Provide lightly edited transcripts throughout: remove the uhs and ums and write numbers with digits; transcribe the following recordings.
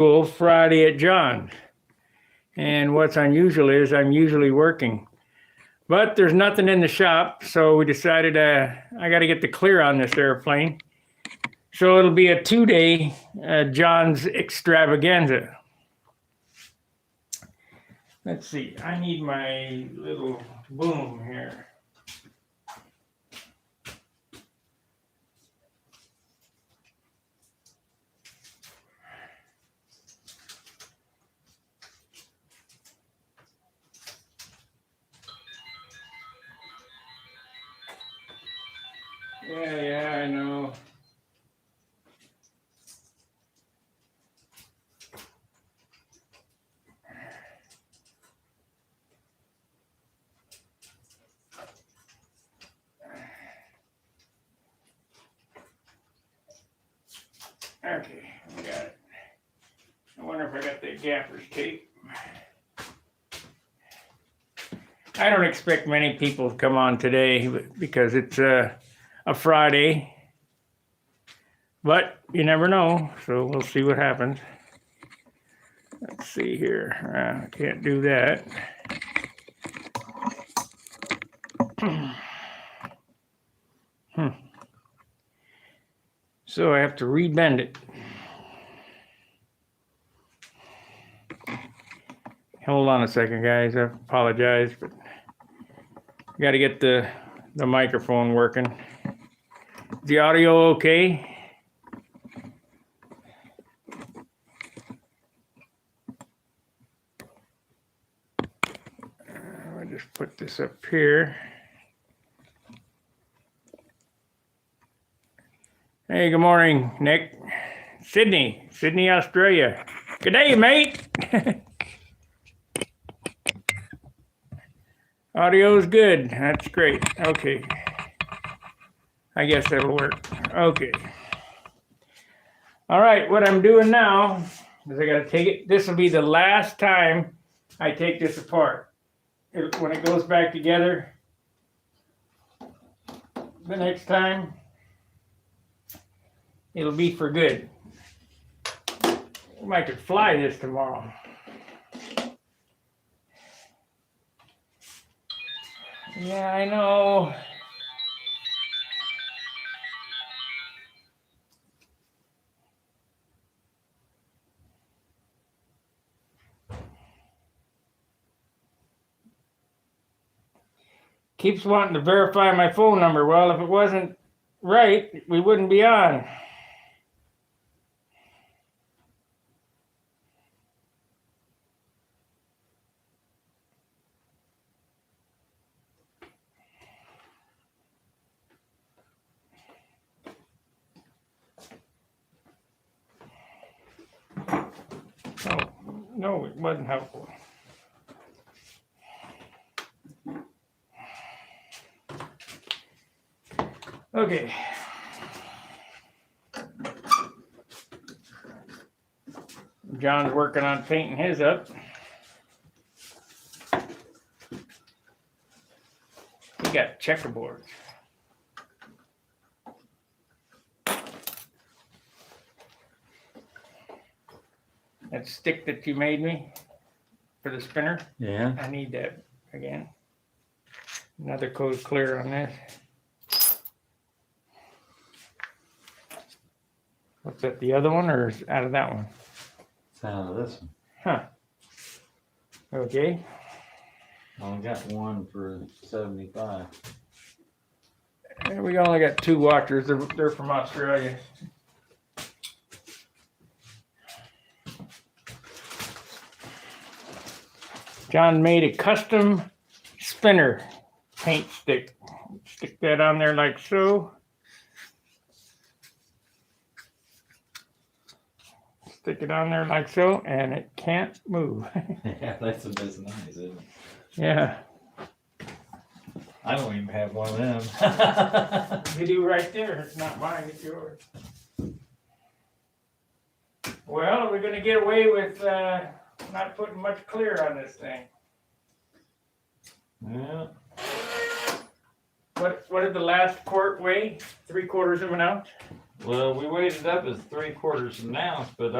Friday at John's. And what's unusual is I'm usually working. But there's nothing in the shop, so we decided I got to get the clear on this airplane. So it'll be a 2-day John's extravaganza. Let's see, I need my little boom here. Yeah, I know. Okay, we got it. I wonder if I got the gaffer's tape. I don't expect many people to come on today because it's a Friday, but you never know, so we'll see what happens. Let's see here. I can't do that. So I have to rebend it. Hold on a second, guys. I apologize, but I got to get the microphone working. Is the audio okay? I'll just put this up here. Hey, good morning, Nick. Sydney, Australia. Good day, mate. Audio's good. That's great. Okay. I guess that'll work. Okay. All right, what I'm doing now is I got to take it. This will be the last time I take this apart. When it goes back together, the next time, it'll be for good. I could fly this tomorrow. Yeah, I know. Keeps wanting to verify my phone number. Well, if it wasn't right, we wouldn't be on. Oh, no, it wasn't helpful. Okay. John's working on painting his up. He got checkerboards. That stick that you made me for the spinner. Yeah. I need that again. Another coat clear on this. What's that, the other one or is out of that one? It's out of this one. Huh. Okay. I only got one for 75. And we only got 2 watchers. They're from Australia. John made a custom spinner paint stick. Stick that on there like so. Stick it on there like so, and it can't move. Yeah, that's a bit nice, isn't it? Yeah. I don't even have one of them. You do right there. It's not mine, it's yours. Well, we're going to get away with not putting much clear on this thing. Yeah. What did the last quart weigh? 3/4 of an ounce? Well, we weighed it up as 3/4 of an ounce, but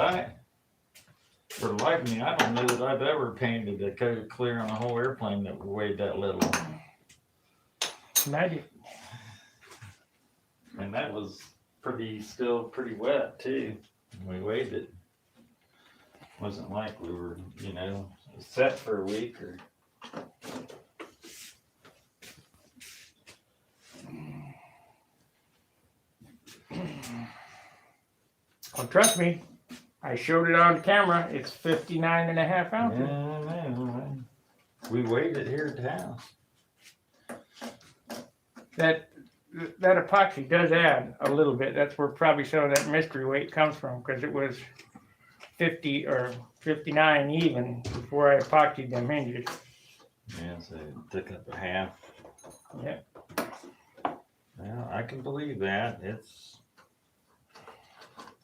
For the life of me, I don't know that I've ever painted a coat of clear on a whole airplane that weighed that little. Magic. And that was still pretty wet too. We weighed it. Wasn't like we were, set for a week or. Well, trust me, I showed it on camera. It's 59.5 ounces. Yeah, I know. We weighed it here at the house. That epoxy does add a little bit. That's where probably some of that mystery weight comes from, because it was 50 or 59 even before I epoxied them hinges. Yeah, so it took up a half. Yeah. Well, I can believe that.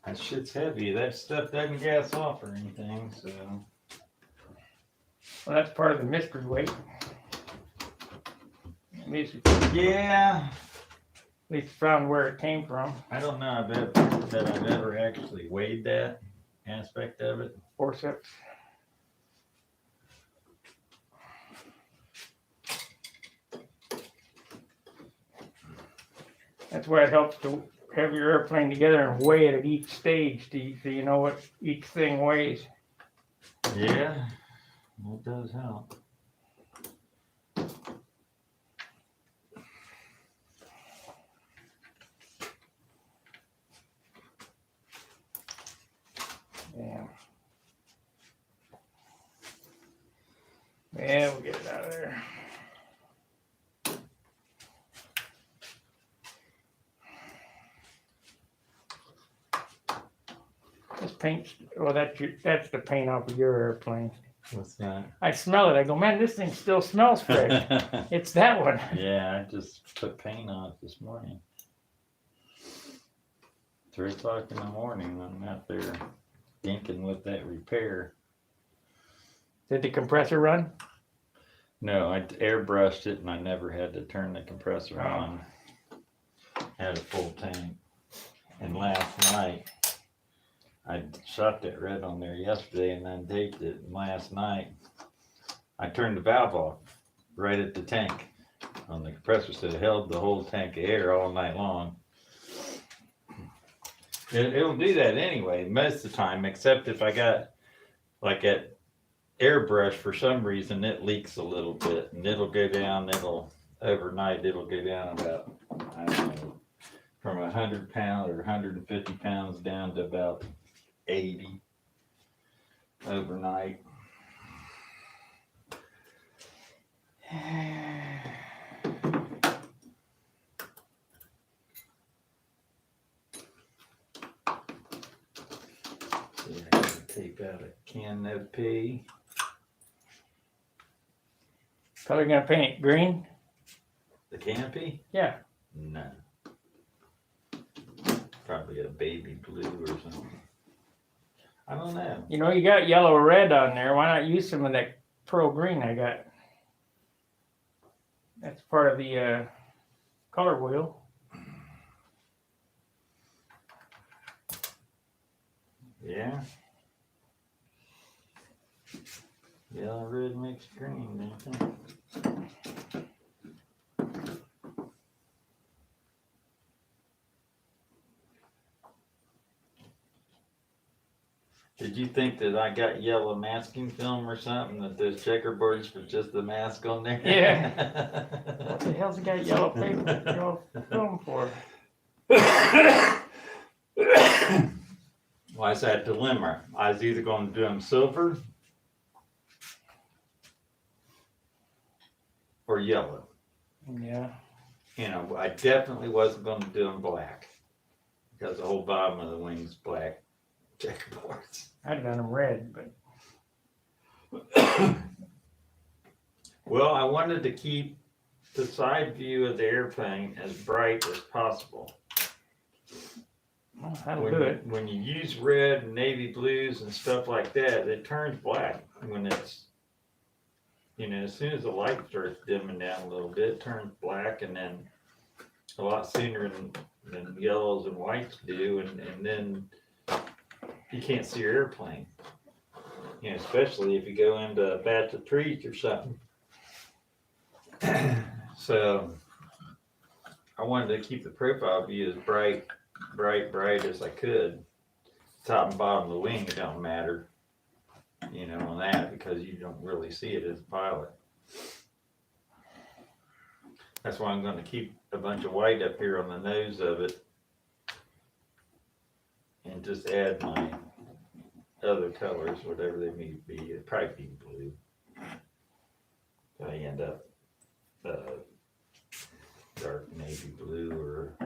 That shit's heavy. That stuff doesn't gas off or anything, so. Well, that's part of the mystery weight. At least found where it came from. I don't know that I've ever actually weighed that aspect of it. Forceps. That's why it helps to have your airplane together and weigh it at each stage so you know what each thing weighs. Yeah, it does help. Damn. Yeah, we'll get it out of there. This paint, well, that's the paint off of your airplane. What's that? I smell it. I go, man, this thing still smells fresh. It's that one. Yeah, I just put paint on it this morning. 3 o'clock in the morning, I'm out there dinking with that repair. Did the compressor run? No, I airbrushed it and I never had to turn the compressor Oh. on. Had a full tank. And last night, I shot that red on there yesterday and untaped it. And last night, I turned the valve off right at the tank on the compressor, so it held the whole tank of air all night long. It'll do that anyway, most of the time, except if I got like at airbrush for some reason, it leaks a little bit and it'll go down, overnight, it'll go down about, I don't know, from 100 pounds or 150 pounds down to about 80 overnight. See, I can tape out a can of pea. Color gonna paint it green? The canopy? Yeah. No. Probably a baby blue or something. I don't know. You know, you got yellow or red on there. Why not use some of that pearl green I got? That's part of the color wheel. Yeah. Yellow, red mixed green, I think. Did you think that I got yellow masking film or something, that those checkerboards was just the mask on there? Yeah. What the hell's it got yellow paper, yellow film for? Well, I was at dilemma. I was either going to do them silver or yellow. Yeah. You know, I definitely wasn't going to do them black because the whole bottom of the wing's black checkerboards. I'd have done them red, but Well, I wanted to keep the side view of the airplane as bright as possible. well, that'll do it. When you use red and navy blues and stuff like that, it turns black when it's, as soon as the light starts dimming down a little bit, it turns black, and then a lot sooner than yellows and whites do, and then you can't see your airplane. You know, especially if you go into a batch of trees or something. So I wanted to keep the profile view as bright as I could. Top and bottom of the wing, it don't matter, you know, on that because you don't really see it as a pilot. That's why I'm going to keep a bunch of white up here on the nose of it and just add my other colors, whatever they may be. It'd probably be blue. I end up dark navy blue or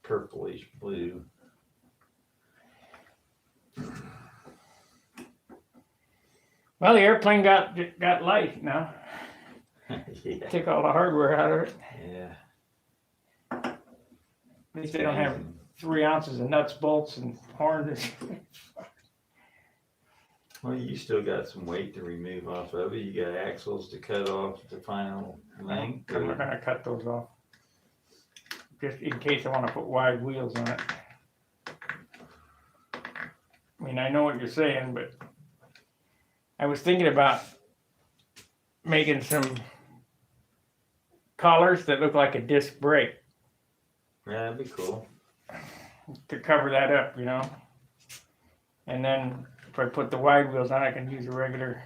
purplish blue. Well, the airplane got light now. Yeah. Took all the hardware out of it. Yeah. At least they don't have 3 ounces of nuts, bolts, and horns. Well, you still got some weight to remove off of it. You got axles to cut off the final length. I'm going to cut those off. Just in case I want to put wide wheels on it. I mean, I know what you're saying, but I was thinking about making some collars that look like a disc brake Yeah, that'd be cool. to cover that up, you know. And then if I put the wide wheels on, I can use a regular.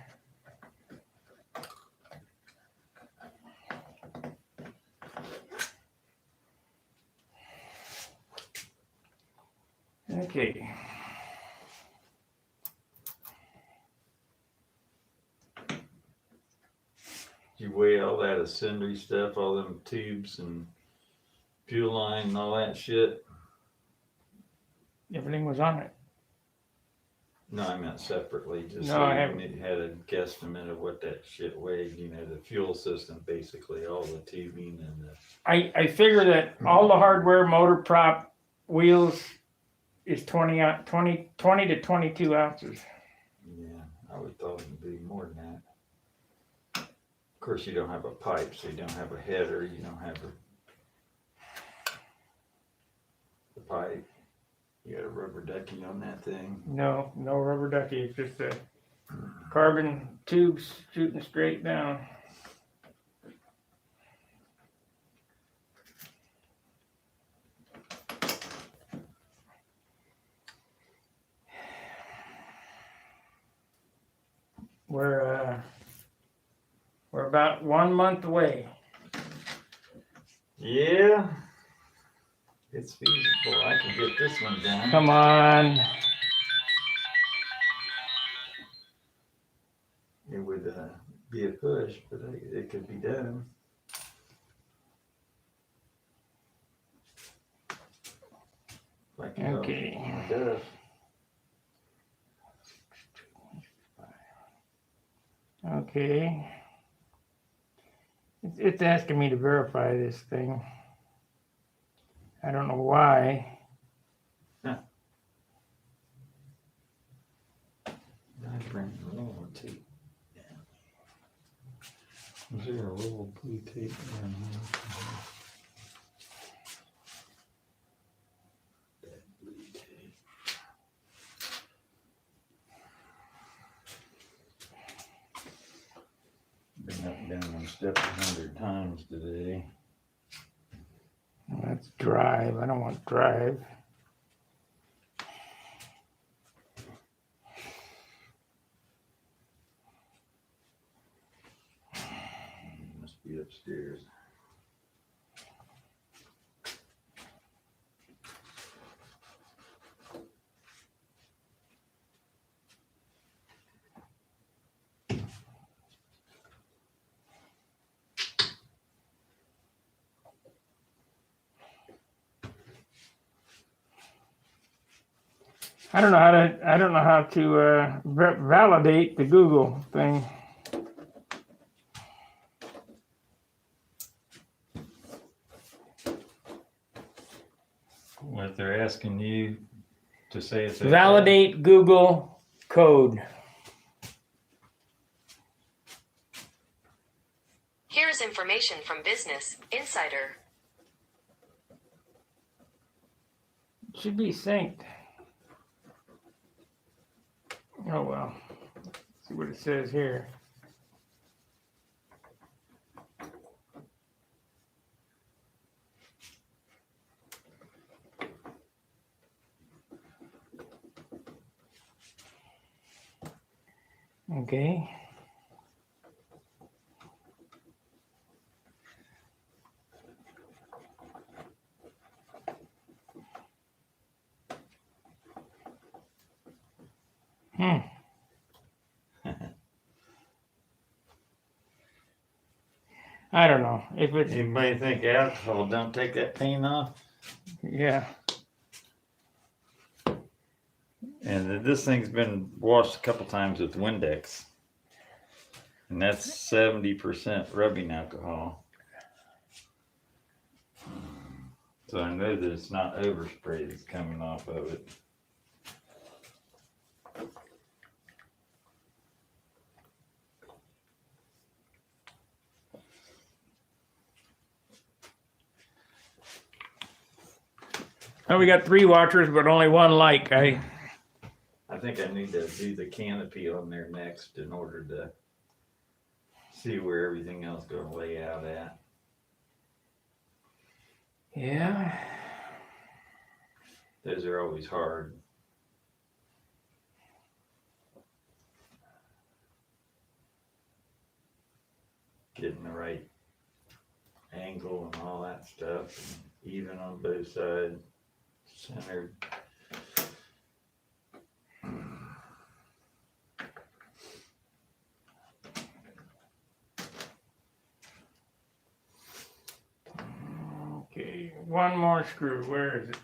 Okay. You weigh all that assembly stuff, all them tubes and fuel line and all that shit. Everything was on it. No, I meant separately. Just No, so I you haven't. had a guesstimate of what that shit weighed. You know, the fuel system, basically, all the tubing and the. I figure that all the hardware, motor prop, wheels is 20 to 22 ounces. Yeah, I would thought it'd be more than that. Of course, you don't have a pipe, so you don't have a header. You don't have the pipe. You got a rubber ducky on that thing. No rubber ducky. It's just a carbon tubes shooting straight down. We're about 1 month away. Yeah, it's feasible. I can get this one done. Come on. It would be a push, but it could be done. Like Okay. It does. Okay. It's asking me to verify this thing. I don't know why. I bring a roll of tape. Is there a roll of blue tape down here? That blue tape. Been up and down on steps 100 times today. That's drive. I don't want drive. Must be upstairs. I don't know how to validate the Google thing. What they're asking you to say it's okay. Validate Google code. Here's information from Business Insider. Should be synced. Oh well. See what it says here. Okay. I don't know if it's, Anybody think alcohol don't take that paint off? yeah. And this thing's been washed a couple times with Windex. And that's 70% rubbing alcohol. So I know that it's not overspray that's coming off of it. Oh, we got 3 watchers, but only 1 like. I think I need to do the canopy on there next in order to see where everything else going to lay out at. Yeah. Those are always hard. Getting the right angle and all that stuff, and even on both sides, centered. Okay, 1 more screw. Where is it?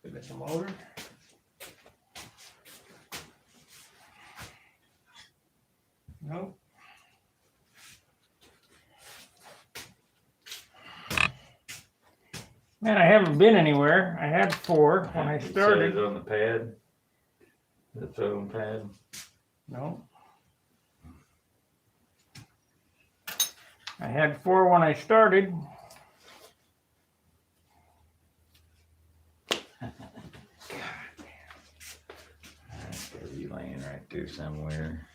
Is it the motor? Nope. Man, I haven't been anywhere. I had 4 when I You set started. it on the pad, the foam pad. No. I had 4 when I started. That's gotta be laying right there somewhere.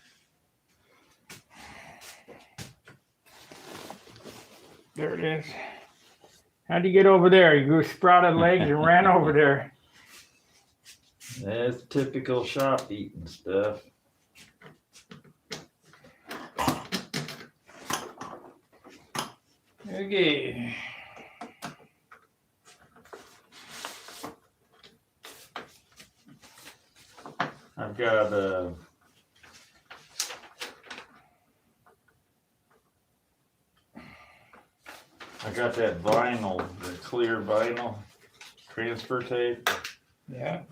There it is. How'd you get over there? You grew sprouted legs and ran over there. That's typical shop eating stuff. Okay. I've got I got that vinyl, the clear vinyl transfer tape. Yeah.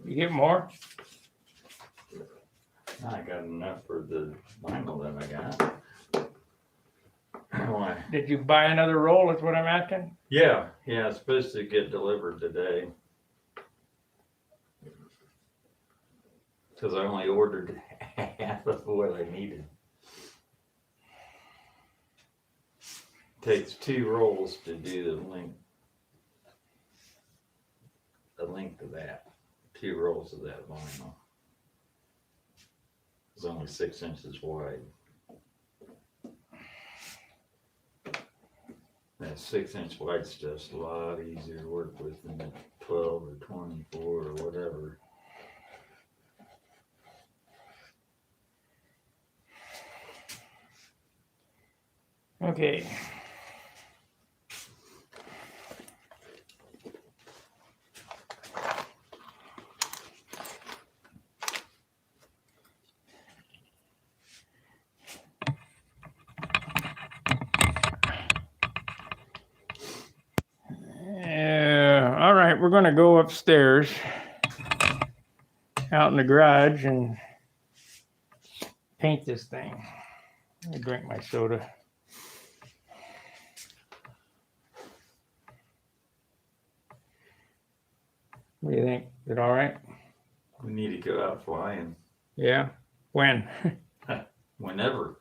You get more? I got enough for the vinyl that I got. Why? Did you buy another roll is what I'm asking? Yeah, it's supposed to get delivered today. Because I only ordered half of what I needed. Takes 2 rolls to do the length of that. 2 rolls of that vinyl. It's only 6 inches wide. That 6-inch wide stuff's a lot easier to work with than that 12 or 24 or whatever. Okay. All right, we're going to go upstairs out in the garage and paint this thing. Let me drink my soda. What do you think? Is it all right? We need to go out flying Yeah. When? whenever.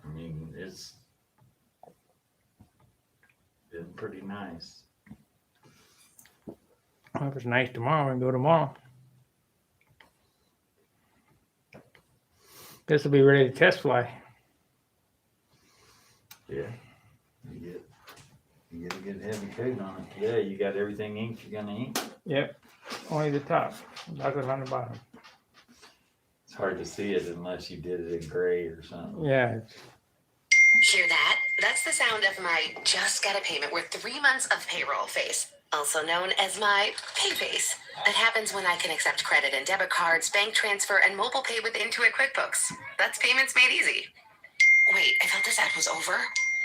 I mean, been pretty nice. Well, if it's nice tomorrow, we can go tomorrow. This will be ready to test fly. Yeah. You get a good heavy coat on it today. You got everything inked you're gonna ink. Yep. Only the top. Nothing on the bottom. It's hard to see it unless you did it in gray or something. Yeah. Hear that? That's the sound of my just got a payment worth 3 months of payroll face, also known as my pay face. That happens when I can accept credit and debit cards, bank transfer, and mobile pay with Intuit QuickBooks. That's payments made easy. Wait, I thought this ad was over.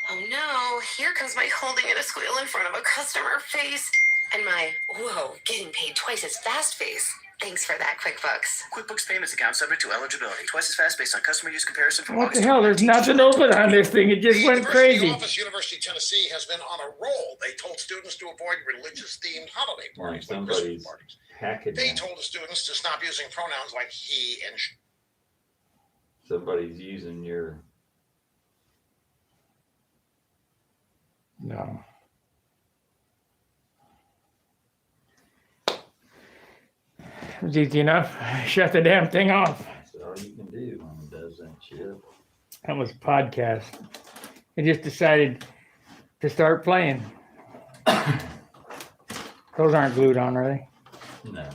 Oh no, here comes my holding in a squeal in front of a customer face. And my, whoa, getting paid twice as fast face. Thanks for that, QuickBooks. QuickBooks Payments account subject to eligibility. Twice as fast based on customer use comparison from What the August hell? There's 2019. nothing open on this thing. It just went crazy. Office, University of Tennessee has been on a roll. They told students to avoid religious-themed holiday Like parties, like Christmas somebody's parties. hacking They that. told the students to stop using pronouns like he and she. Somebody's using your. No. It was easy enough. Shut the damn thing off. That's all you can do when it does that shit. That was a podcast. I just decided to start playing. Those aren't glued on, are they? No.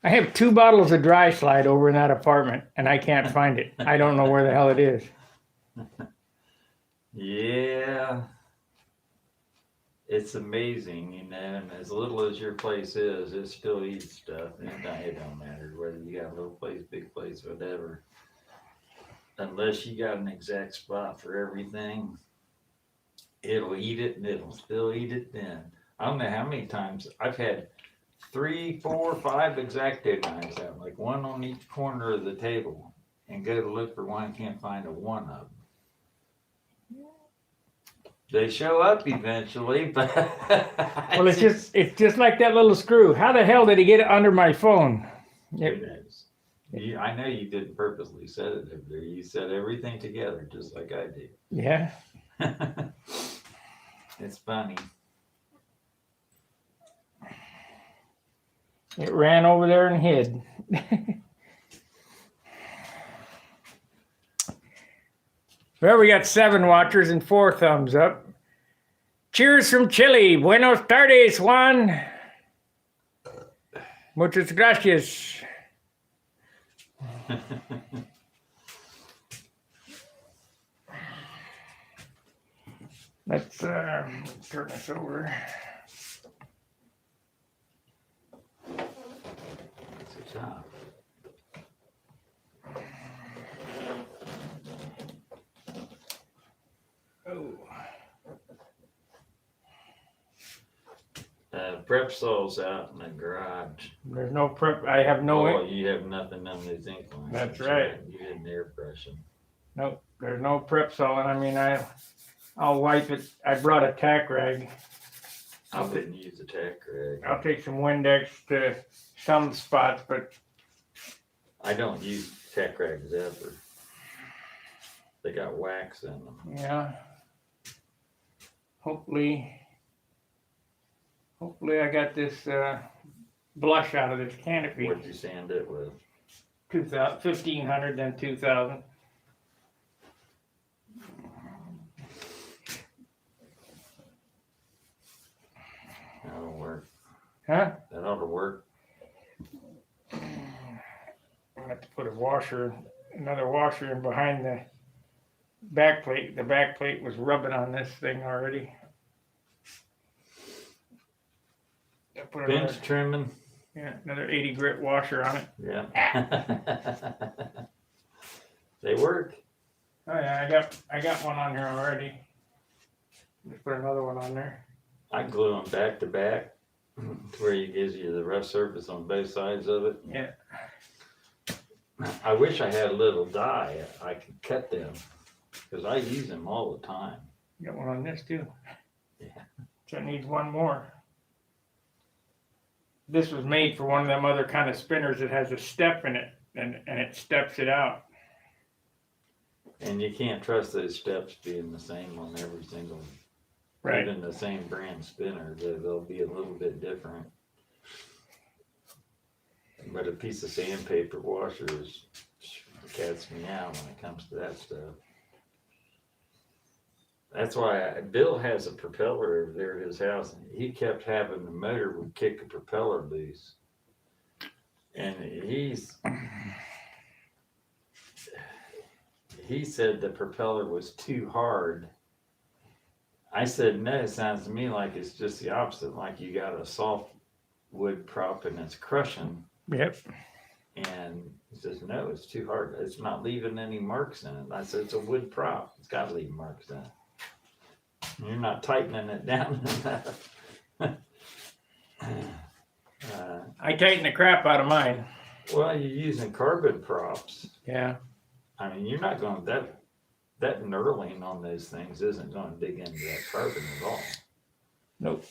I have 2 bottles of dry slide over in that apartment, and I can't find it. I don't know where the hell it is. Yeah. It's amazing, you know, and as little as your place is, it still eats stuff. It don't matter whether you got a little place, big place, whatever. Unless you got an exact spot for everything, it'll eat it and it'll still eat it then. I don't know how many times I've had 3, 4, 5 X-Acto knives out, like one on each corner of the table, and go to look for one, can't find a one of them. They show up eventually, but Well, it's just like that little screw. How the hell did he get it under my phone? who knows? I know you didn't purposely set it over there. You set everything together just like I do. Yeah. It's funny. It ran over there and hid. Well, we got 7 watchers and 4 thumbs up. Cheers from Chile. Buenos tardes, Juan. Muchas gracias. Let's turn this over. It's a job. Oh. Prep saws out in the garage. There's no prep. I have no. Oh, you have nothing on those ink lines. That's right. You didn't airbrush them. Nope, there's no prep sawing. I mean, I'll wipe it. I brought a tack rag. I wouldn't use a tack rag. I'll take some Windex to some spots, but I don't use tack rags ever. They got wax in them. yeah. Hopefully I got this blush out of this canopy. What'd you sand it with? 1,500, then 2,000. That'll work. Huh? That ought to work. I have to put another washer in behind the back plate. The back plate was rubbing on this thing already. I put another, Bench trimming. yeah, another 80 grit washer on it. Yeah. They work. Oh yeah, I got one on here already. Just put another one on there. I glue them back to back to where it gives you the rough surface on both sides of it. Yeah. I wish I had a little die. I could cut them because I use them all the time. Got one on this too. Yeah. So it needs one more. This was made for one of them other kind of spinners that has a step in it, and it steps it out. And you can't trust those steps being the same on every single, Right. even the same brand spinner. They'll be a little bit different. But a piece of sandpaper washer cats me out when it comes to that stuff. That's why Bill has a propeller over there at his house. And he kept having the motor would kick the propeller loose. And he said the propeller was too hard. I said, no, it sounds to me like it's just the opposite, like you got a soft wood prop and it's crushing. Yep. And he says, no, it's too hard. It's not leaving any marks in it. I said, it's a wood prop. It's got to leave marks in it. You're not tightening it down enough. I tighten the crap out of mine. Well, you're using carbon props. Yeah. I mean, you're not going that knurling on those things isn't going to dig into that carbon at all. Nope.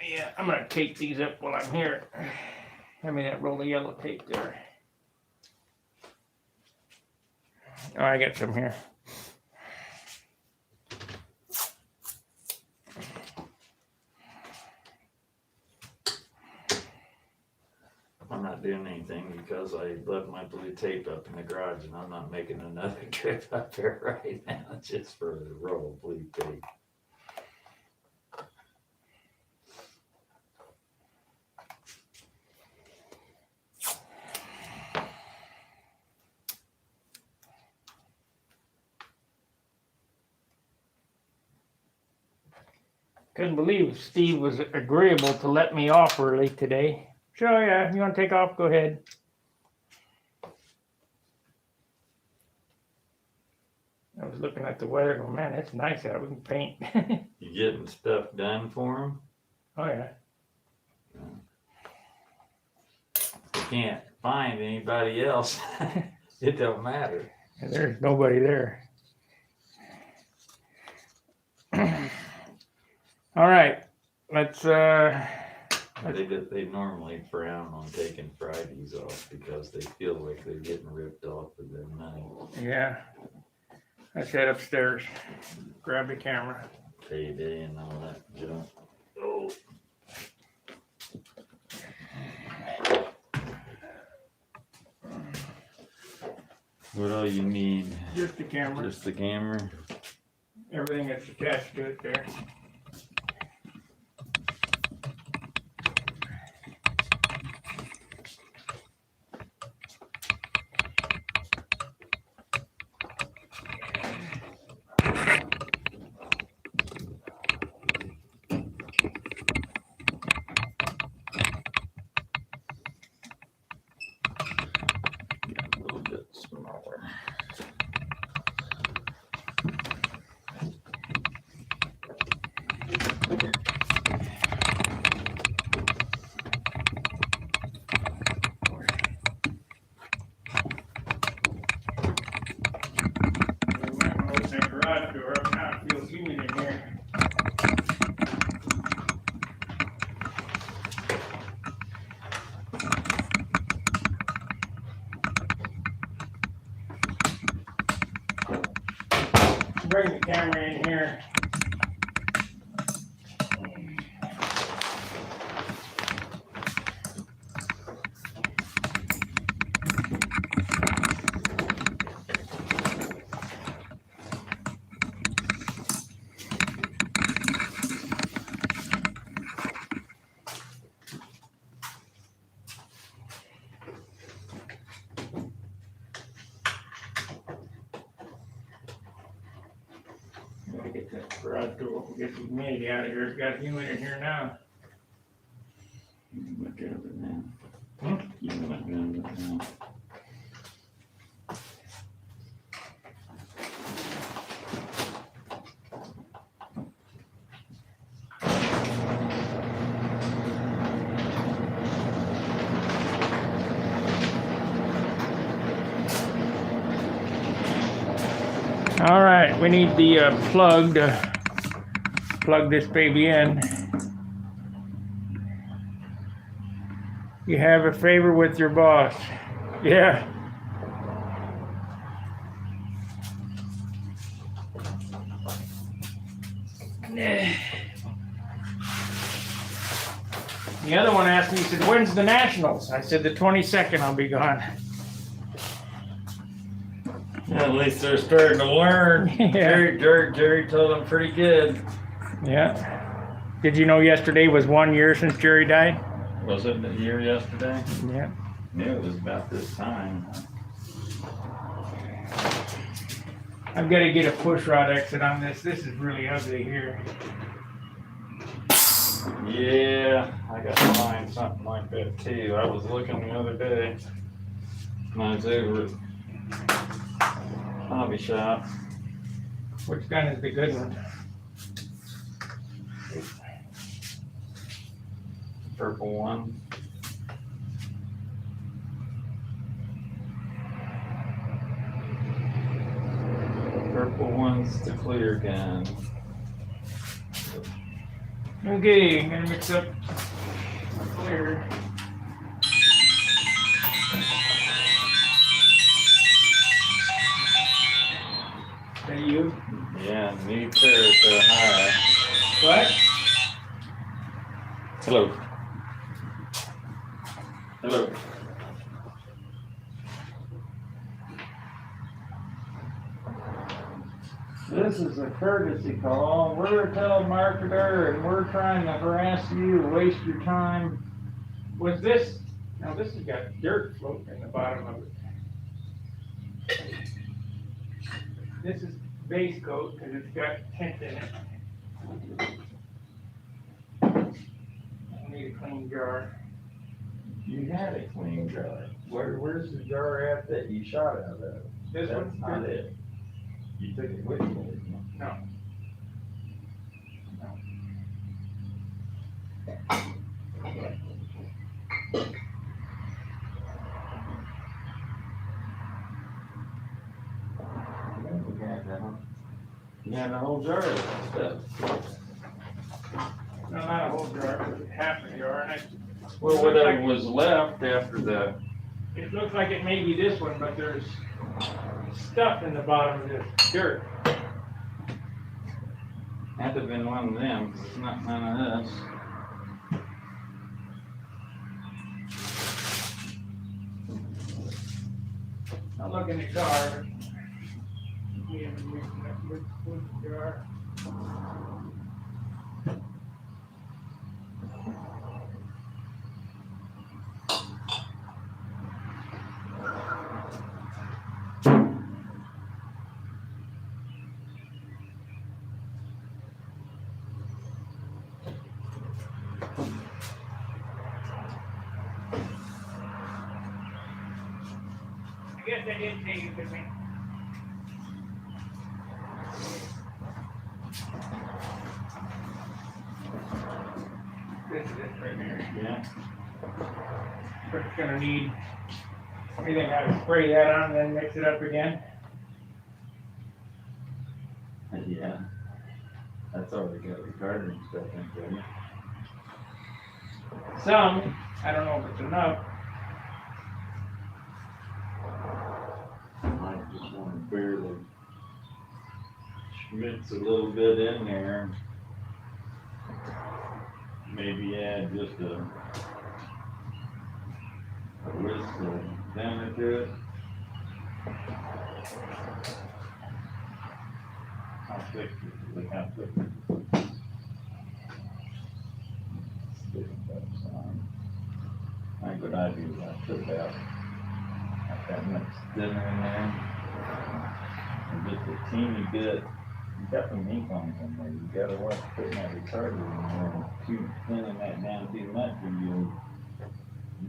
Yeah, I'm gonna tape these up while I'm here. Hand me that roll of yellow tape there. Oh, I got some here. I'm not doing anything because I left my blue tape up in the garage and I'm not making another trip up there right now just for the roll of blue tape. Couldn't believe Steve was agreeable to let me off early today. Sure, yeah, you want to take off? Go ahead. I was looking at the weather going, man, it's nice out. We can paint. You getting stuff done for him? Oh, yeah. You can't find anybody else. It don't matter. And there's nobody there. All right, let's They normally frown on taking Fridays off because they feel like they're getting ripped off of their money. yeah. Let's head upstairs. Grab the camera. Payday and all that junk. Oh. What all you need? Just the camera. Just the camera? Everything that's attached to it there. A little bit smaller. Open that garage door up now. It feels humid in here. Bring the camera in here. Gotta get that garage door, get the humidity out of here. It's got humid in here now. You can look at it now. Hmm? You can look at it now. All right, we need the plug to plug this baby in. You have a favor with your boss. Yeah. The other one asked me, he said, when's the Nationals? I said, the 22nd I'll be gone. At least they're starting to learn. Yeah. Jerry told them pretty good. Yeah. Did you know yesterday was 1 year since Jerry died? Was it the year yesterday? Yeah. Yeah, it was about this time. I've got to get a push rod exit on this. This is really ugly here. Yeah, I got to find something like that too. I was looking the other day when I was over at Hobby Shop. Which gun is the good one? Purple one. Purple one's the clear gun. Okay, I'm gonna mix up clear. Is that you? Yeah, new character. Hi. What? Hello. Hello. This is a courtesy call. We're a telemarketer and we're trying to harass you, waste your time. Was this? Now this has got dirt floating in the bottom of it. This is base coat because it's got tint in it. I need a clean jar. You had a clean jar. Where's the jar at that you shot out of? This That's one's not good. it. You took it with you, didn't you? No. You had a whole jar of stuff. No, not a whole jar, but half a jar. And Well, whatever was left after the, it looks like it may be this one, but there's stuff in the bottom of this dirt. had to have been one of them, 'cause it's not none of this. I'll look in the jar. We haven't used that wood jar. I guess I didn't take it with me. This is it right here. Yeah. But it's gonna need, you think I would spray that on and then mix it up again? Yeah. That's already got retardant and stuff in it. Some, I don't know if it's enough. I just want to barely schmitz a little bit in there. Maybe add just a whisk of vinegar to it. How thick is it? Look how thick. Stick that some. I think what I do is I put about that much dinner in there. And just a teeny bit. You got some ink lines in there. You gotta watch putting that retarder in there. And too thinning that down too much or you'll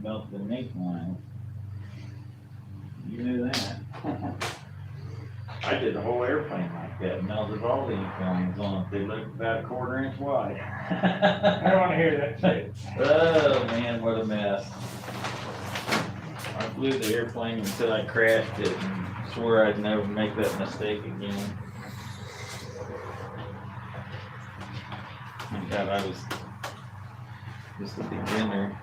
melt the ink line. You knew that. I did the whole airplane like that, melted all the ink lines on it. They looked about a 1/4 inch wide. I don't wanna hear that shit. Oh man, what a mess. I flew the airplane until I crashed it and swore I'd never make that mistake again. Thank God I was just a beginner.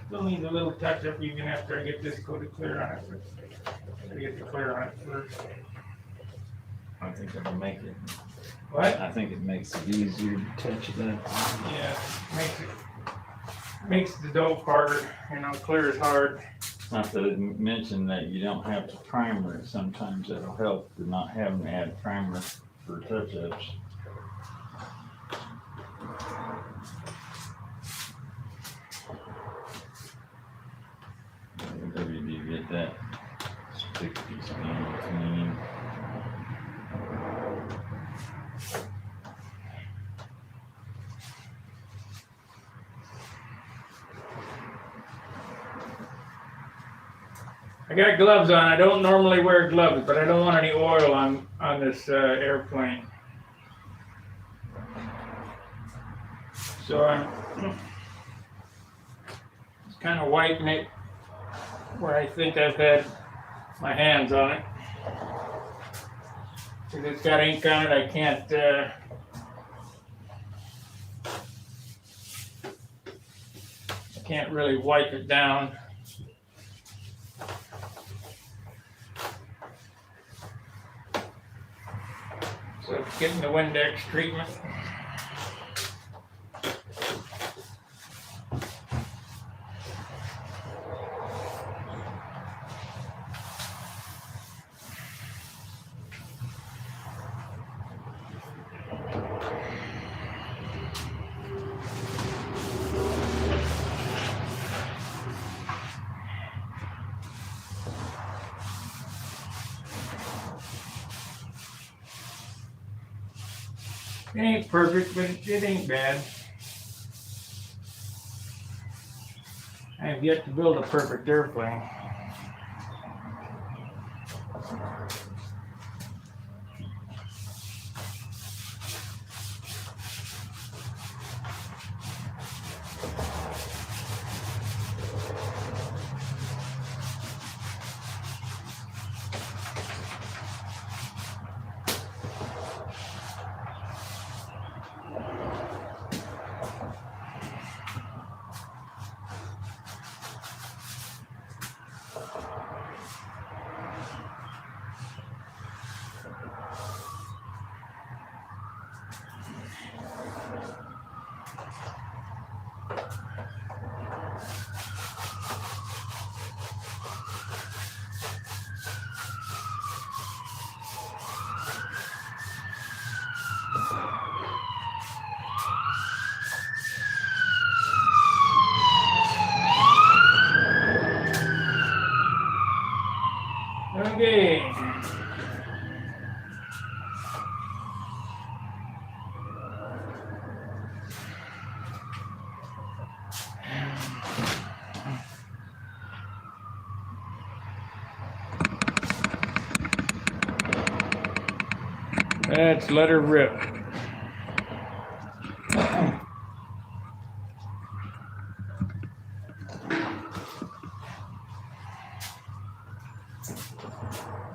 Still needs a little touch up even after I get this coated clear on it. Gotta get the clear on it first. I think it'll make it. What? I think it makes it easier to touch it up. Yeah, makes the dope harder, clear is hard. Not to mention that you don't have to primer it. Sometimes that'll help to not having to add primer for touch-ups. Whenever you get that sticky skin clean. I got gloves on. I don't normally wear gloves, but I don't want any oil on this airplane. So I'm just kind of wiping it where I think I've had my hands on it. Because it's got ink on it, I can't really wipe it down. So it's getting the Windex treatment. It ain't perfect, but it ain't bad. I have yet to build a perfect airplane. Okay. Let's let her rip.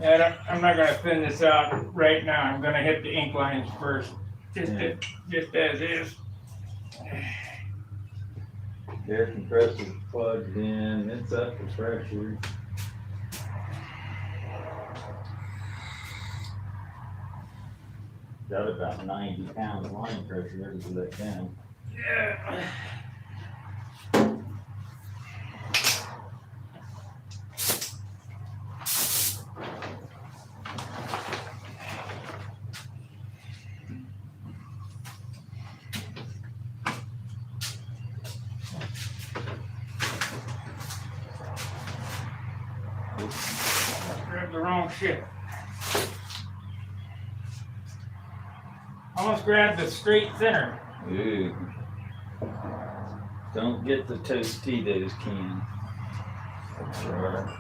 Yeah, I'm not gonna thin this out right now. I'm gonna hit the ink lines first, just as is. Air compressor's plugged in, it's up to pressure. Got about 90 pounds line pressure as let down. Yeah. Grabbed the wrong shit. Almost grabbed the straight thinner. Ooh. Don't get the Tostitos can. That's right.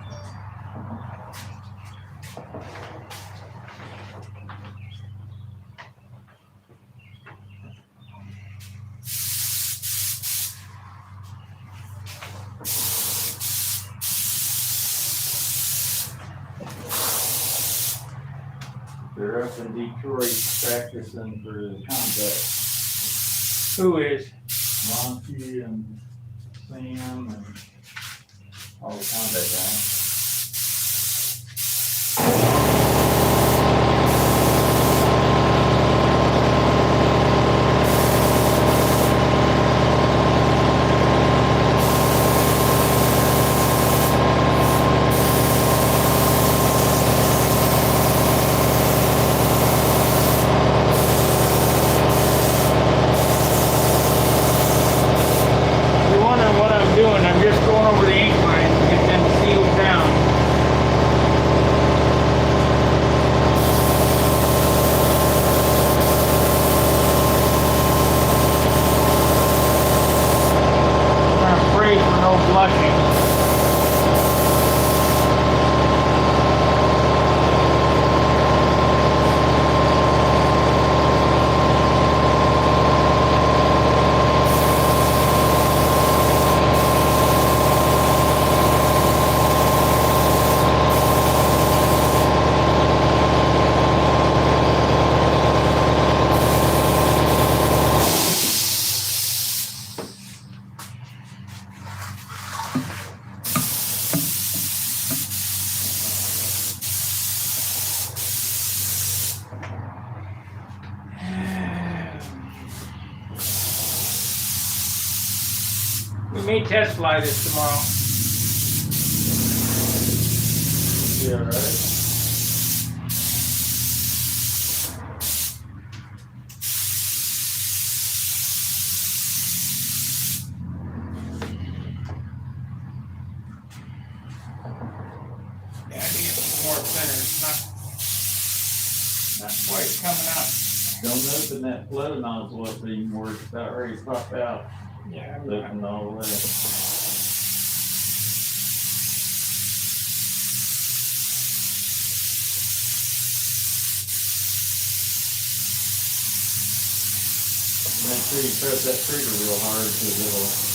They're up in Detroit practicing for the combat Who is? Monty and Sam and all the combat guys. If you're wondering what I'm doing, I'm just going over the ink line to get them sealed down. I'm afraid for no blushing. We may test fly this tomorrow. Yeah, right. Yeah, I need some more thinner. It's not quite coming out. Don't open that flow nozzle up anymore. It's about ready to pop out. Yeah, I'm Open all the way. Make sure you press that trigger real hard because it'll.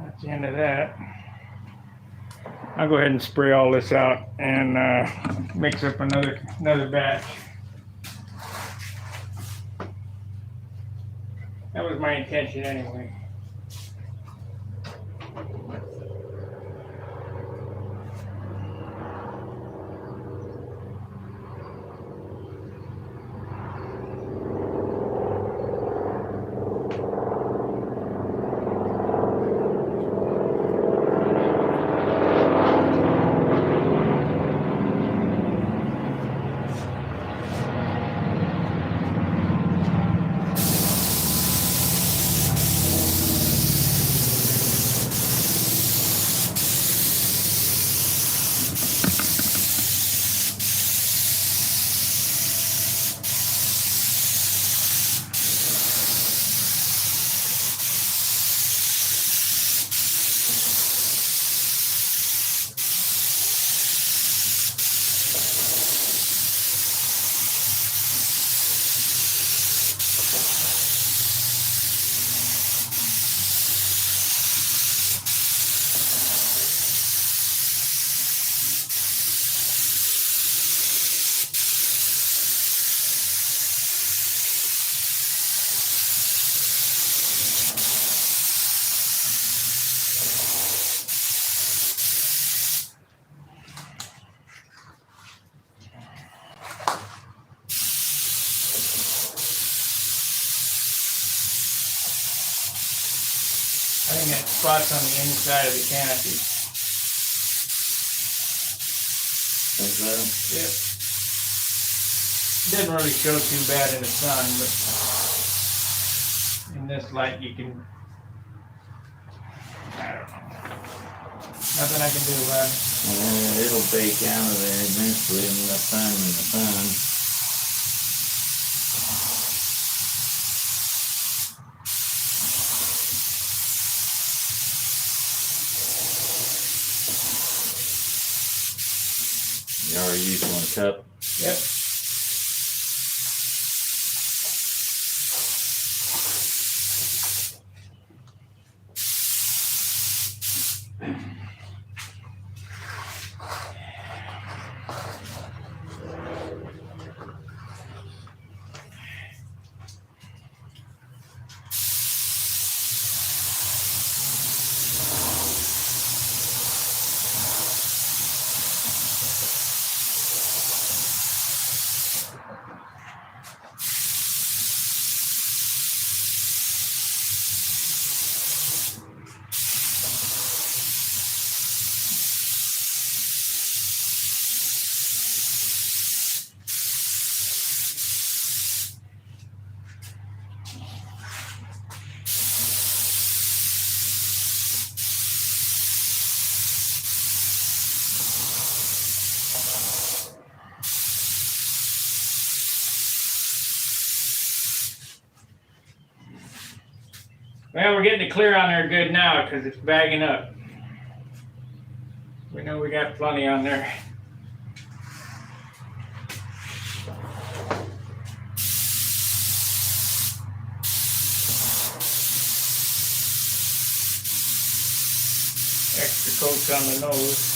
That's the end of that. I'll go ahead and spray all this out and mix up another batch. That was my intention anyway. I think that spot's on the inside of the canopy. Is that? Yep. Doesn't really show too bad in the sun, but in this light you can, I don't know. Nothing I can do about it. It'll bake out of there eventually in the sun. You already used one cup. Yep. Well, we're getting it clear on there good now because it's bagging up. We know we got plenty on there. Extra coats on the nose.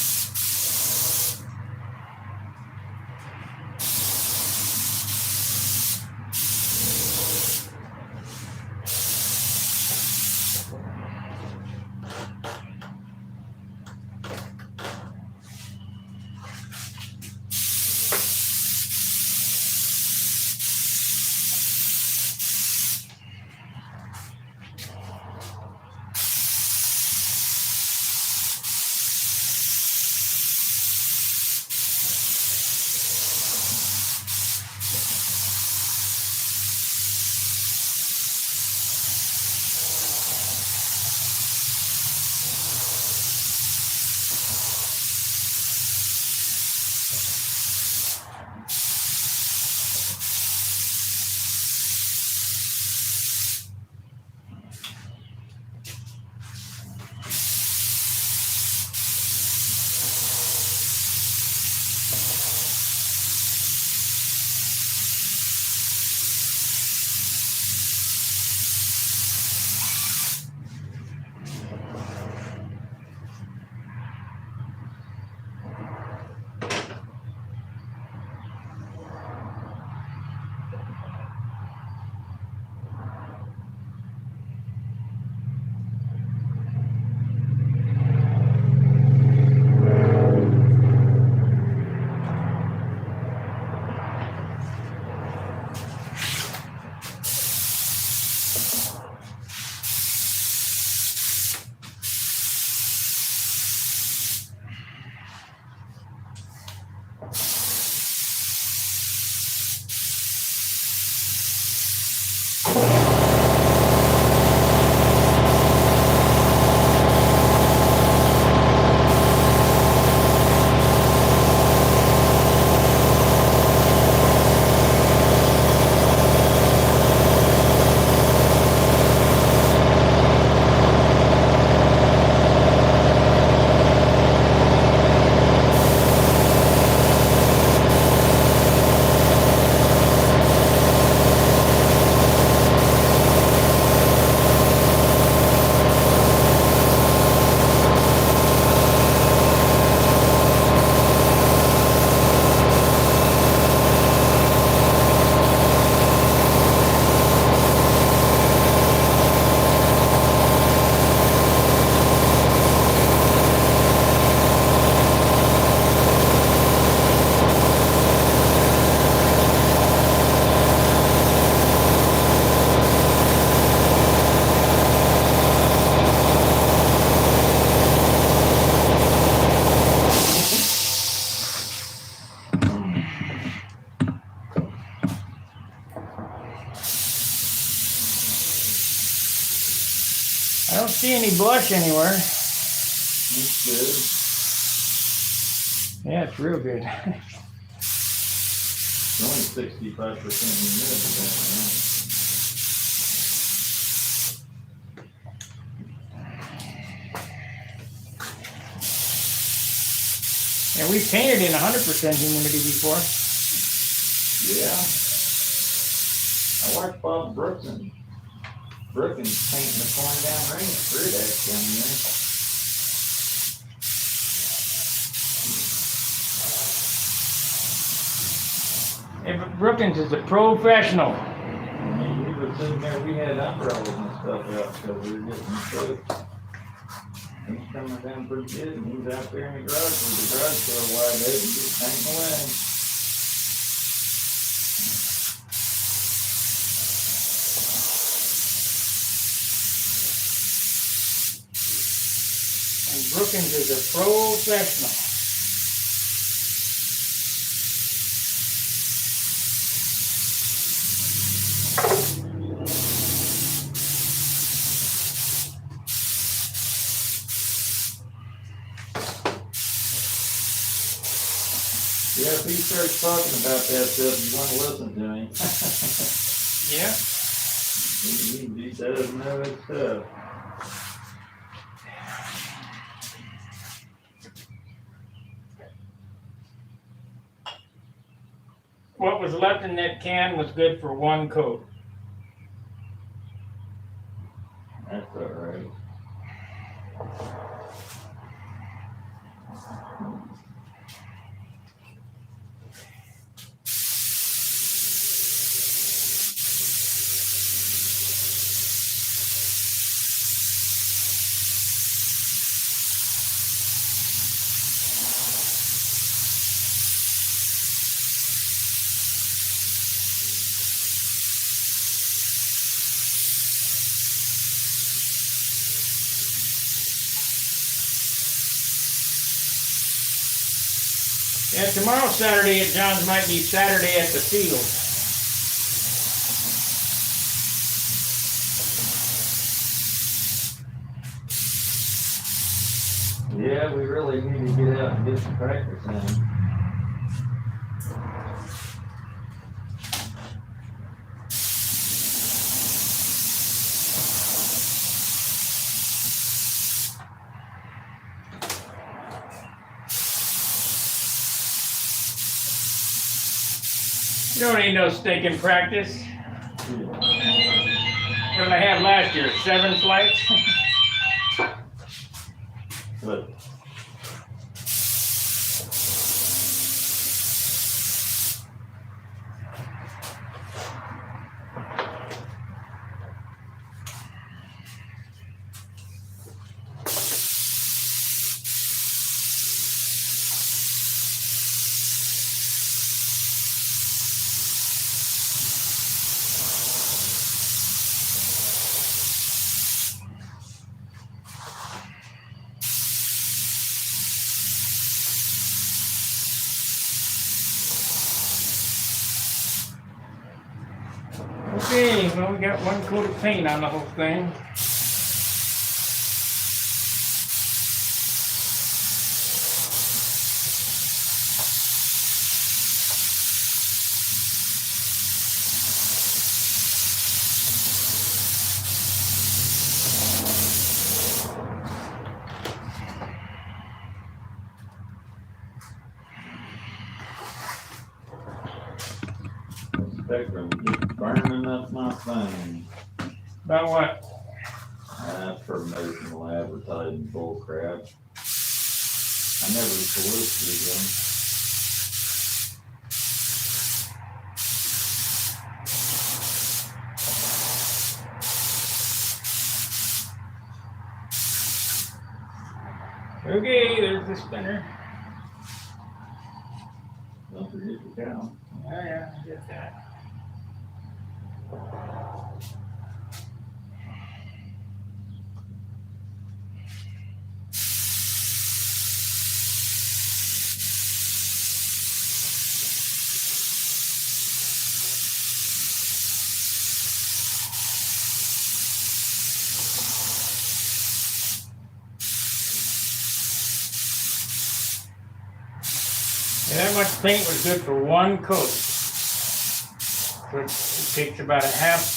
see any blush anywhere. It's good. Yeah, it's real good. It's only 65% humidity. And we painted in 100% humidity before. Yeah. I watched Bob Brookins painting the pouring down rain through that down there. Yeah, but Brookins is a professional. I mean, we were sitting there, we had umbrellas and stuff out because we were getting soaked. He's coming down pretty good, and he's out there in the garage with the garage door wide open, just painting away. And Brookins is a professional. Yeah, if he starts talking about that stuff, you want to listen to him. Yeah. He does know his stuff. What was left in that can was good for one coat. That's all right. Yeah, tomorrow Saturday at John's might be Saturday at the field. Yeah, we really need to get out and get some practice in. You don't need no stinking practice. What did I have last year? 7 flights? But Okay, well, we got 1 coat of paint on the whole thing. Spectrum keeps burning up my phone. About what? Promotional advertising bull crap. I never solicited them. Okay, there's the spinner. Don't forget the cow. Oh yeah, I get that. And that much paint was good for one coat. So it takes about a half.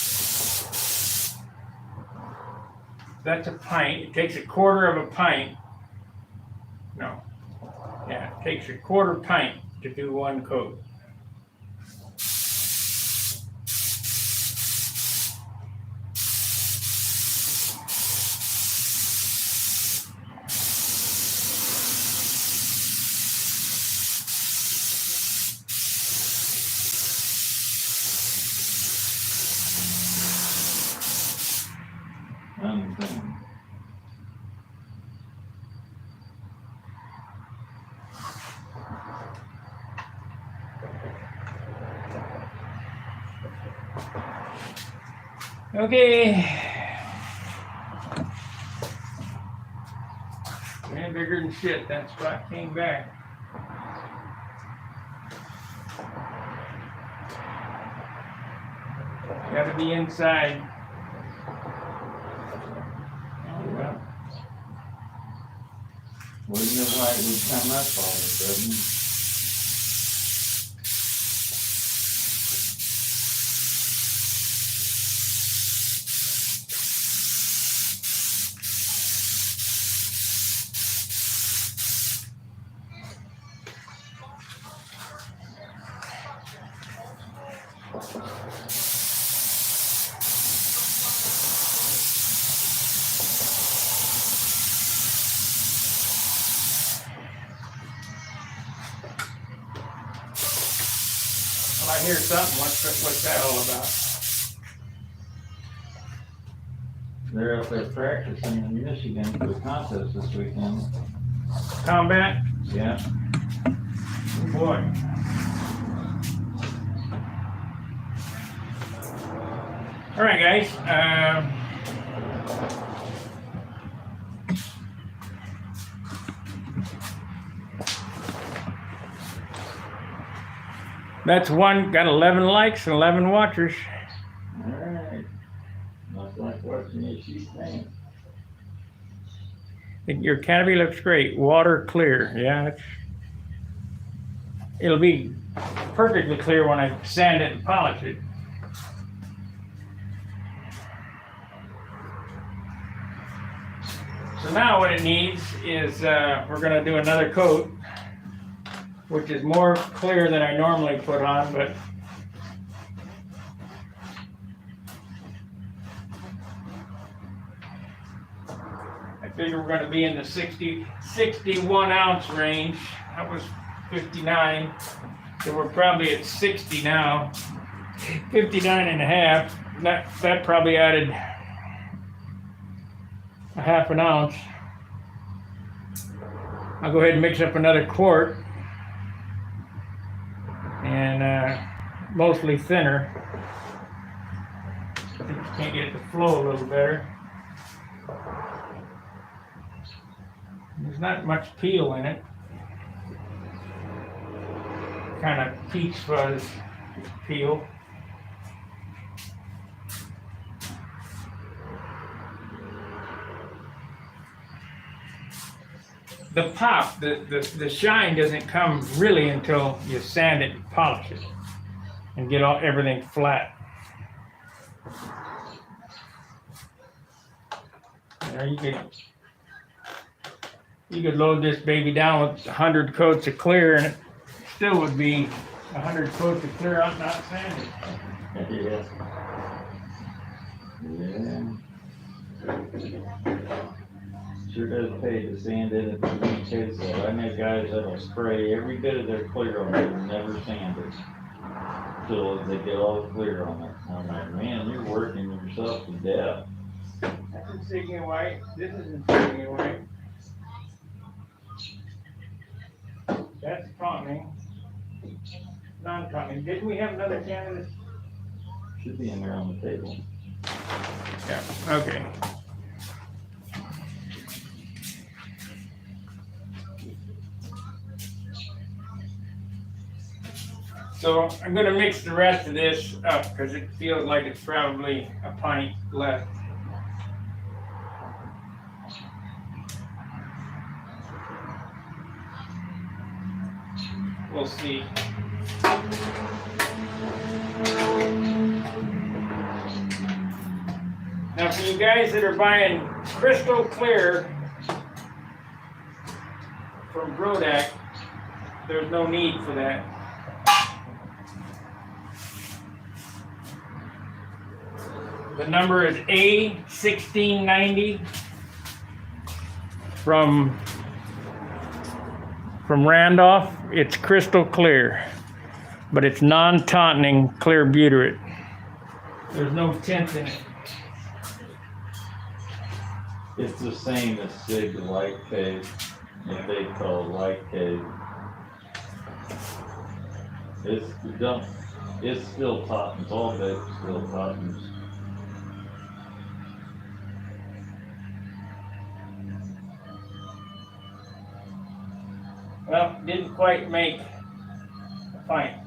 That's a pint. It takes a quarter of a pint. No. Yeah, it takes a quarter pint to do one coat. Okay. Man, bigger than shit. That spot came back. Gotta be inside. Oh, well. Wouldn't the light would come up all of a sudden? Well, I hear something. What's that all about? They're up there practicing in Michigan for the contest this weekend. Combat? Yeah. Oh, boy. All right, guys. That's one. Got 11 likes and 11 watchers. All right. Not like watching you, she's saying. Your canopy looks great. Water clear. Yeah, it'll be perfectly clear when I sand it and polish it. So now what it needs is we're going to do another coat, which is more clear than I normally put on, but I figure we're going to be in the 61 ounce range. That was 59, so we're probably at 60 now. 59 and a half. That probably added a half an ounce. I'll go ahead and mix up another quart, and mostly thinner. I just can't get it to flow a little better. There's not much peel in it. Kind of peach fuzz peel. The pop, the shine doesn't come really until you sand it and polish it and get everything flat. You know, you could load this baby down with 100 coats of clear and it still would be 100 coats of clear out not sanded. Yeah. Yeah. Sure does pay to sand it at the beach heads though. I know guys that'll spray every bit of their clear on it and never sand it till they get all the clear on it. I'm like, man, you're working yourself to death. That's insignia white. This is insignia white. That's Conning. Non-Conning. Didn't we have another candidate? Should be in there on the table. Yeah. Okay. So I'm going to mix the rest of this up because it feels like it's probably a pint left. We'll see. Now, for you guys that are buying crystal clear from Brodak, there's no need for that. The number is A1690 from Randolph. It's crystal clear, but it's non-tautening clear butyrate. There's no tint in it. It's the same as Sig Light Cave, what they call Light Cave. It's still tautens, all of it's still tautens. Well, didn't quite make a pint.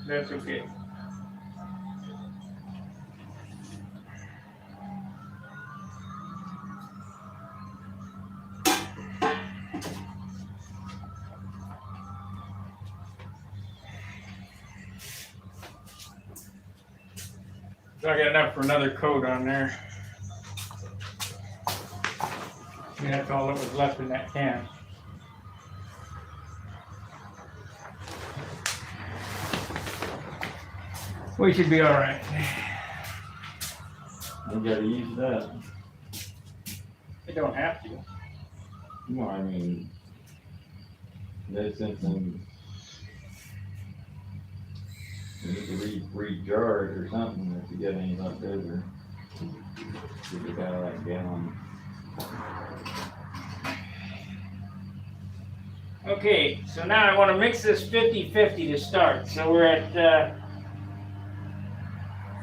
That's okay. So I got enough for another coat on there. And that's all that was left in that can. We should be all right. You gotta use that. You don't have to. No, I mean, no sense in, you need to re-jar it or something if you get any left over. If you got that gallon. Okay, so now I want to mix this 50-50 to start. So we're at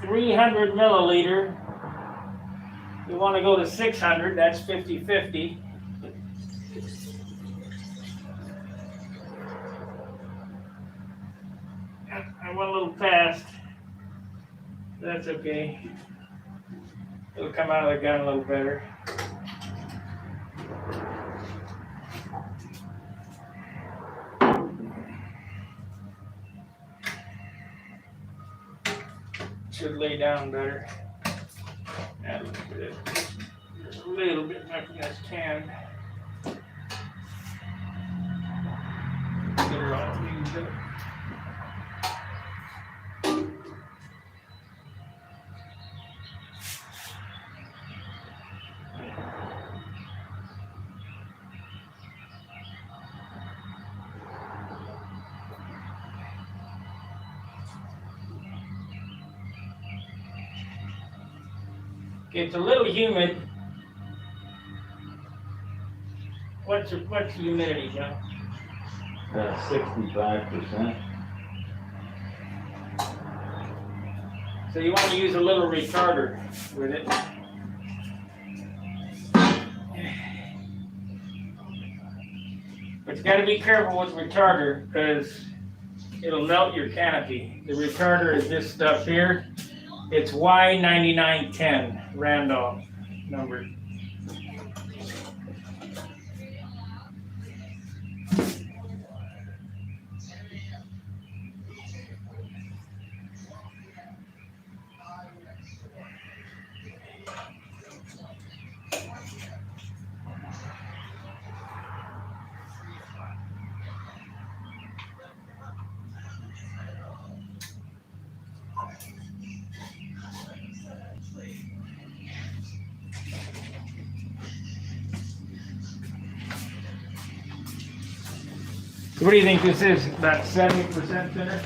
300 milliliter. We want to go to 600, that's 50-50. I went a little fast. That's okay. It'll come out of the gun a little better. Should lay down better. That looks good. There's a little bit left in this can. Get her all used up. It's a little humid. What's the humidity, John? 65%. So you want to use a little retarder with it. But you got to be careful with retarder because it'll melt your canopy. The retarder is this stuff here. It's Y9910 Randolph number. So what do you think this is? About 70% thinner?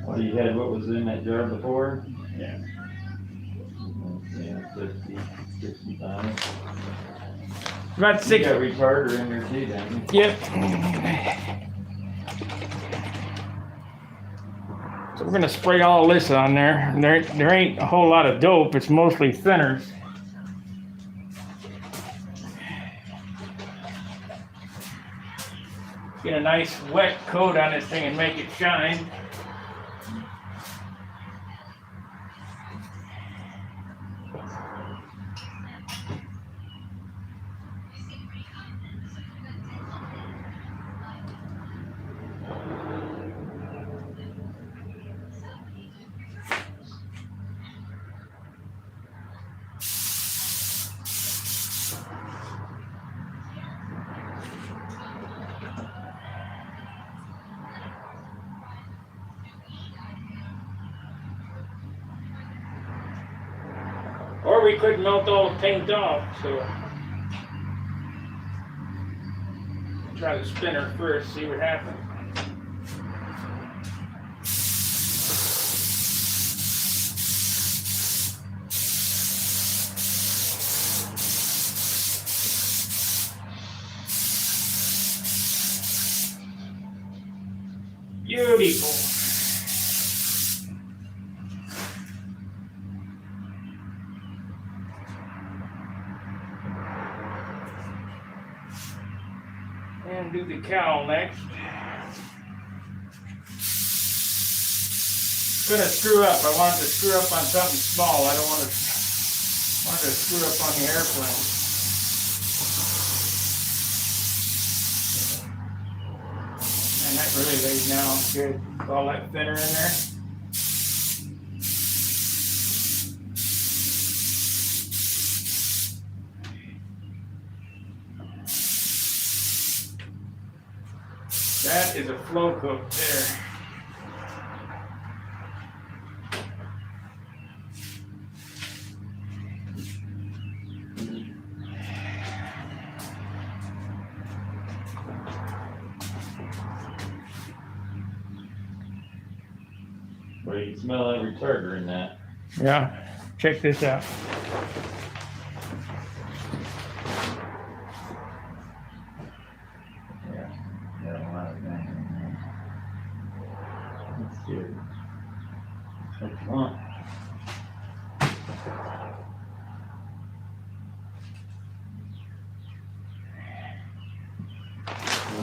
Well, you had what was in that jar before? Yeah. Yeah, 50, 65. About You 6. got retarder in there too, don't you? Yep. So we're gonna spray all this on there. There ain't a whole lot of dope. It's mostly thinners. Get a nice wet coat on this thing and make it shine. we couldn't melt all the paint off, so try the spinner first, see what happens. Beautiful. And do the cowl next. Gonna screw up. I wanted to screw up on something small. I don't want to screw up on the airplane. And that really lays down good. All that thinner in there. That is a flow coat there. Well, you can smell that retarder in that. Yeah, check this out. Got a lot of things in there. That's good. That's what you want.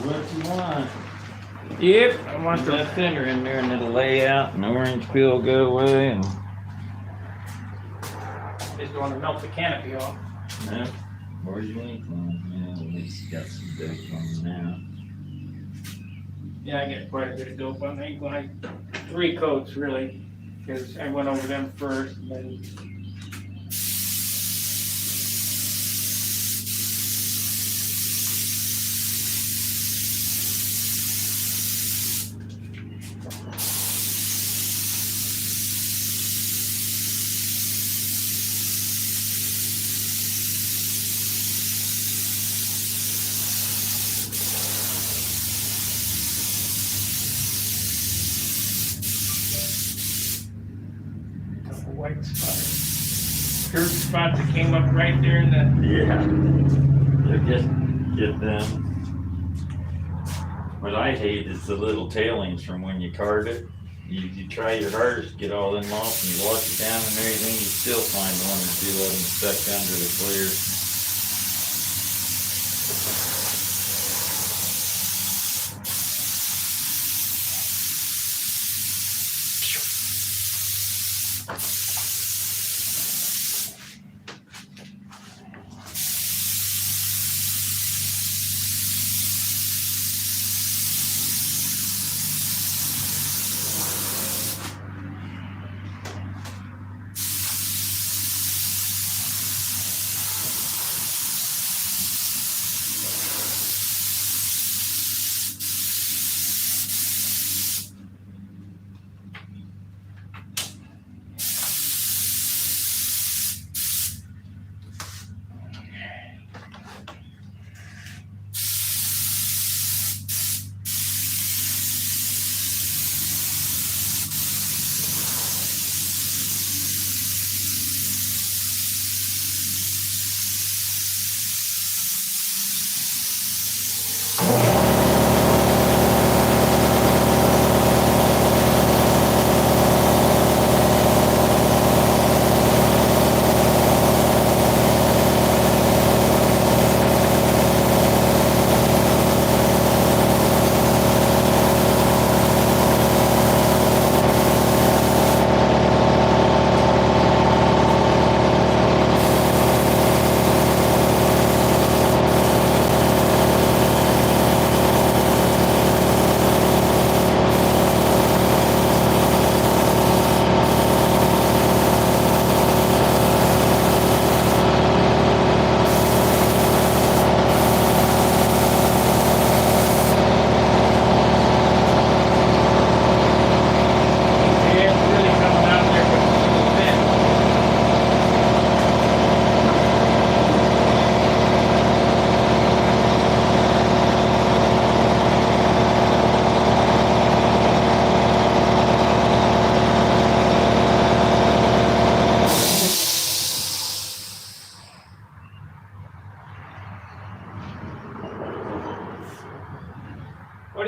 What you want? Yep, I want Put the that thinner in there and it'll lay out and the orange peel will go away and just want to melt the canopy off. no, where's your ink on? Yeah, at least you got some dope on it now. Yeah, I get quite a bit of dope on the ink line. 3 coats really, because I went over them first and then couple white spots. Curved spots that came up right there in the Yeah. Just get them. What I hate is the little tailings from when you card it. You try your hardest to get all them off and you wash it down and everything, you still find 1 or 2 of them stuck under the clear.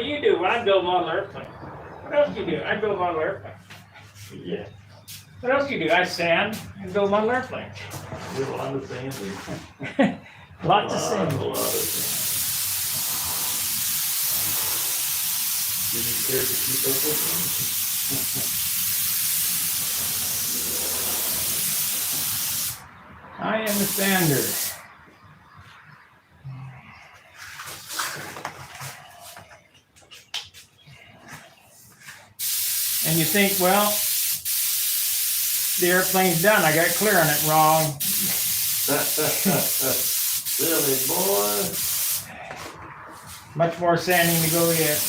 do you do? Well, I build model airplanes. What else do you do? I build model airplanes. Yeah. What else do you do? I sand and build model airplanes. There's a lot of sand. Lots of A sand. lot of sand. Did you care to keep up with them? I am the sander. And you think, well, the airplane's done. I got clear on it. Wrong. Silly boy. Much more sanding to go yet.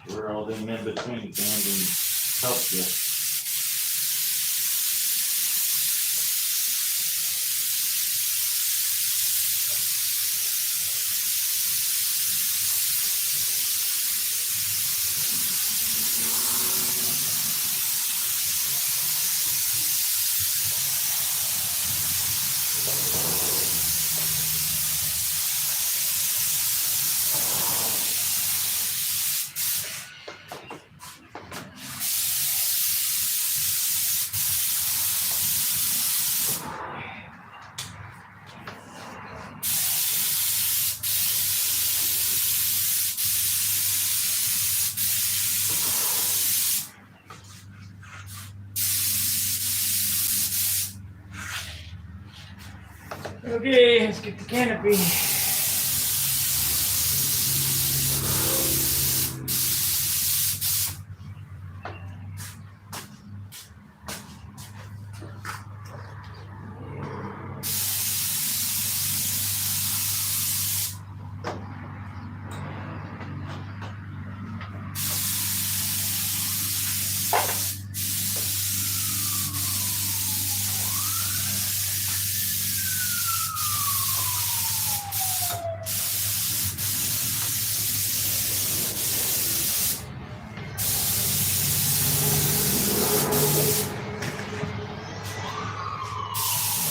We're all them in between can help you. Okay, let's get the canopy.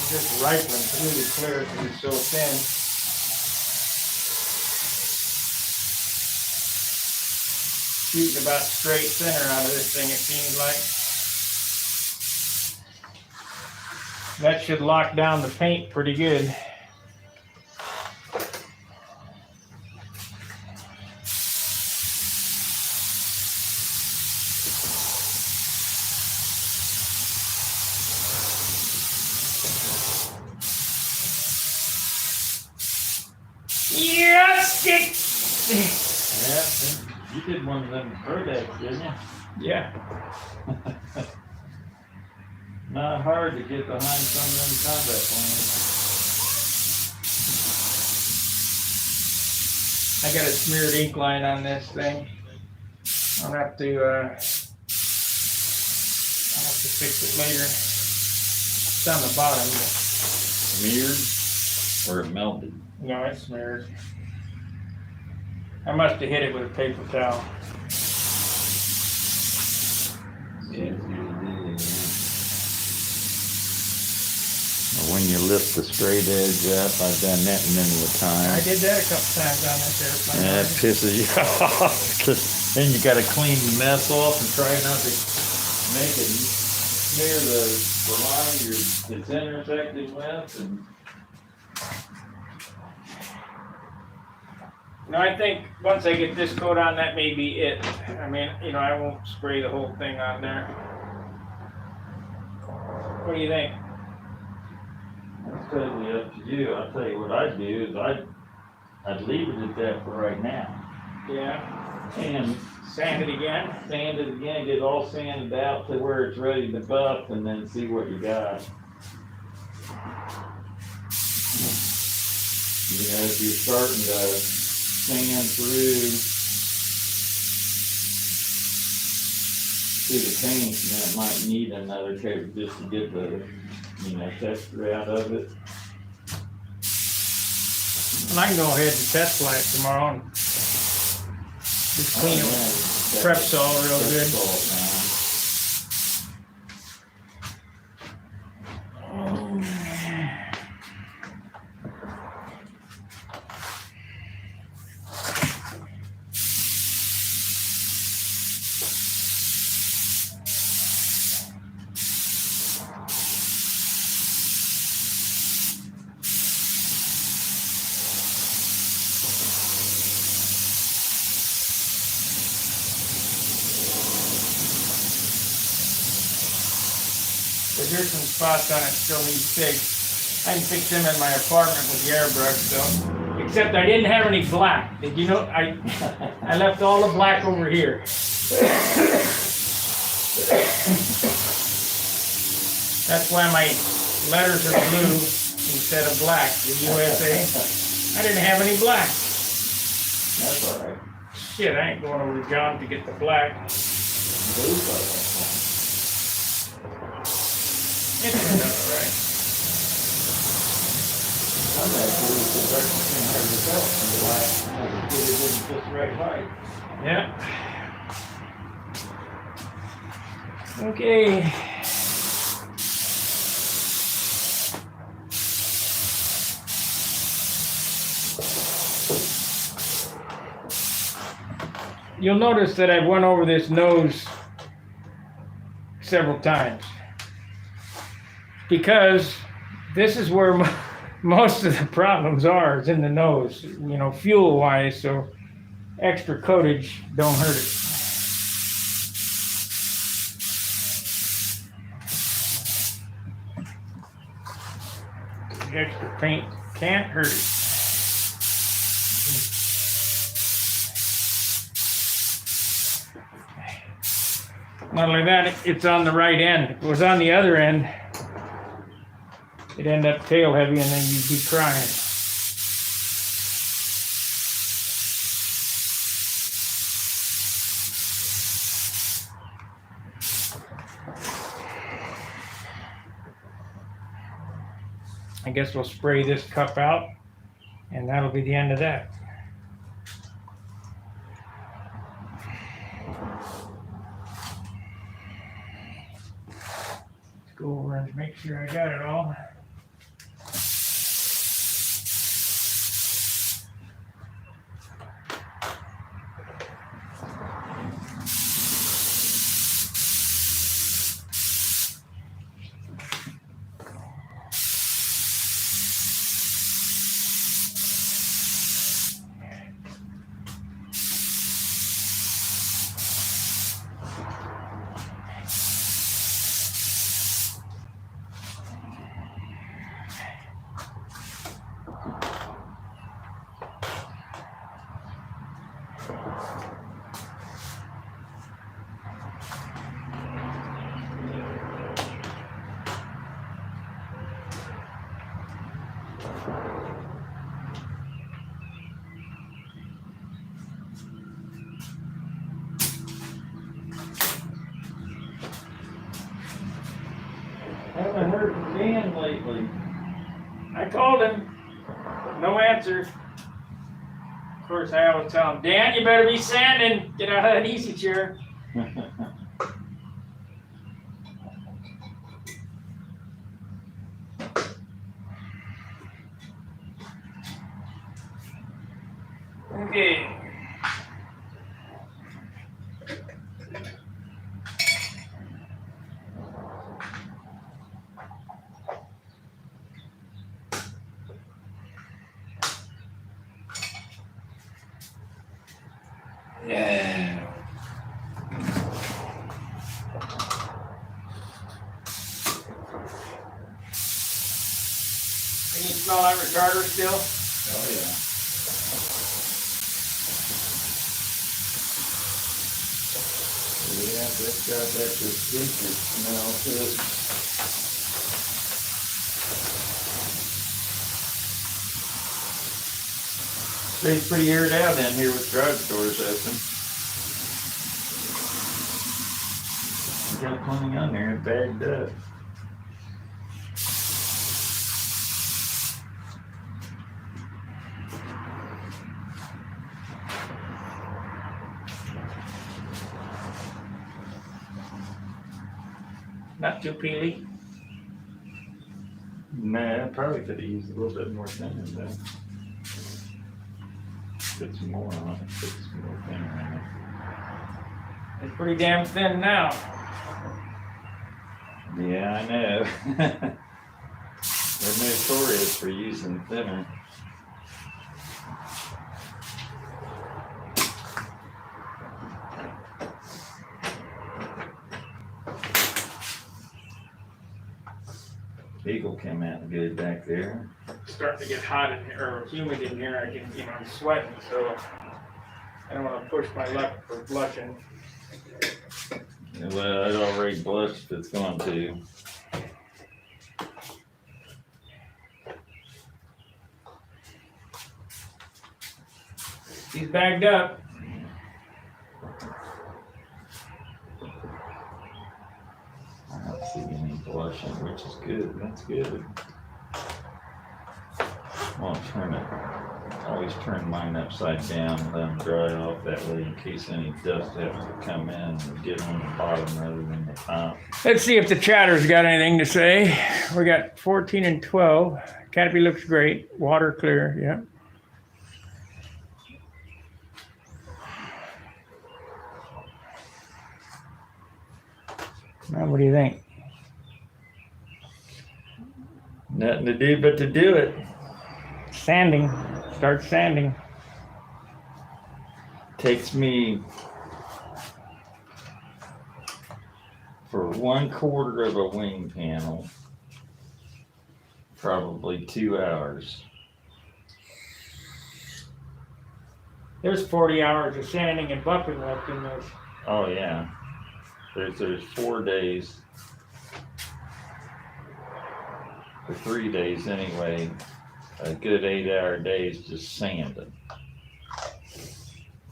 Just rifling through the clear because it's so thin. Shooting about straight center out of this thing, it seems like. That should lock down the paint pretty good. Yes, stick. Yeah, you did one of them Verdecks, didn't you? Yeah. Not hard to get behind some of them combat planes. I got a smeared ink line on this thing. I'll have to fix it later. It's on the bottom. Smeared or it melted? No, it's smeared. I must have hit it with a paper towel. Yeah. When you lift the straight edge up, I've done that many a time. I did that a couple times on this airplane. And that pisses you off, 'cause then you gotta clean the mess off and try not to make it near the line it's intersecting with. And No, I think once I get this coat on, that may be it. I mean, I won't spray the whole thing on there. What do you think? that's totally up to you. I'll tell you what I'd do is I'd leave it at that for right now. Yeah, And sand it again. sand it again, get it all sanded out to where it's ready to buff, and then see what you got. If you're starting to sand through the paint, then it might need another coat just to get the, texture out of it. And I can go ahead and test fly it tomorrow and just clean it, prep all real good. because there's some spots on it still need fixed. I can fix them in my apartment with the airbrush though. Except I didn't have any black. Did you know? I left all the black over here. That's why my letters are blue instead of black. The USA. I didn't have any black. That's all right. Shit, I ain't going over to John to get the black. Those are It turned out all right. I'm actually production herself from the black. It isn't just right light. Yeah. Okay. You'll notice that I've went over this nose several times because this is where most of the problems are, is in the nose, fuel wise, so extra coatage don't hurt it. Extra paint can't hurt it. Not only that, it's on the right end. If it was on the other end, it'd end up tail heavy and then you'd be crying. I guess we'll spray this cup out and that'll be the end of that. Go over and make sure I got it all. Haven't heard from Dan lately. I called him, no answer. Of course, I always tell him, Dan, you better be sanding. Get out of that easy chair. Okay. Yeah. Can you smell that retarder still? Oh, yeah. Yeah, that's got that distinctive smell to it. Stays pretty aired out down here with garage doors open. Got plenty on there and bagged up. Not too peely. Nah, I probably could have used a little bit more thinner though. Put some more on it, put some more thinner on it. It's pretty damn thin now. Yeah, I know. They're notorious for using thinner. Eagle came out good back there. It's starting to get hot in here, or humid in here. I can, I'm sweating, so I don't want to push my luck for blushing. Well, it already blushed, it's going to. He's bagged up. I don't see any blushing, which is good. That's good. I'll turn it. Always turn mine upside down, let them dry off that way in case any dust has to come in and get on the bottom rather than the top. Let's see if the chatter's got anything to say. We got 14 and 12. Canopy looks great. Water clear, yeah. Now, what do you think? Nothing to do but to do it. Sanding. Start sanding. Takes me for 1/4 of a wing panel, probably 2 hours. There's 40 hours of sanding and buffing left in this. Oh yeah, there's 4 days, or 3 days anyway. A good 8-hour days just sanding,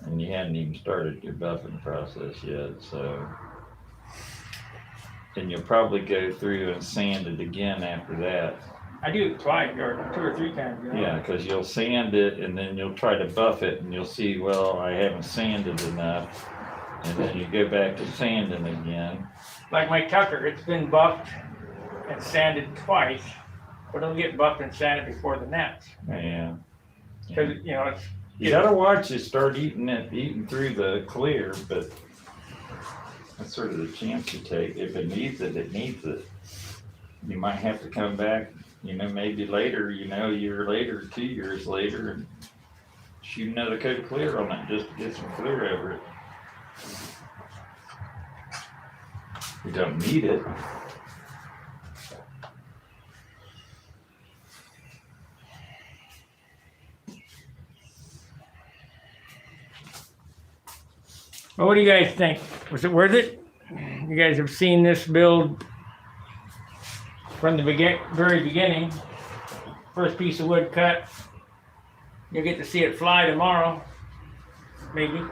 and you hadn't even started your buffing process yet. So, and you'll probably go through and sand it again after that. I do it twice or 2 or 3 times. You know? Yeah, because you'll sand it and then you'll try to buff it and you'll see, well, I haven't sanded enough. And then you go back to sanding again. Like my Tucker, it's been buffed and sanded twice, but it'll get buffed and sanded before the nets. Yeah. Because, it's. You gotta watch it start eating through the clear, but that's sort of the chance you take. If it needs it, it needs it. You might have to come back, maybe later, a year later, 2 years later, and shoot another coat of clear on it just to get some clear over it. You don't need it. Well, what do you guys think? Was it worth it? You guys have seen this build from the very beginning. First piece of wood cut. You'll get to see it fly tomorrow, maybe.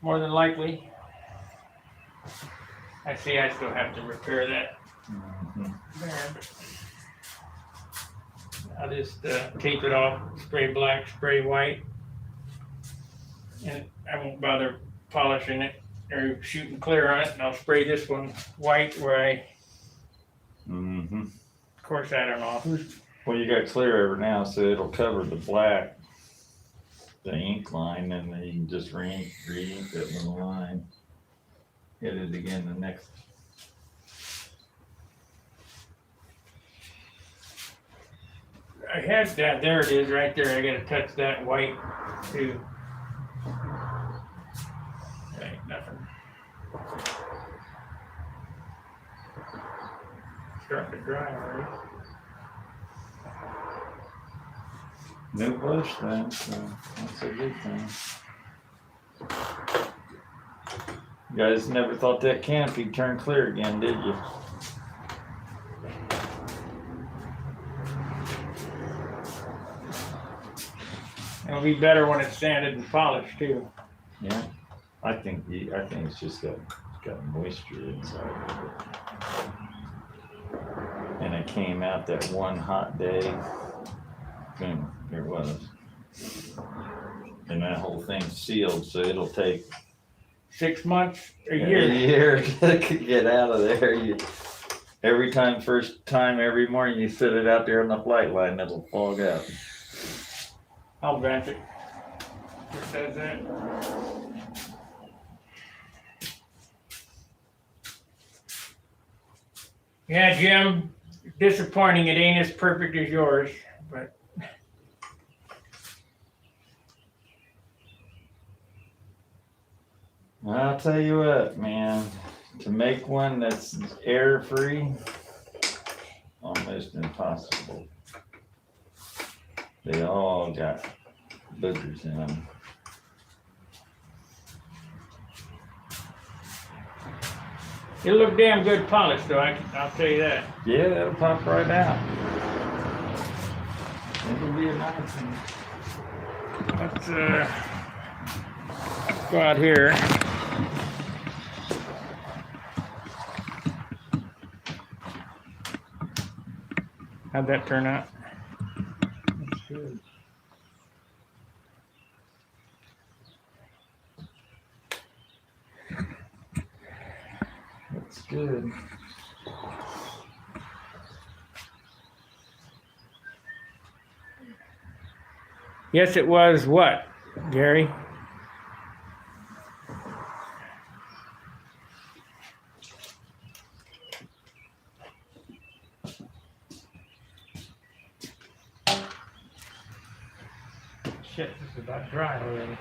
More than likely. I see I still have to repair that band. I'll just tape it off, spray black, spray white. And I won't bother polishing it or shooting clear on it, and I'll spray this one white where I, of course, I don't know. Well, you got clear over now, so it'll cover the black, the ink line, and then you can just re-ink that little line. Hit it again the next. I had that, there it is, right there. I gotta touch that white too. Ain't nothing. Starting to dry already. No blush then, so that's a good thing. You guys never thought that canopy turned clear again, did you? It'll be better when it's sanded and polished too. Yeah, I think it's just got moisture inside of it. And it came out that one hot day. Boom, here it was. And that whole thing's sealed, so it'll take 6 months, a a year. year to get out of there. First time every morning you sit it out there on the flight line, it'll fog out. I'll vent it. It says that. Yeah, Jim, disappointing. It ain't as perfect as yours, but I'll tell you what, man, To make one that's air free, almost impossible. They all got boogers in them. It'll look damn good polished though, I'll tell you that. Yeah, that'll pop right out. It'll be a nice one. Let's go out here. How'd that turn out? That's good. That's good. Yes, it was what, Gary? Shit, this is about dry already.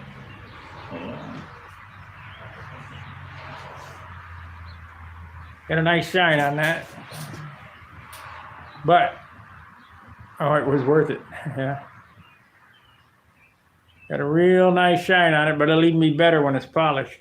Got a nice shine on that. But, oh, it was worth it, yeah. Got a real nice shine on it, but it'll even be better when it's polished.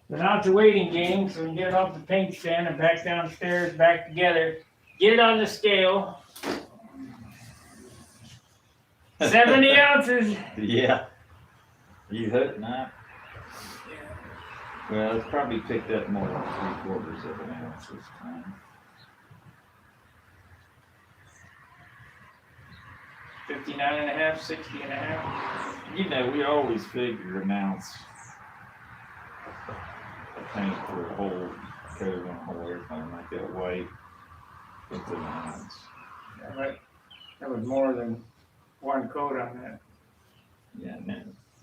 So now it's a waiting game, so we can get it off the paint stand and back downstairs, back together. Get it on the scale. 70 ounces. Yeah. You hooked now? Well, it's probably picked up more than 3/4 of an ounce this time. 59 and a half, 60 and a half. You know, we always figure an ounce of paint for a whole coat on a whole airplane like that white. It's an ounce. Yeah, that was more than one coat on that. Yeah, no.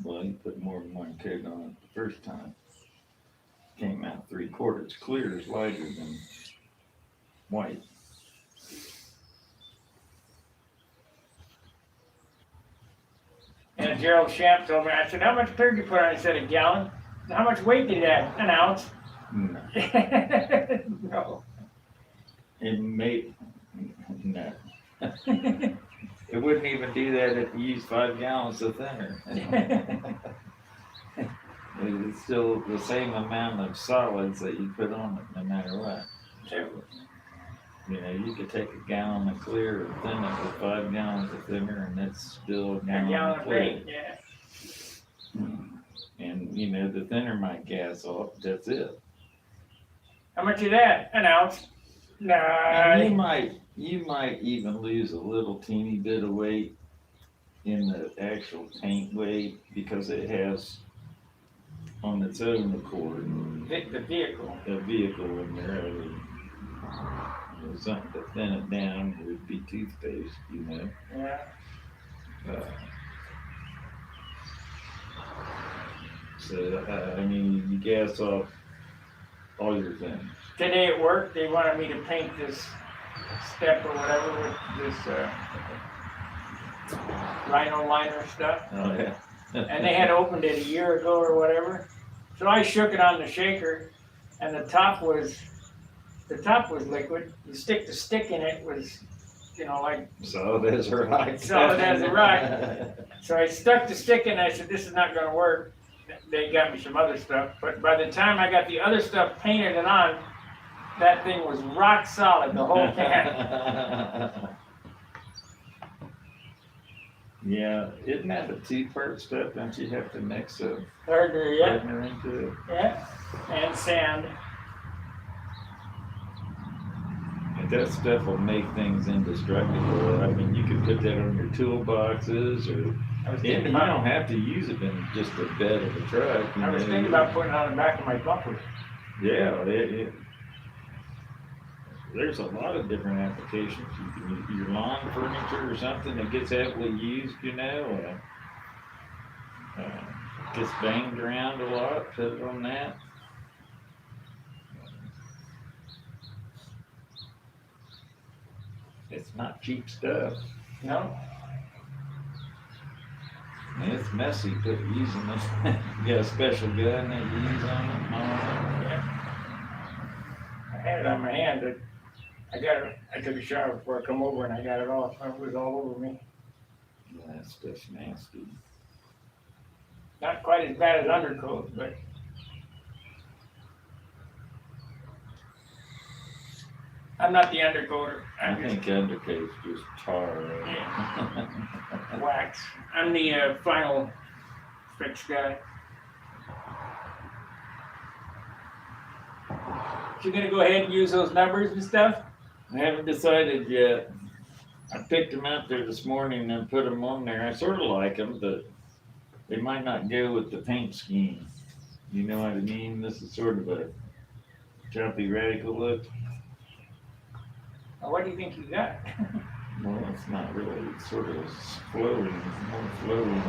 Well, you put more than one coat on it the first time. Came out 3/4 clear, is lighter than white. And Gerald Shamp told me, I said, how much clear did you put on? He said, a gallon. How much weight did it have? An ounce. No. No. It may, no. It wouldn't even do that if you used 5 gallons of thinner. It's still the same amount of solids that you put on it, no matter what. You know, you could take a gallon of clear and thin it with 5 gallons of thinner, and it's still a A gallon gallon of of clear. paint, yeah. And you know, the thinner might gas off. That's it. How much is that? An ounce. Nah. And you might even lose a little teeny bit of weight in the actual paint weight because it has on its own accord The vehicle. a vehicle in there. You know, something to thin it down would be toothpaste, you know. Yeah. I mean, you gas off all your things. Today at work, they wanted me to paint this step or whatever with this rhino liner stuff. Oh, yeah. And they had opened it a year ago or whatever. So I shook it on the shaker, and the top was liquid. You stick the stick in it was, you know, like, Solid as a rock. Solid as a rock. So I stuck the stick in. I said, this is not going to work. They got me some other stuff, but by the time I got the other stuff painted and on, that thing was rock solid, the whole can. Yeah, isn't that a 2-part step? Don't you have to mix a Harder, yeah, partner into it? yeah, and sand. And that stuff will make things indestructible. I mean, you could put that on your toolboxes, or I was and thinking you don't about, have to use it in just the bed of a truck. You I was know. thinking about putting it on the back of my bumper. Yeah, there's a lot of different applications. You can use your lawn furniture or something that gets heavily used, you know, gets banged around a lot, put it on that. It's not cheap stuff. No? And it's messy using this. You got a special gun that you use on it and all that. Yeah. I had it on my hand, but I got it, I took a shower before I come over and I got it off. It was all over me. Yeah, that stuff's nasty. Not quite as bad as undercoat, but I'm not the undercoater. I I'm just think undercoat's just tar. wax. I'm the final fix guy. So you're gonna go ahead and use those numbers and stuff? I haven't decided yet. I picked them out there this morning and put them on there. I sort of like them, but they might not go with the paint scheme. You know what I mean? This is sort of a choppy radical look. Or what do you think you got? Well, it's not really. It's sort of flowing, more flowing.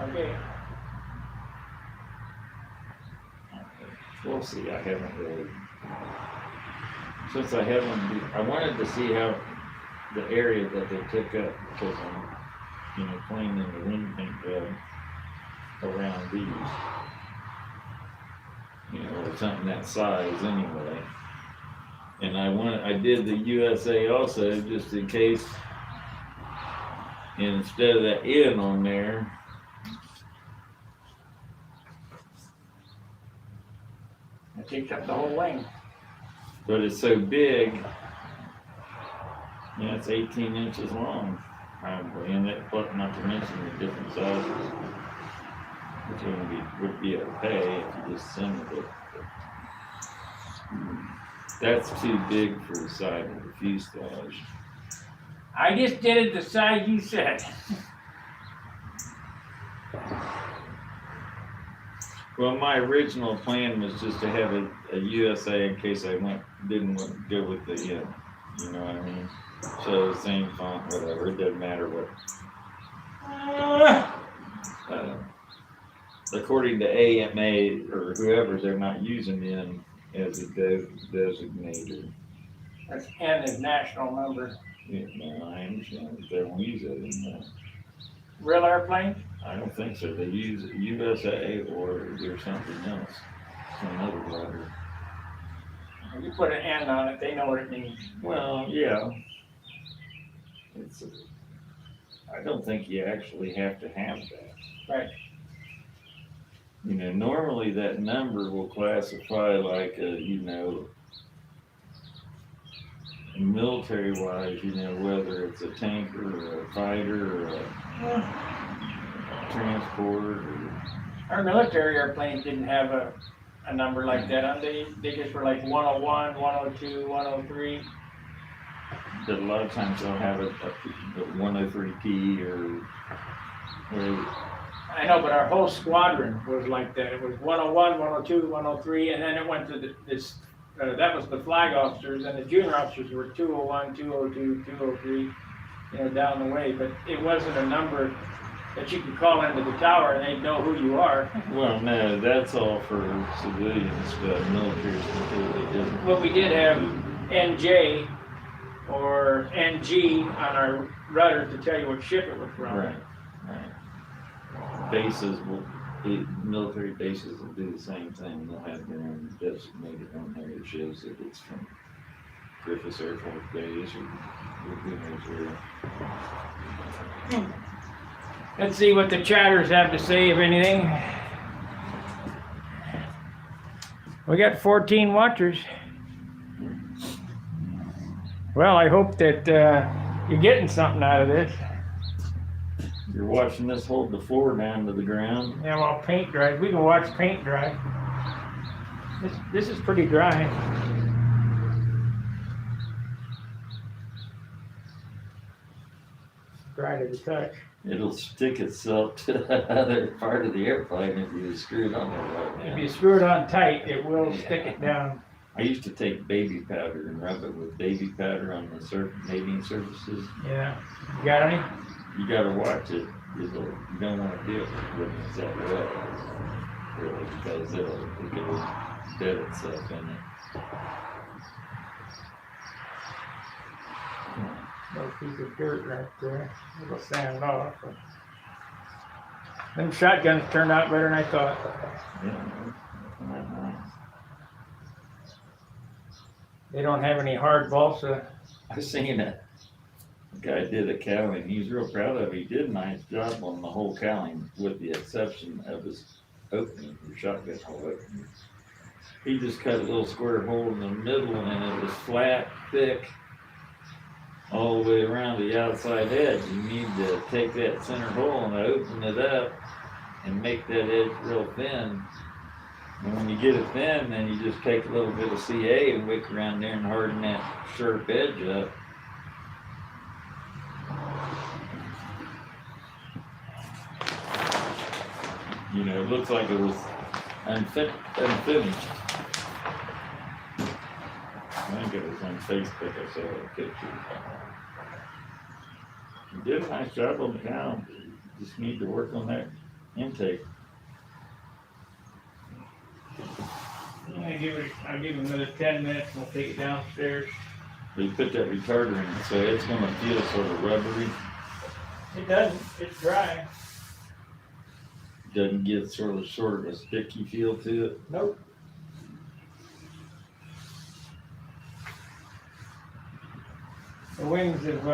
Okay. We'll see. I haven't really. Since I haven't, I wanted to see how the area that they took up because I'm, cleaning the wind paint job around these. Or something that size anyway. And I did the USA also just in case. And instead of that N on there, It takes up the whole wing. but it's so big. It's 18 inches long, probably, and that, not to mention the different sizes, which would be okay if you just assembled it. That's too big for the side of the fuselage. I just did it the size you said. Well, my original plan was just to have a USA in case I didn't want to go with the you know what I mean? So the same font, whatever, it doesn't matter what. According to AMA or whoever, they're not using N as a designator. That's N is national number. Yeah, no, I understand, but they don't use it anymore. Real airplane? I don't think so. They use USA or there's something else, some other letter. If you put an N on it, they know what it means. Well, yeah. I don't think you actually have to have that. Right. Normally that number will classify like military-wise, whether it's a tanker or a fighter or a transport or. Our military airplanes didn't have a number like that. They just were like 101, 102, 103. But a lot of times they'll have a 103P or. I know, but our whole squadron was like that. It was 101, 102, 103, and then it went to that was the flag officers, and the junior officers were 201, 202, 203, down the way. But it wasn't a number that you could call into the tower and they'd know who you are. Well, no, that's all for civilians, but military is completely different. Well, we did have NJ or NG on our rudder to tell you what ship it was from. Right. Military bases will do the same thing. They'll have their own designated on there that shows that it's from Griffiths Air Force Base or who knows where. Let's see what the chatters have to say, if anything. We got 14 watchers. Well, I hope that you're getting something out of this. You're watching this hold the floor down to the ground. Yeah, well, paint dry. We can watch paint dry. This is pretty dry. Dry to the touch. It'll stick itself to the other part of the airplane if you screw it on there right now. If you screw it on tight, it will stick it down. I used to take baby powder and rub it with baby powder on the mating surfaces. Yeah. You got any? You gotta watch it. You don't want to do it when it's that wet, really, because it'll dead itself in it. Little piece of dirt right there. It'll sand off. But them shotguns turned out better than I thought. Yeah. They don't have any hard balsa. I seen it. The guy did a cowling. He's real proud of it. He did a nice job on the whole cowling, with the exception of his opening, the shotgun hole opening. He just cut a little square hole in the middle, and it was flat, thick, all the way around the outside edge. You need to take that center hole and open it up and make that edge real thin. And when you get it thin, then you just take a little bit of CA and wick around there and harden that sharp edge up. You know, it looks like it was unfinished. I think it was on Facebook, I saw a picture. You did a nice job on the cow. You just need to work on that intake. I'll give him another 10 minutes and we'll take it downstairs. But you put that retarder in it, so it's gonna feel sort of rubbery. It doesn't, it's dry. Doesn't get sort of a sticky feel to it. Nope. The wings have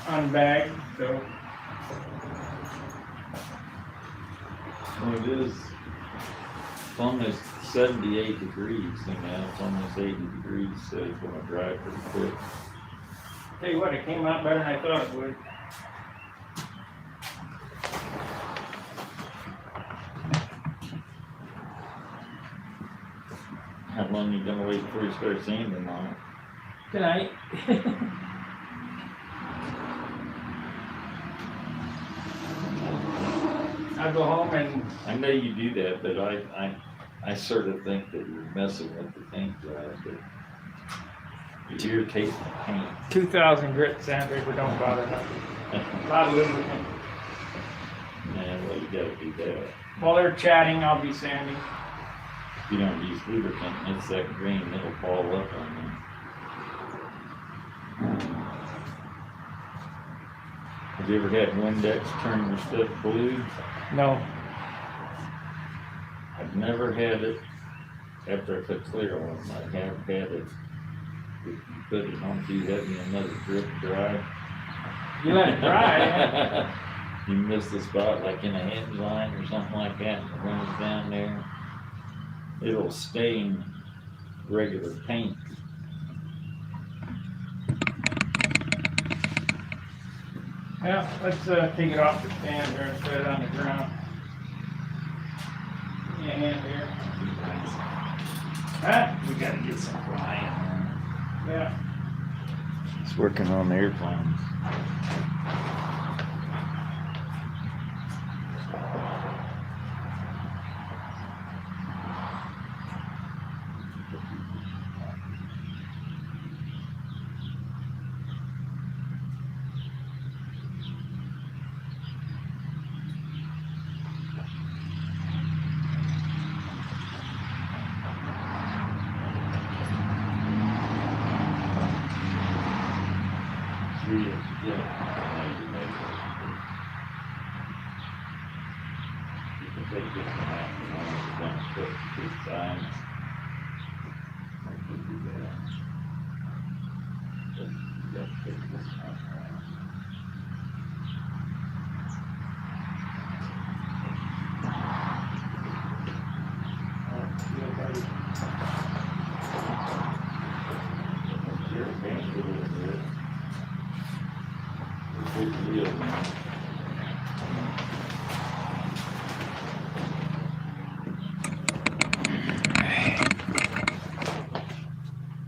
unbagged, so Well, it is. It's almost 78 degrees, you know, it's almost 80 degrees, so it's gonna dry pretty quick. tell you what, it came out better than I thought it would. How long you gonna wait before you start sanding on it? Tonight. I'll go home and I know you do that, but I sort of think that you're messing with the paint job, but it irritates the paint. 2,000 grit sandpaper don't bother nothing. A lot of lubricant. Man, well, you gotta do that. While they're chatting, I'll be sanding. If you don't use lubricant and it's that green, it'll ball up on you. Have you ever had Windex turn your stuff blue? No. I've never had it after I put clear on it. I have had it. If you put it on too heavy and let it drip dry. You let it dry. You miss the spot like in a hinge line or something like that and it runs down there. It'll stain regular paint. Well, let's take it off the stand here and put it on the ground. Give me a hand here. Huh? We gotta get some flying. Yeah. It's working on the airplanes.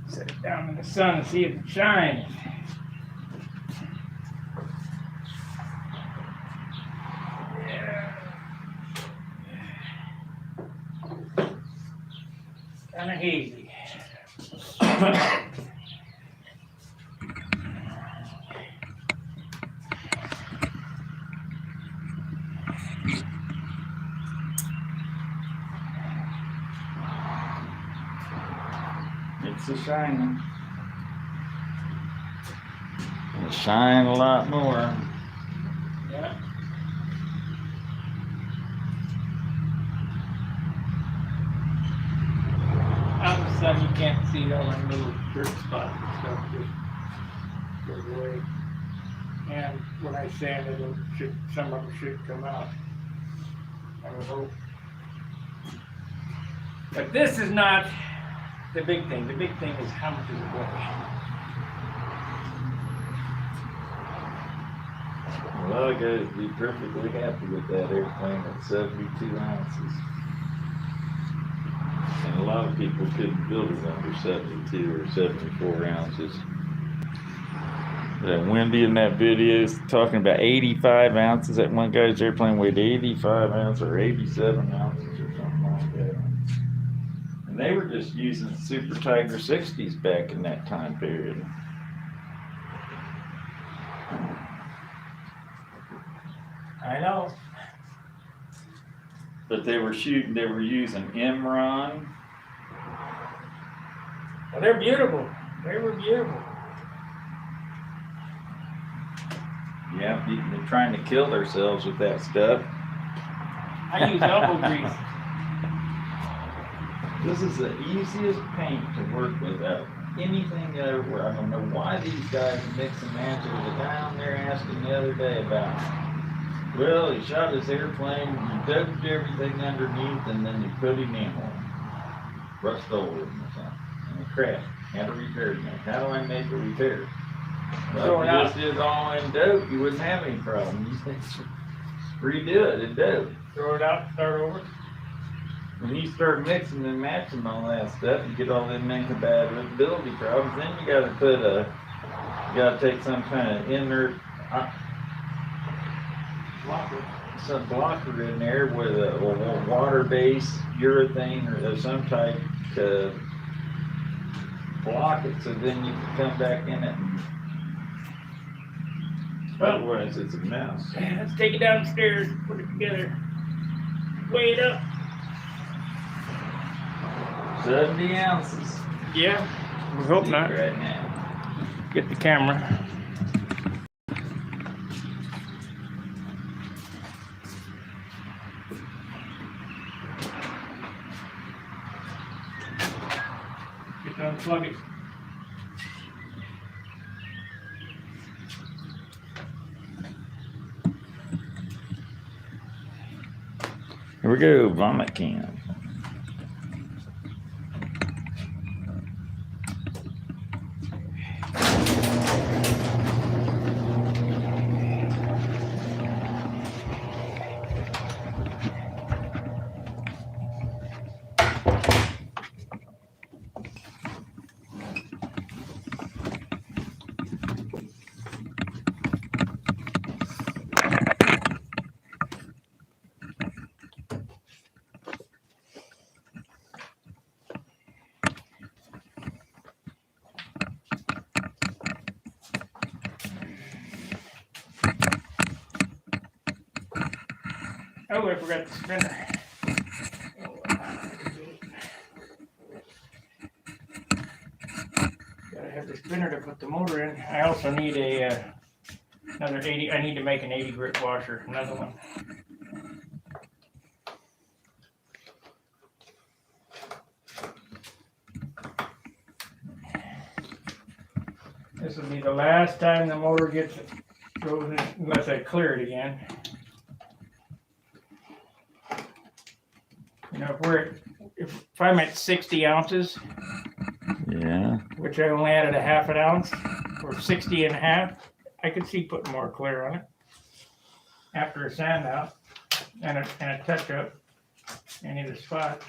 Set it down in the sun and see if it shines. Yeah. Kinda hazy. It's a shining. The would shine a lot more. Yeah. Out in the sun, you can't see all them little dirt spots and stuff just goes away. And when I sand it, some of them should come out. I would hope. But this is not the big thing. The big thing is how much is it wash. A lot of guys would be perfectly happy with that airplane at 72 ounces. And a lot of people couldn't build it under 72 or 74 ounces. That Wendy in that video is talking about 85 ounces. That one guy's airplane weighed 85 ounces or 87 ounces or something like that. And they were just using Super Tiger 60s back in that time period. I know. But they were using Imron. Well, they're beautiful. They were beautiful. Yeah, they're trying to kill themselves with that stuff. I use elbow grease. This is the easiest paint to work without anything ever. I don't know why these guys mix and match. There was a guy on there asking the other day about, well, he shot his airplane, he dubbed everything underneath, and then he put him in one. Rust over him or something. And it crashed. Had a repair make. How do I make a repair? Well, if you just did it all in dope, you wouldn't have any problem. You just redo it in dope. Throw it out, start over. When you start mixing and matching all that stuff, you get all them incompatibility problems. Then you gotta take some kind of inert some blocker in there with a water-based urethane or some type to block it, so then you can come back in it. Otherwise, it's a mess. Let's take it downstairs, put it together, weigh it up. 70 ounces. Yeah, we hope not. Right now. Get the camera. Get to unplug it. Here we go, vomit can. Oh, I forgot the spinner. Gotta have the spinner to put the motor in. I also need another 80. I need to make an 80 grit washer, another one. This will be the last time the motor goes in, unless I clear it again. You know, if I'm at 60 ounces, Yeah. which I only added a half an ounce, or 60 and a half, I could see putting more clear on it after a sand out and a touch up any of the spots.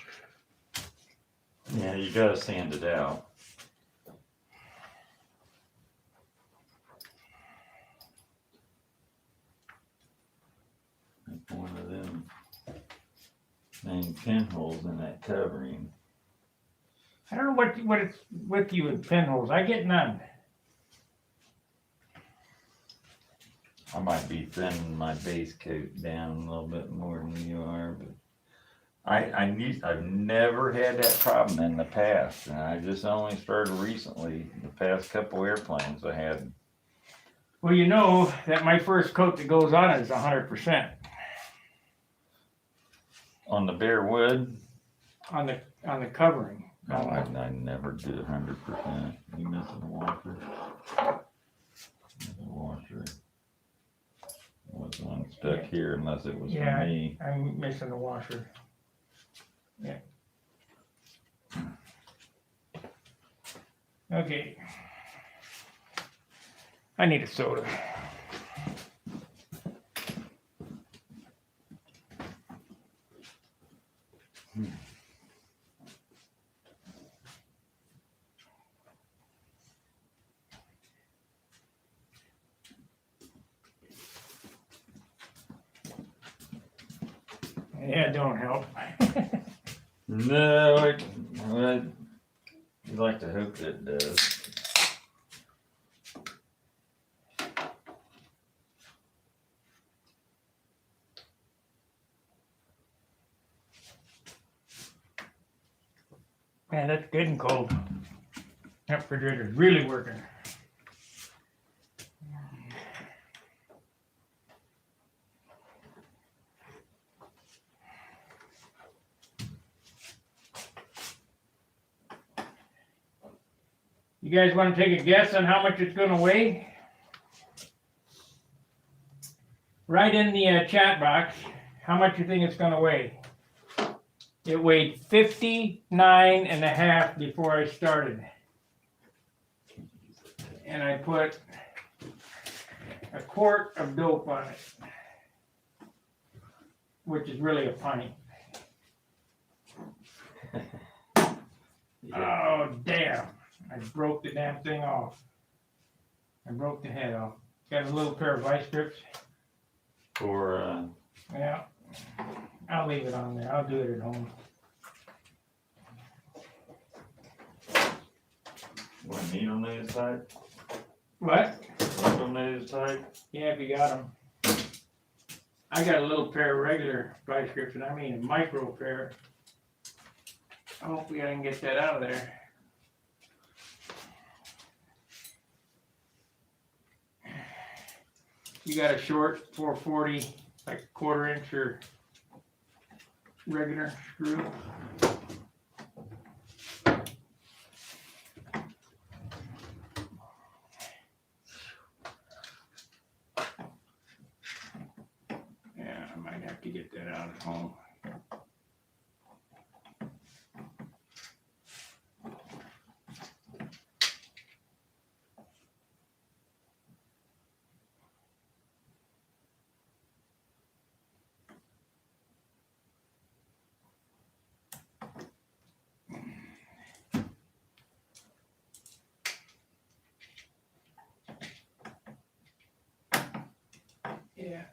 Yeah, you gotta sand it out. Like one of them main pinholes in that covering. I don't know what it's with you with pinholes. I get none. I might be thinning my base coat down a little bit more than you are, but I've never had that problem in the past, and I just only started recently. The past couple airplanes I had Well, you know that my first coat that goes on it is 100% On the bare wood, on the covering. no, I never do 100%. You missing the washer? The washer was one stuck Yeah. here unless it was Yeah. for me. I'm missing the washer. Yeah. Okay. I need a soda. Yeah, it don't help. No, well, you like to hope that it does. Man, that's good and cold. That refrigerator's really working. You guys want to take a guess on how much it's going to weigh? Write in the chat box how much you think it's going to weigh. It weighed 59 and a half before I started. And I put a quart of dope on it, which is really a pint. Oh, damn. I broke the damn thing off. I broke the head off. Got a little pair of vice grips. For, Yeah. I'll leave it on there. I'll do it at home. what, needle nose type? What? Needle nose type? Yeah, if you got them. I got a little pair of regular vice grips, and I mean a micro pair. Hopefully I can get that out of there. You got a short 440, like a 1/4 inch or regular screw. Yeah, I might have to get that out at home. Yeah.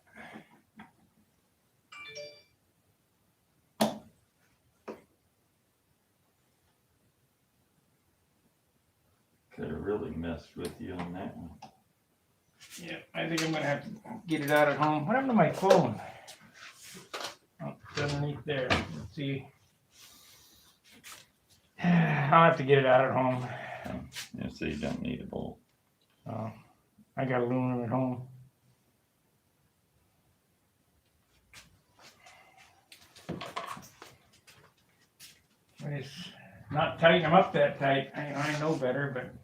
Could have really messed with you on that one. Yeah, I think I'm gonna have to get it out at home. What happened to my phone? Oh, it's underneath there. Let's see. I'll have to get it out at home. Yeah, so you don't need a bolt. I got aluminum at home. It's not tighten them up that tight. I know better, but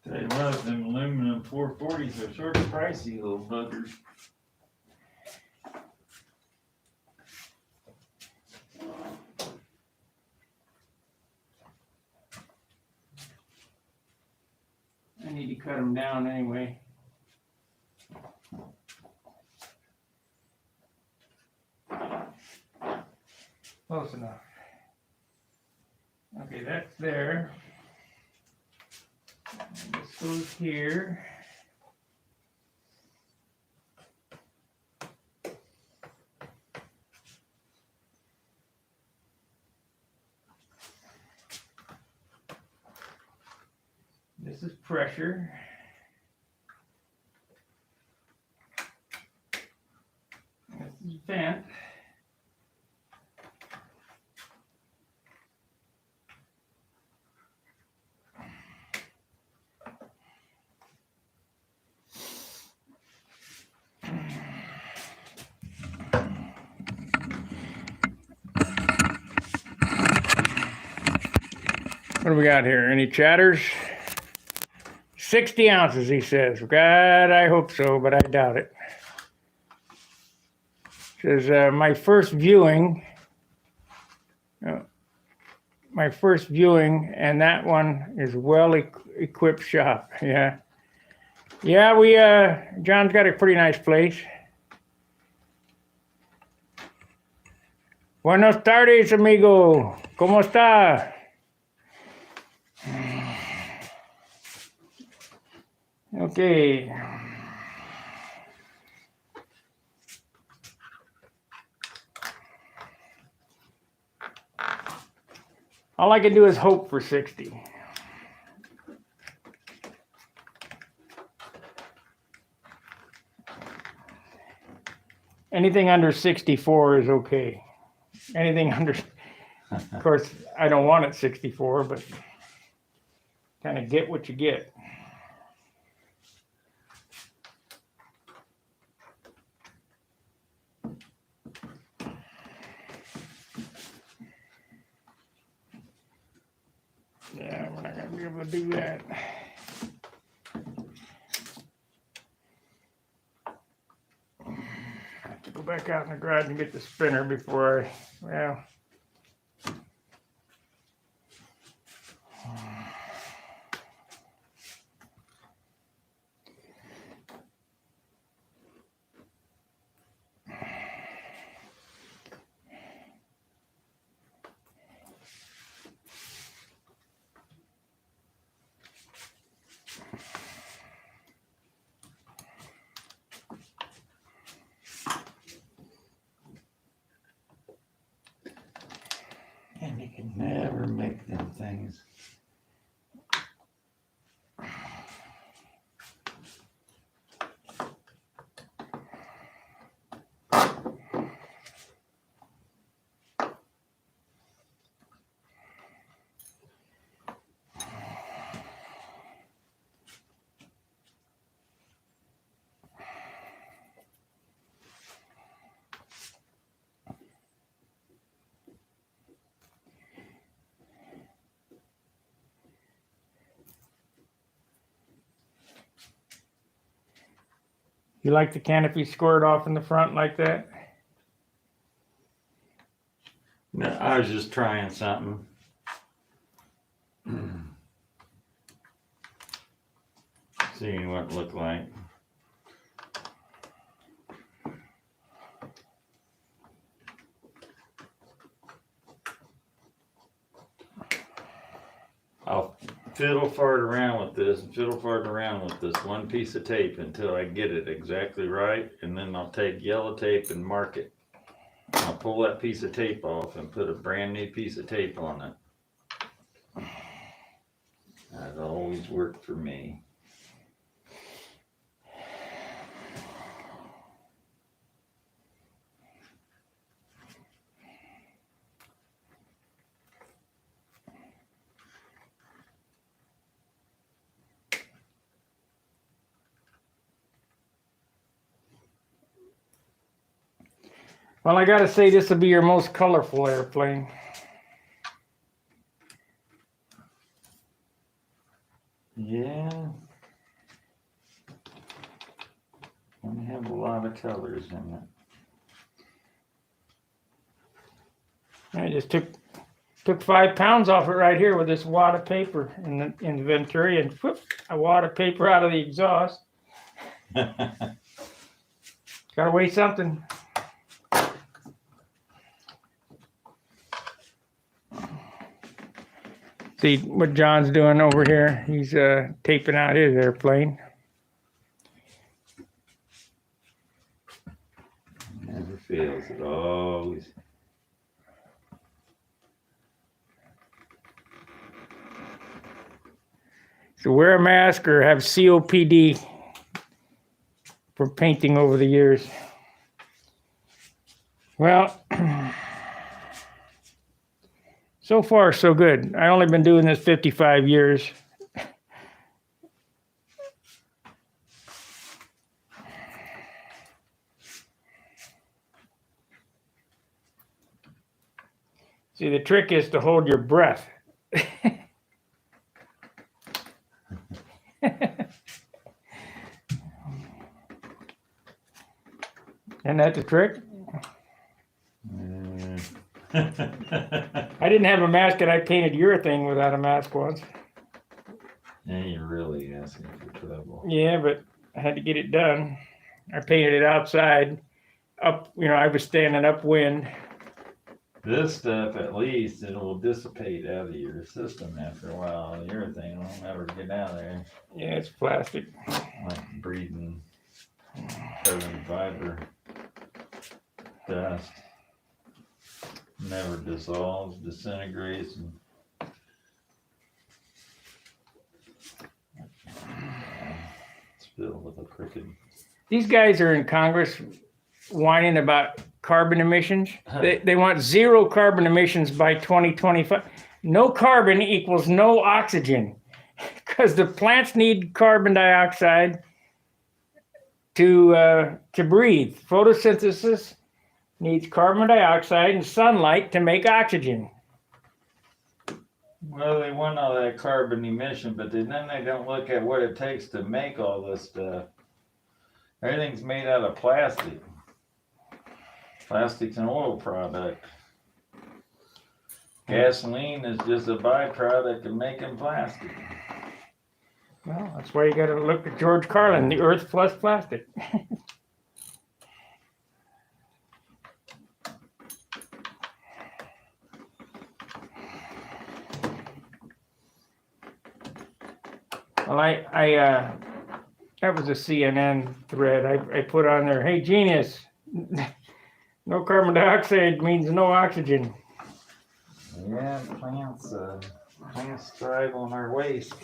Tell you what, them aluminum 440s are sort of pricey, little buggers. I need to cut them down anyway. Close enough. Okay, that's there. And this goes here. This is pressure. This is vent. What do we got here? Any chatters? 60 ounces, he says. God, I hope so, but I doubt it. Says, my first viewing, and that one is well-equipped shop. Yeah. Yeah, John's got a pretty nice place. Buenos tardes, amigo. ¿Cómo está? Okay. All I can do is hope for 60. Anything under 64 is okay. Anything under, of course, I don't want it 64, but kind of get what you get. Yeah, we're not going to be able to do that. I have to go back out in the garage and get the spinner before I, well. And you can never make them things. You like the canopy squared off in the front like that? No, I was just trying something. Seeing what it looked like. I'll fiddle fart around with this and fiddle fart around with this one piece of tape until I get it exactly right, and then I'll take yellow tape and mark it. I'll pull that piece of tape off and put a brand new piece of tape on it. That always worked for me. Well, I gotta say this will be your most colorful airplane. Yeah. I have a lot of colors in it. I just took 5 pounds off it right here with this wad of paper in the Venturi, and whoop, a wad of paper out of the exhaust. Gotta weigh something. See what John's doing over here. He's taping out his airplane. Never fails. It always. So wear a mask or have COPD from painting over the years. Well, so far so good. I only been doing this 55 years. See, the trick is to hold your breath. the trick? Mm. I didn't have a mask and I painted urethane without a mask once. Yeah, you're really asking for trouble. Yeah, but I had to get it done. I painted it outside. Up, I was standing upwind. This stuff, at least, it will dissipate out of your system after a while. The urethane won't ever get out of there. Yeah, it's plastic. Like breathing carbon fiber dust. Never dissolves, disintegrates, and it's filled with a crooked. These guys are in Congress whining about carbon emissions. They want 0 carbon emissions by 2025. No carbon equals no oxygen, because the plants need carbon dioxide to breathe. Photosynthesis needs carbon dioxide and sunlight to make oxygen. Well, they want all that carbon emission, but then they don't look at what it takes to make all this stuff. Everything's made out of plastic. Plastic's an oil product. Gasoline is just a byproduct of making plastic. Well, that's why you got to look at George Carlin, the Earth plus plastic. Well, that was a CNN thread. I put on there, hey, genius, no carbon dioxide means no oxygen. Yeah, plants thrive on our waste.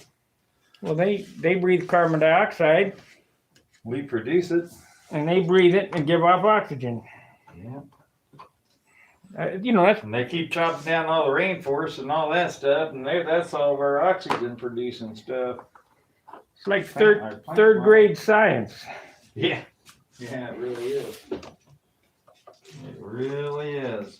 Well, they breathe carbon dioxide, We produce it. and they breathe it and give off oxygen. Yeah. That's And they keep chopping down all the rainforests and all that stuff, and that's all of our oxygen producing stuff. it's like third grade science. Yeah. Yeah, it really is. It really is.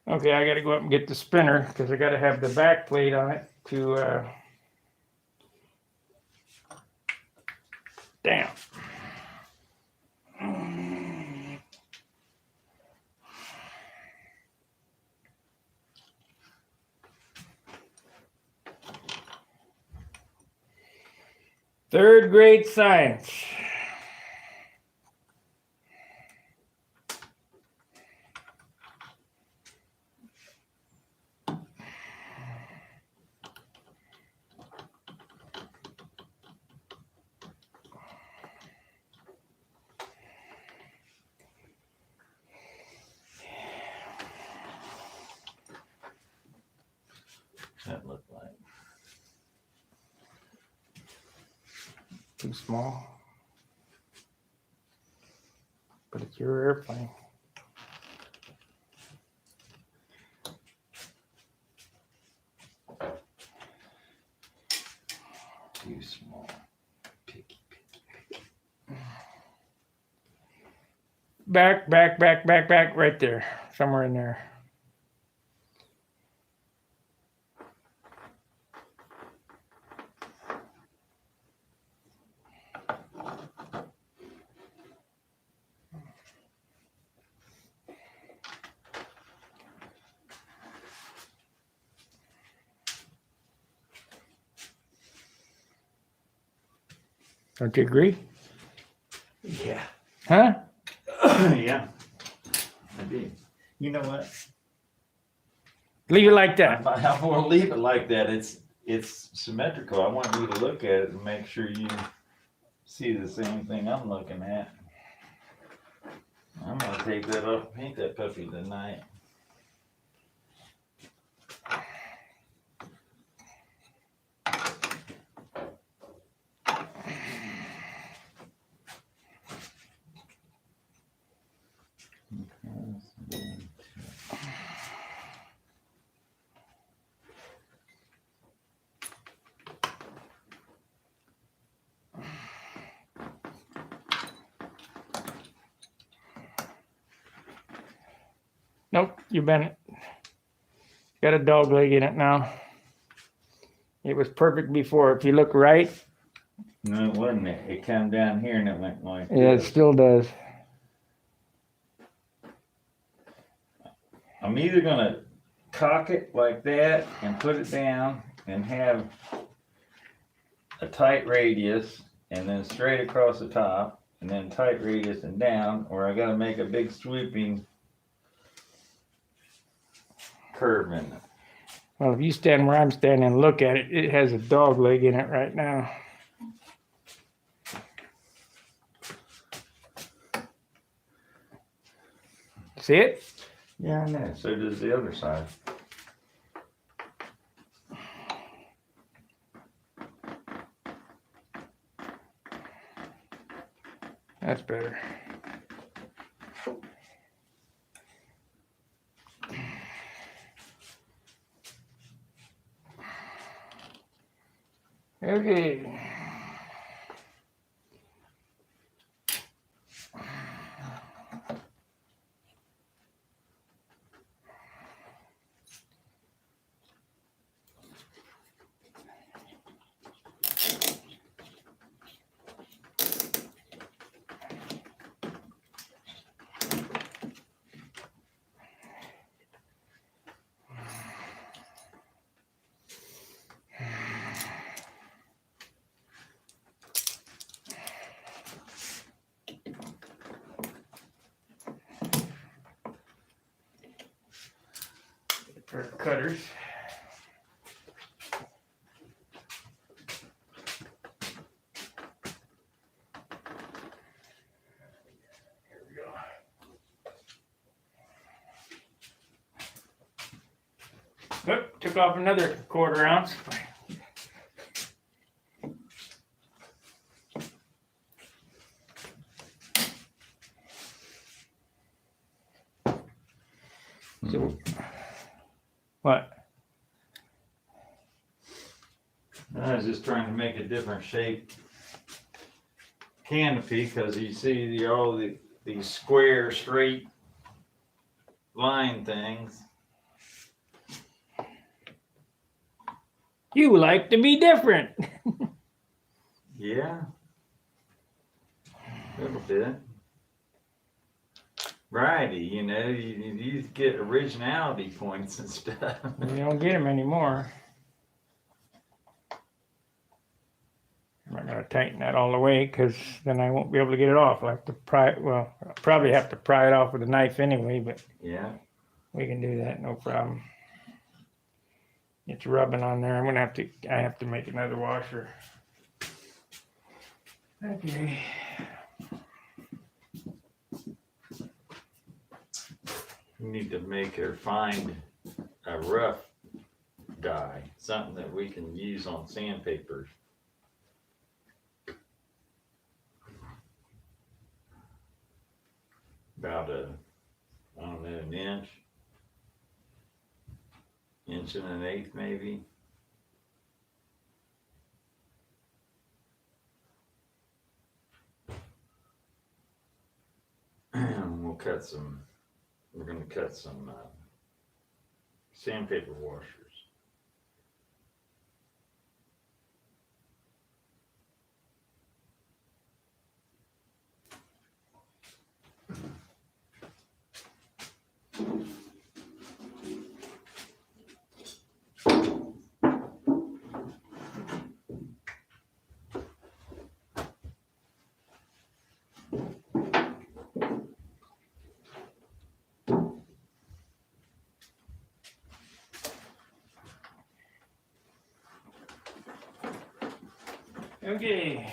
Okay, I got to go up and get the spinner because I got to have the back plate on it to. Damn. Third grade science. That looked like. Too small. But it's your airplane. Too small. Picky. Back, right there. Somewhere in there. Don't you agree? Yeah. Huh? Yeah. I do. You know what? Leave it like that. I want to leave it like that. It's symmetrical. I want you to look at it and make sure you see the same thing I'm looking at. I'm gonna take that off and paint that puppy tonight. Nope, you bent it. Got a dog leg in it now. It was perfect before. If you look right, No, it wasn't. It came down here and it went like yeah, it this. still does. I'm either gonna cock it like that and put it down and have a tight radius and then straight across the top and then tight radius and down, or I gotta make a big swooping curve in it. Well, if you stand where I'm standing and look at it, it has a dog leg in it right now. See it? Yeah, I know. So does the other side. That's better. Okay. For cutters. Here we go. Oop, took off another 1/4 ounce. So, what? I was just trying to make a different shape canopy because you see these square, straight line things. You like to be different. Yeah, a little bit. Variety, you get originality points and stuff. You don't get them anymore. I'm not gonna tighten that all the way because then I won't be able to get it off. I have to pry it. Well, I'll probably have to pry it off with a knife anyway, but Yeah. we can do that, no problem. It's rubbing on there. I have to make another washer. Okay. We need to make or find a rough dye, something that we can use on sandpaper. About I don't know, an inch and an eighth maybe. And we're gonna cut some sandpaper washers. Okay.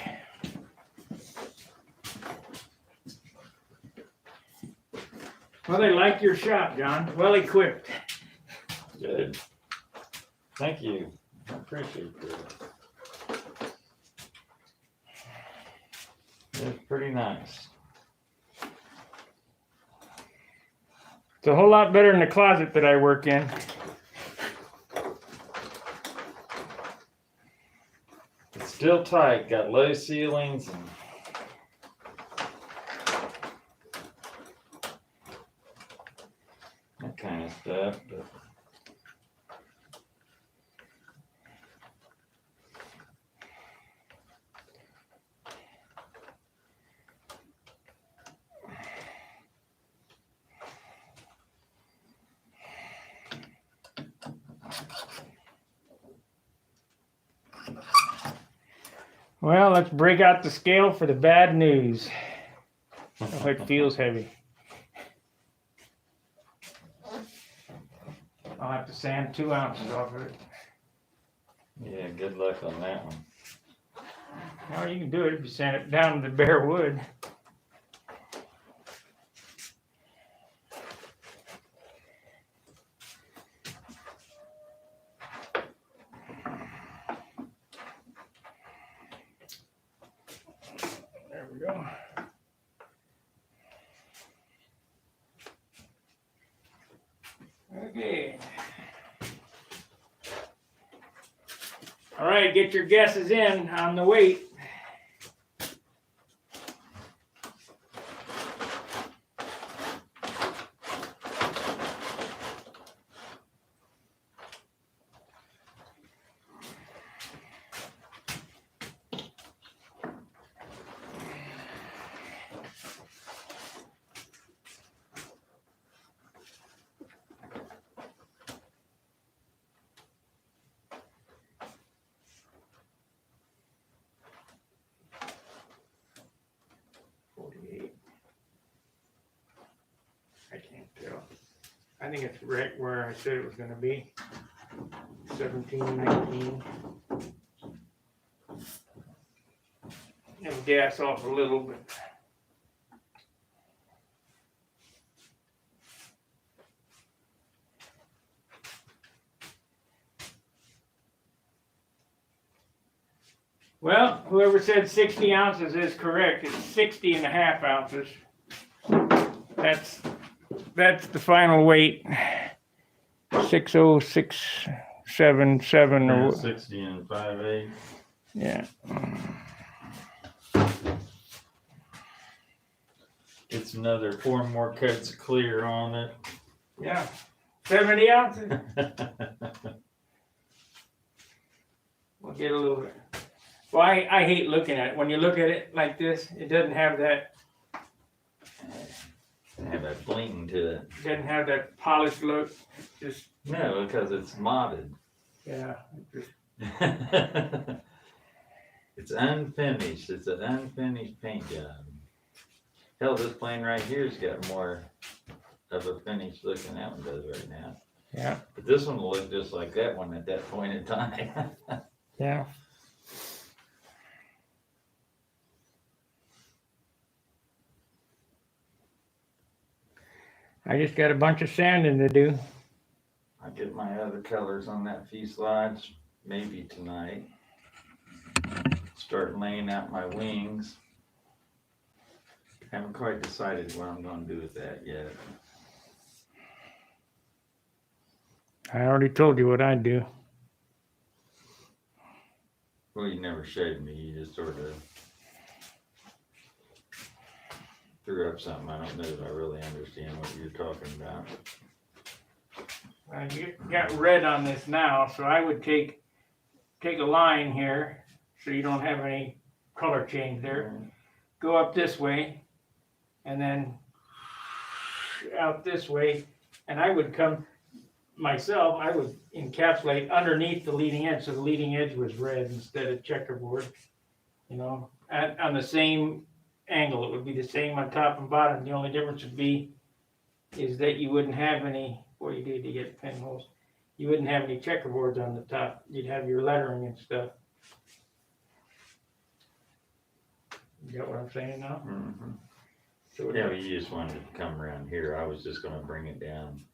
Well, they like your shop, John. Well equipped. Good. Thank you. I appreciate that. It's pretty nice. It's a whole lot better than the closet that I work in. It's still tight, got low ceilings and that kind of stuff, but. Well, let's break out the scale for the bad news. Oh, it feels heavy. I'll have to sand 2 ounces off of it. Yeah, good luck on that one. Well, you can do it if you sand it down to bare wood. There we go. Okay. All right, get your guesses in on the weight. I can't tell. I think it's right where I said it was going to be. 17, 19. It'll gas off a little bit. Well, whoever said 60 ounces is correct. It's 60 and a half ounces. That's the final weight. 60677 or 60 and 5/8. yeah. It's another 4 more cuts clear on it. Yeah. 70 ounces. We'll get a little bit. Well, I hate looking at it. When you look at it like this, it doesn't have that Have that bling to it. polished look. Just No, because it's modded. yeah. Just, It's unfinished. It's an unfinished paint job. Hell, this plane right here's got more of a finish look than that one does right now. yeah. But this one will look just like that one at that point in time. Yeah. I just got a bunch of sanding to do. I'll get my other colors on that fuselage maybe tonight. Start laying out my wings. Haven't quite decided what I'm going to do with that yet. I already told you what I'd do. Well, you never showed me. You just sort of threw up something. I don't know if I really understand what you're talking about. You got red on this now, so I would take a line here so you don't have any color change there. Go up this way and then out this way, and I would come myself, I would encapsulate underneath the leading edge, so the leading edge was red instead of checkerboard, you know, on the same angle. It would be the same on top and bottom. The only difference would be is that you wouldn't have any, what you did to get pinholes, you wouldn't have any checkerboards on the top. You'd have your lettering and stuff. You got what I'm saying now? Mm-hmm. So Yeah, but you just wanted it to come around here. I was just going to bring it down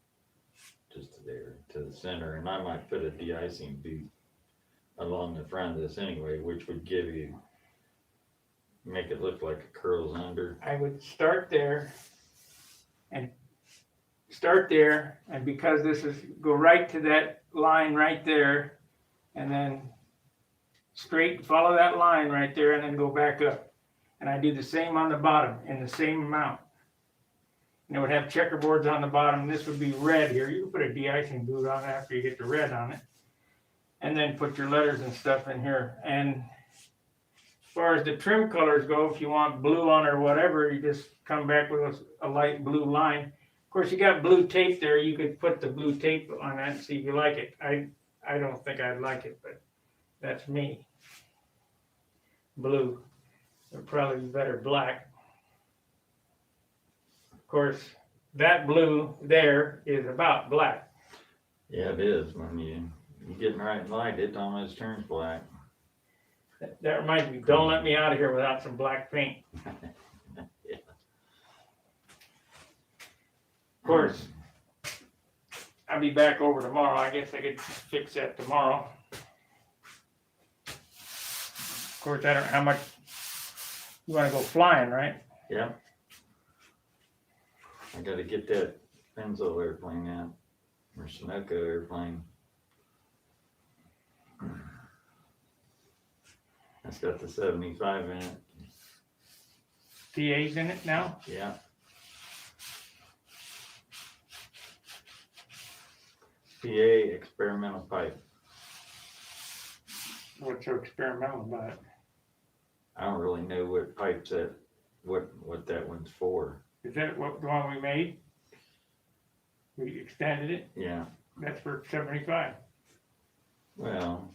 just to there, to the center, and I might put a de-icing boot along the front of this anyway, which would make it look like it curls under. I would start there, and because this is, go right to that line right there, and then straight, follow that line right there, and then go back up. And I do the same on the bottom in the same amount. And it would have checkerboards on the bottom. This would be red here. You can put a de-icing boot on after you get the red on it. And then put your letters and stuff in here. And as far as the trim colors go, if you want blue on or whatever, you just come back with a light blue line. Of course, you got blue tape there. You could put the blue tape on that and see if you like it. I don't think I'd like it, but that's me. Blue. It'd probably be better black. Of course, that blue there is about black. Yeah, it is. When you get in the right light, it almost turns black. That reminds me, don't let me out of here without some black paint. Yeah. Of course, I'll be back over tomorrow. I guess I could fix that tomorrow. Of course, I don't know how much you want to go flying, right? Yeah. I gotta get that Benzo airplane out, or Sunoco airplane. That's got the 75 in it. PA's in it now? Yeah. PA experimental pipe. What's so experimental about it? I don't really know what pipes that, what that one's for. Is that what the one we made? We extended it? Yeah. That's for 75. Well,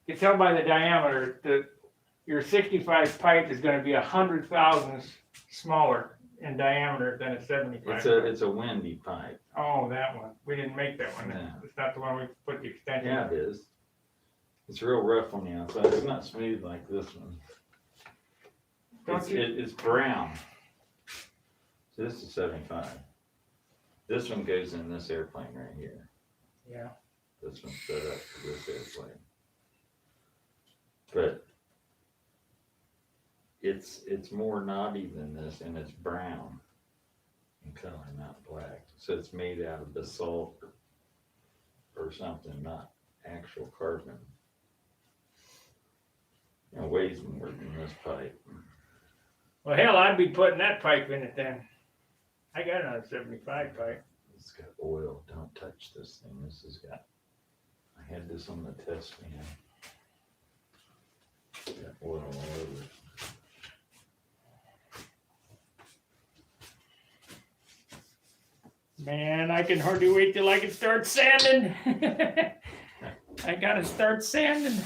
You can tell by the diameter that your 65 pipe is going to be 100 thousandths smaller in diameter than a 75. it's a windy pipe. Oh, that one. We didn't make that one. No. It's not the one we put the extension. Yeah, it is. It's real rough on the outside. It's not smooth like this one. It's brown. So this is 75. This one goes in this airplane right here. Yeah. This one's set up for this airplane. But it's more knotty than this, and it's brown in color, not black. So it's made out of basalt or something, not actual carbon. It weighs more than this pipe. Well, hell, I'd be putting that pipe in it then. I got another 75 pipe. It's got oil. Don't touch this thing. This has got. I had this on the test stand. It's got oil all over it. Man, I can hardly wait till I can start sanding. I gotta start sanding.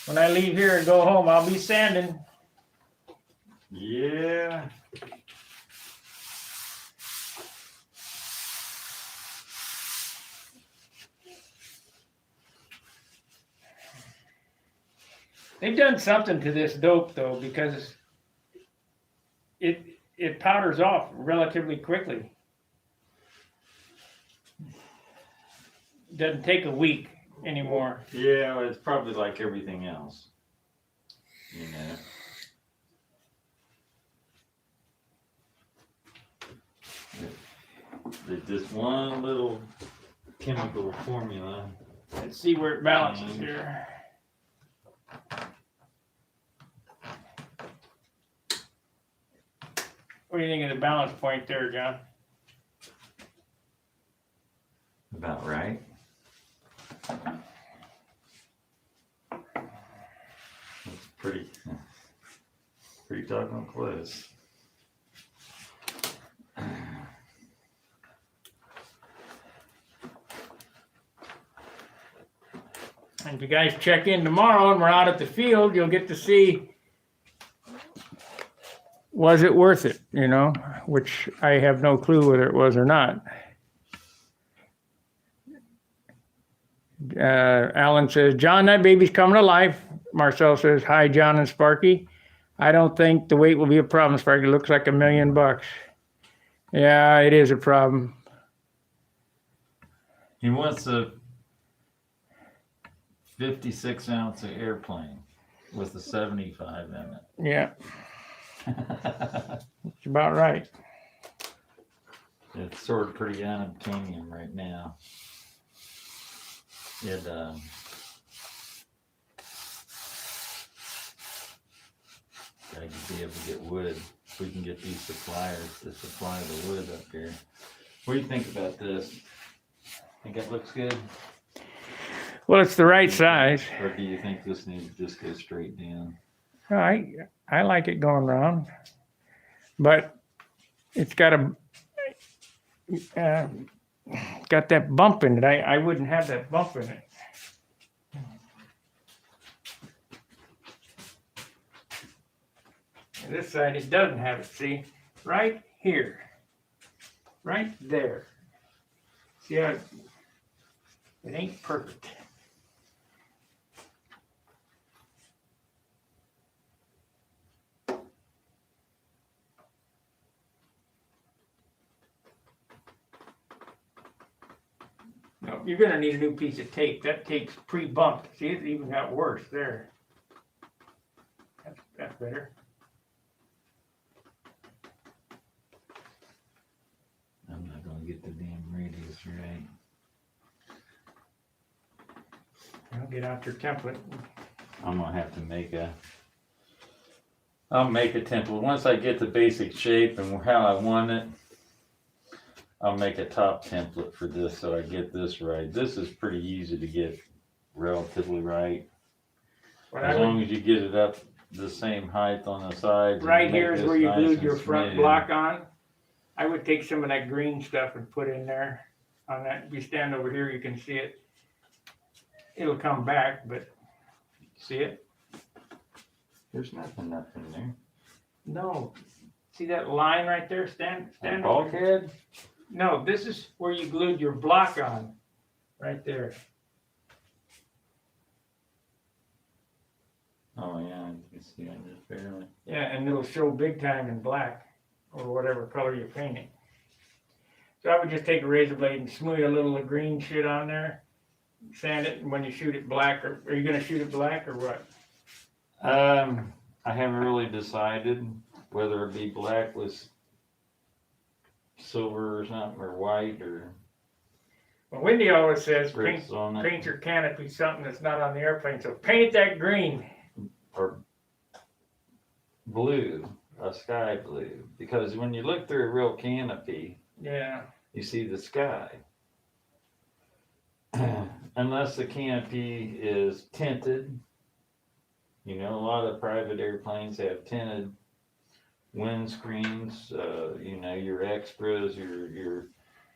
When I leave here and go home, I'll be sanding. Yeah. They've done something to this dope though, because it powders off relatively quickly. Doesn't take a week anymore. Yeah, it's probably like everything else. You know. There's just one little chemical formula. Let's see where it balances here. What do you think of the balance point there, John? About right. That's pretty doggone close. And if you guys check in tomorrow and we're out at the field, you'll get to see, was it worth it, you know, which I have no clue whether it was or not. Alan says, John, that baby's coming to life. Marcel says, hi, John and Sparky. I don't think the weight will be a problem, Sparky. It looks like $1 million. Yeah, it is a problem. He wants a 56-ounce airplane with a 75 in it. Yeah, it's about right. It's sort of pretty unobtainium right now. It I could be able to get wood. If we can get these suppliers to supply the wood up here. What do you think about this? Think it looks good? Well, it's the right size. Or do you think this needs to just go straight down? I like it going round, but it's got got that bump in it. I wouldn't have that bump in it. And this side, it doesn't have it. See, right here, right there. See how it ain't perfect. No, you're gonna need a new piece of tape. That tape's pre-bumped. See, it even got worse there. That's better. I'm not gonna get the damn radius right. I'll get out your template. I'm gonna have to I'll make a template. Once I get the basic shape and how I want it, I'll make a top template for this so I get this right. This is pretty easy to get relatively right. As long as you get it up the same height on the sides. Right here is where you glued your and front smooth. block on. I would take some of that green stuff and put in there on that. If you stand over here, you can see it. It'll come back, but see it? There's nothing up in there. No. See that line right there? Stand over. Bulkhead? No, this is where you glued your block on. Right there. Oh yeah, you can see it just barely. Yeah, and it'll show big time in black or whatever color you're painting. So I would just take a razor blade and smooth a little green shit on there, sand it, and when you shoot it black, or are you gonna shoot it black or what? I haven't really decided whether it be black with silver or something, or white, or Well, Wendy always says bricks on it, paint your canopy something that's not on the airplane, so paint it that green. or blue, a sky blue. Because when you look through a real canopy, Yeah. you see the sky. Unless the canopy is tinted. You know, a lot of private airplanes have tinted windscreens, you know, your extras, your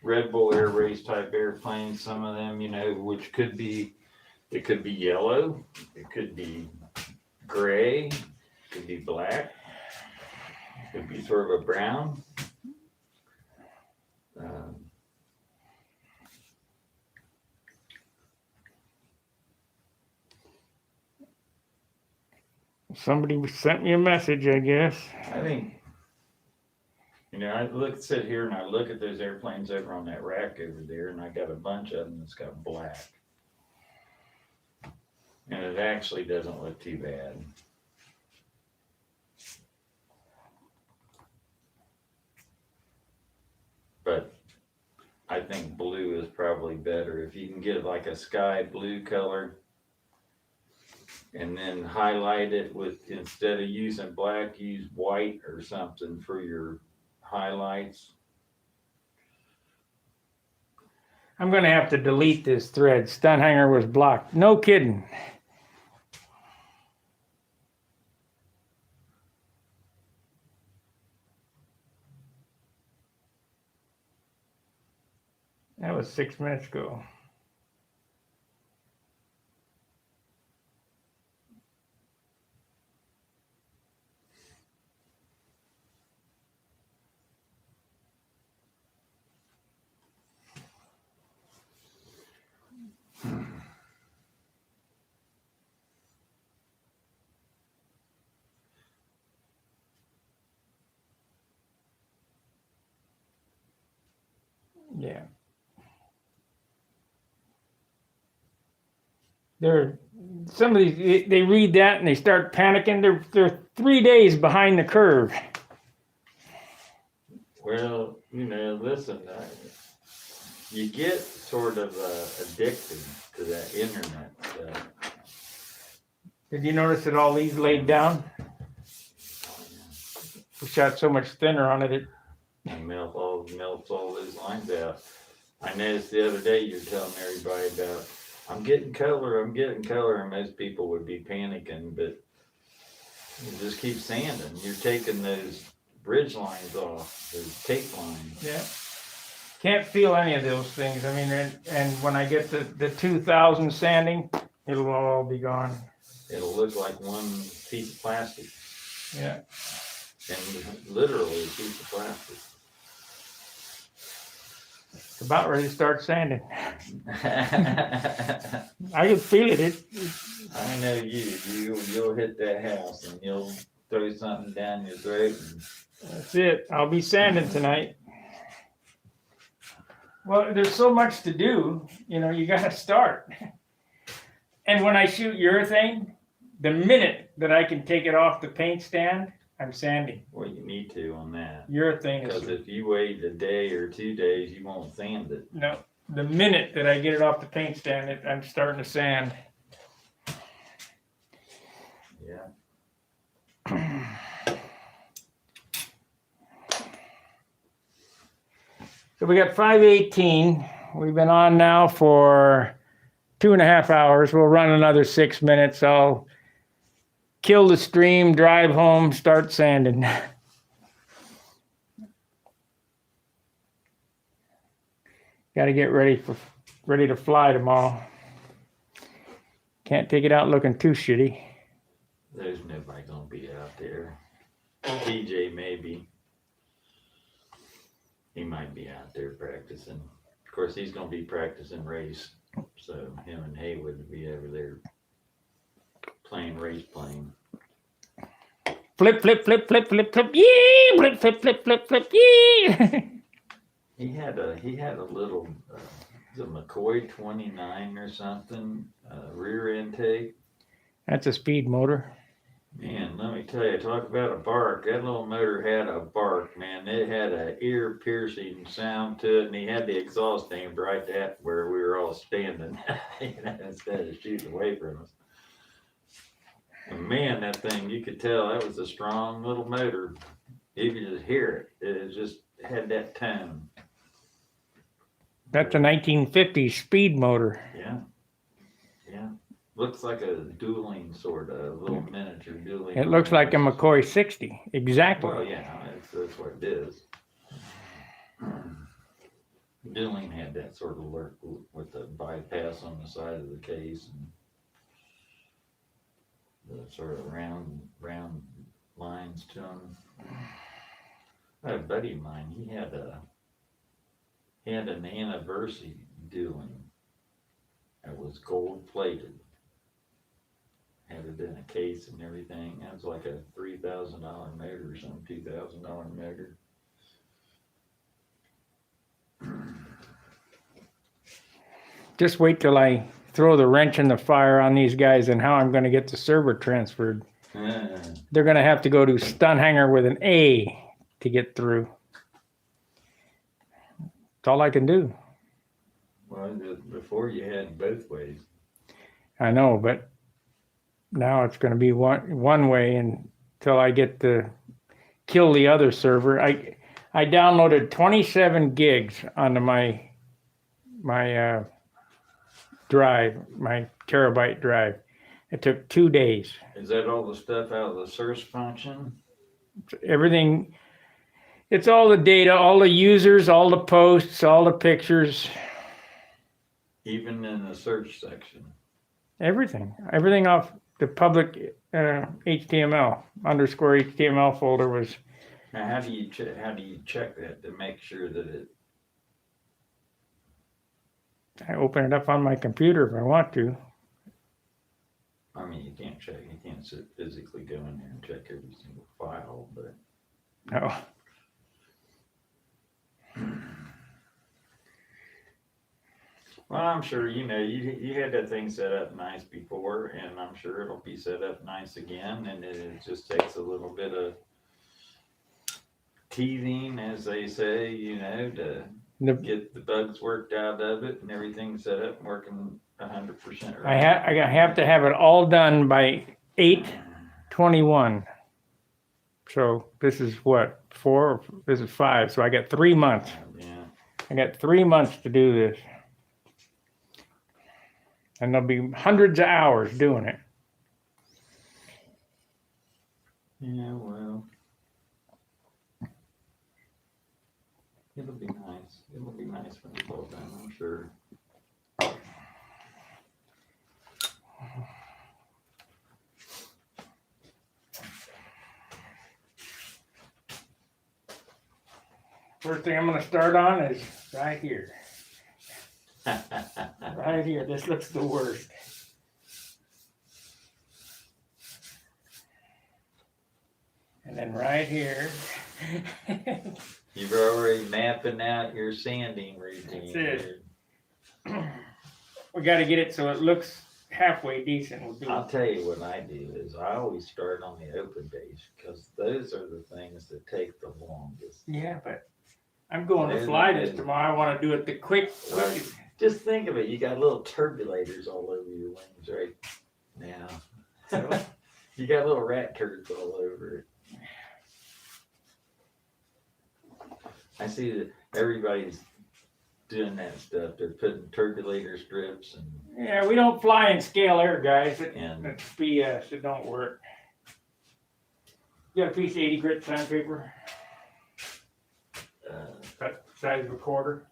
Red Bull Air Race type airplanes, some of them, you know, which could be, it could be yellow, it could be gray, it could be black, it could be sort of a brown. Somebody sent me a message, I guess. I think, you know, sit here and I look at those airplanes over on that rack over there, and I got a bunch of them that's got black. And it actually doesn't look too bad. But I think blue is probably better. If you can get like a sky blue color, and then highlight it with, instead of using black, use white or something for your highlights. I'm gonna have to delete this thread. Stunt hanger was blocked. No kidding. That was 6 minutes ago. Yeah. Some of these, they read that and they start panicking. They're 3 days behind the curve. Well, you know, listen, you get sort of addicted to that internet stuff. Did you notice that all these laid down? we shot so much thinner on it. And melts all those lines out. I noticed the other day you're telling everybody about, I'm getting color, and most people would be panicking, but you just keep sanding. You're taking those bridge lines off, those tape lines. Yeah. Can't feel any of those things. I mean, and when I get the 2000 sanding, it'll all be gone. It'll look like one piece of plastic, Yeah. and literally a piece of plastic. It's about ready to start sanding. I I can feel it. know you'll hit that house and you'll throw something down your throat. That's it. I'll be sanding tonight. Well, there's so much to do. You know, you got to start. And when I shoot urethane, the minute that I can take it off the paint stand, I'm sanding. Well, you need to on that. Urethane Because is if you wait a day or 2 days, you won't sand it. no. The minute that I get it off the paint stand, I'm starting to sand. Yeah. So we got 5:18. We've been on now for 2.5 hours. We'll run another 6 minutes. I'll kill the stream, drive home, start sanding. Got to get ready to fly tomorrow. Can't take it out looking too shitty. There's nobody gonna be out there. TJ maybe. He might be out there practicing. Of course, he's gonna be practicing race. So him and Haywood will be over there playing race plane. Flip, flip, flip, flip, flip, flip, yee! Flip, flip, flip, flip, flip, yee! He had a little, is it McCoy 29 or something, rear intake. That's a speed motor. Man, let me tell you, talk about a bark. That little motor had a bark, man. It had an ear-piercing sound to it, and he had the exhaust aimed right at where we were all standing, instead of shooting away from us. And man, that thing, you could tell that was a strong little motor. You could just hear it. It just had that tone. That's a 1950s speed motor. Yeah. Yeah. Looks like a dueling sort of, little miniature dueling. It looks like a McCoy 60. Exactly. Well, yeah, that's what it is. Dueling had that sort of look with the bypass on the side of the case and the sort of round lines to them. I had a buddy of mine, he had an anniversary dueling that was gold plated. Had it in a case and everything. That was like a $3,000 motor or something, $2,000 motor. Just wait till I throw the wrench in the fire on these guys and how I'm going to get the server transferred. They're going to have to go to Stunt Hanger with an A to get through. That's all I can do. Well, before you had both ways. I know, but now it's going to be one way until I get to kill the other server. I downloaded 27 gigs onto my drive, my terabyte drive. It took 2 days. Is that all the stuff out of the search function? Everything. It's all the data, all the users, all the posts, all the pictures. Even in the search section. Everything off the public HTML _HTML folder was. Now, how do you check that to make sure that it? I open it up on my computer if I want to. I mean, you can't physically go in there and check every single file, but. No. Well, I'm sure, you had that thing set up nice before, and I'm sure it'll be set up nice again, and it just takes a little bit of teething, as they say, to get the bugs worked out of it and everything set up and working 100% right. I have to have it all done by 8/21. So this is what, 4? This is 5. So I got 3 months. Yeah. I got 3 months to do this. And there'll be hundreds of hours doing it. Yeah, well. It'll be nice. It'll be nice when it's all done, I'm sure. First thing I'm going to start on is right here. Right here. This looks the worst. And then right here. You've already mapping out your sanding routine. That's it. We got to get it so it looks halfway decent. We'll do I'll it. tell you what I do is I always start on the open days because those are the things that take the longest. Yeah, but I'm going to fly this tomorrow. I want to do it the quick. Right. Just think of it. You got little turbulators all over your wings right now. So, You got little rat turds all over it. I see that everybody's doing that stuff. They're putting turbulator strips and yeah, we don't fly in scale air, guys. And- It's BS. It don't work. You got a piece of 80 grit sandpaper, that size of a quarter.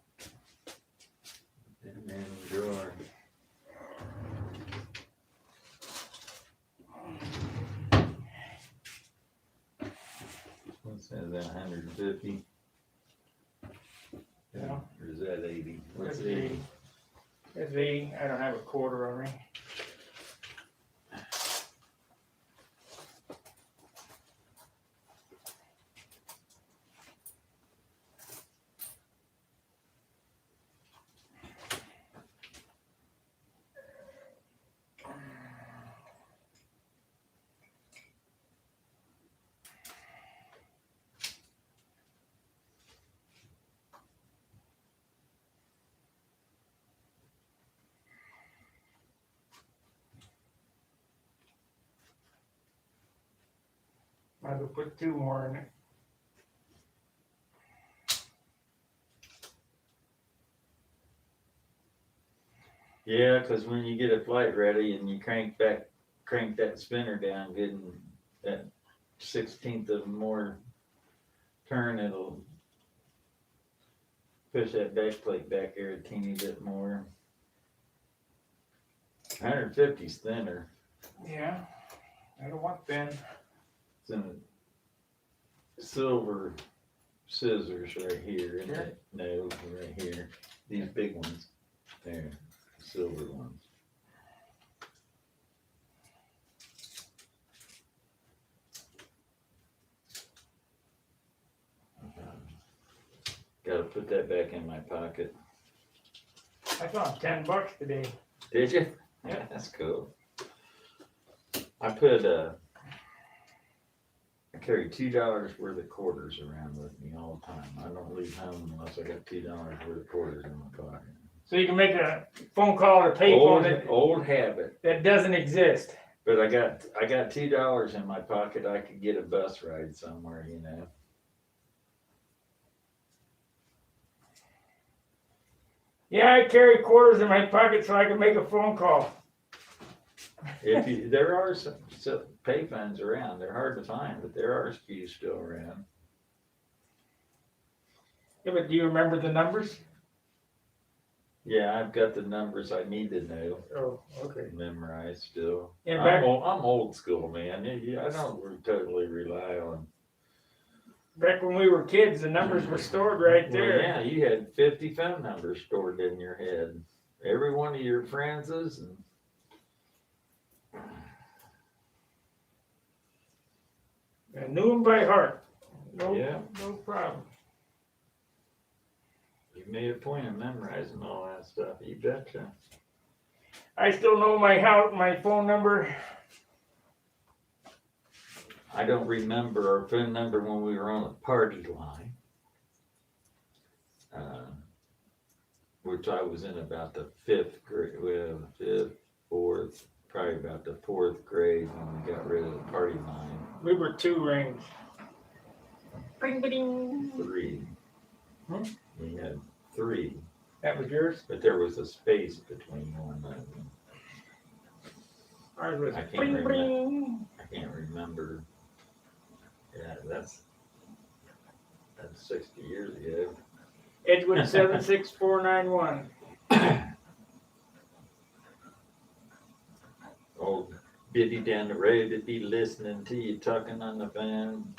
and then drawer. What's that? Is that 150? Yeah. Or is that 80? What's That's 80? That's 80. I don't have a quarter on me. Might as well put 2 more in it. Yeah, because when you get a flight ready and you crank that spinner down, getting that 16th of more turn, it'll push that back plate back there a teeny bit more. 150's thinner. Yeah, I don't want thin. It's in the silver scissors right here, isn't Sure. it? No, right here. These big ones. There, silver ones. Gotta put that back in my pocket. I found $10 today. Did you? Yeah. That's cool. I put I carry $2 worth of quarters around with me all the time. I don't leave home unless I got $2 worth of quarters in my pocket. So you can make a phone call or payphone Old habit. that doesn't exist. But I got $2 in my pocket. I could get a bus ride somewhere, you know. Yeah, I carry quarters in my pocket so I can make a phone call. If you, there are some pay phones around. They're hard to find, but there are a few still around. Yeah, but do you remember the numbers? Yeah, I've got the numbers I need to know. Oh, okay. Memorized still. Yeah, back, I'm old school, man. Yeah, I don't totally rely on. back when we were kids, the numbers were stored right Well, there. yeah, you had 50 phone numbers stored in your head. Every one of your friends' and I knew them by heart. No, Yeah. no problem. you made a point of memorizing all that stuff. You betcha. I still know my house, my phone number. I don't remember our phone number when we were on the party line. Which I was in about the 5th grade, well, 5th, 4th, probably about the 4th grade when we got rid of the party line. We were 2 rings. Bing, bing. 3. Hmm? We had 3, That was yours? but there was a space between one of them. Ours was I can't bing, remember. bing. I can't remember. Yeah, that's 60 years ago. Edgewood 76491. Old Biddy down the road would be listening to you talking on the phone,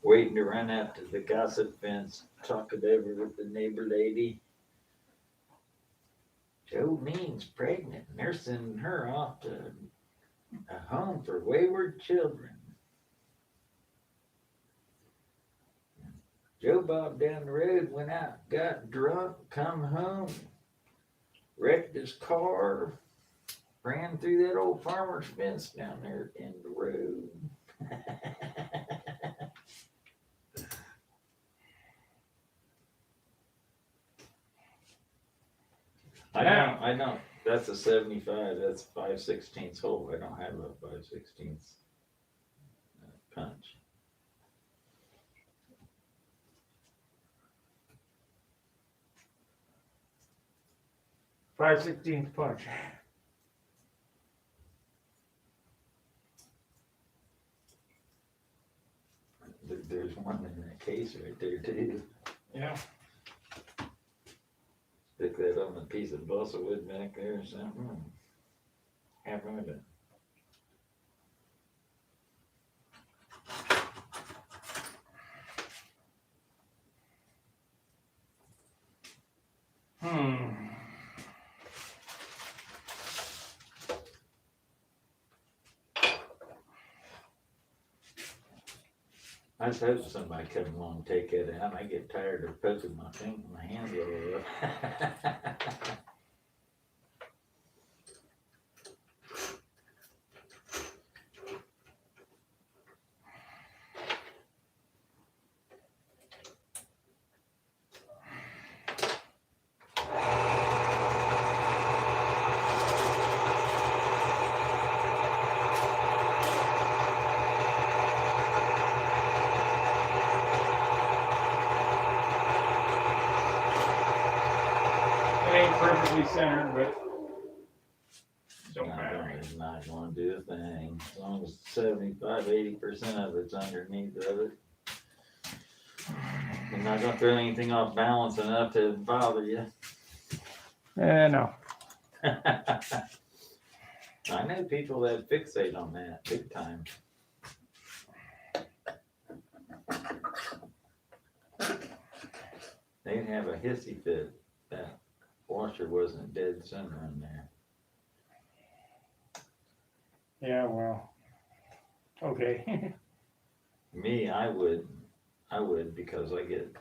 waiting to run out to the gossip fence, talk it over with the neighbor lady. Joe Mean's pregnant, and they're sending her off to a home for wayward children. Joe Bob down the road went out, got drunk, come home, wrecked his car, ran through that old farmer's fence down there at the end of the road. I don't, that's a 75, that's 5/16 hole. I don't have a 5/16 punch. Five 16th punch. There's one in that case right there too. Yeah. Stick that on a piece of balsa wood back there or something. Have fun with it. I just hope somebody come along and take it out. I get tired of poking my hands all over. It ain't perfectly centered, but don't matter. It's not gonna do a thing, as long as 75–80% of it's underneath of it. You're not gonna throw anything off balance enough to bother you. No. I know people that fixate on that big time. They'd have a hissy fit. That washer wasn't dead center in there. Yeah, well. Okay. Me, I would because I get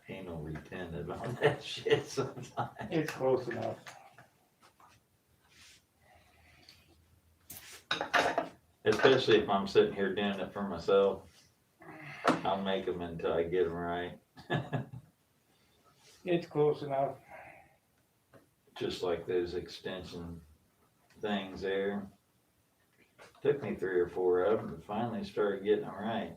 anal retentive on that shit sometimes. It's close enough. Especially if I'm sitting here doing it for myself. I'll make them until I get them right. It's close enough. Just like those extension things there. Took me 3 or 4 of them to finally start getting them right.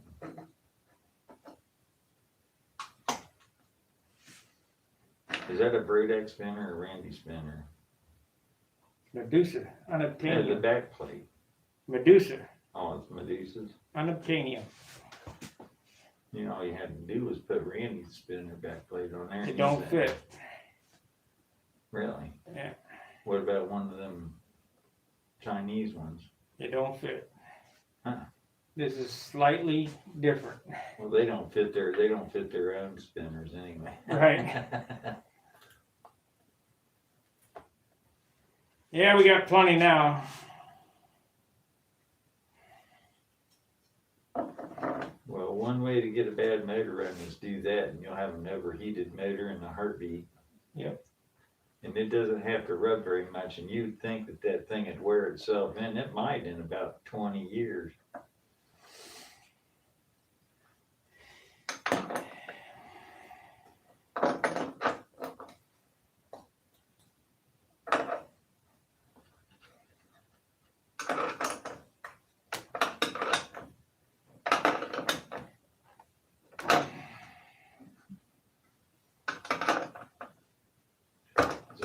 Is that a Brodex spinner or Randy spinner? Medusa. Yeah, the Unobtainium. back plate. Medusa. Oh, it's Medusa's. Unobtainium. You know, all you had to do was put Randy's spinner back plate on there. and It use don't that. fit. Really? Yeah. What about one of them Chinese ones? It don't fit. Huh. This is slightly different. Well, they don't fit their own spinners anyway. Right. Yeah, we got plenty now. Well, one way to get a bad motor running is do that, and you'll have an overheated motor and a heartbeat. Yep. And it doesn't have to rub very much, and you'd think that that thing would wear itself in. It might in about 20 years.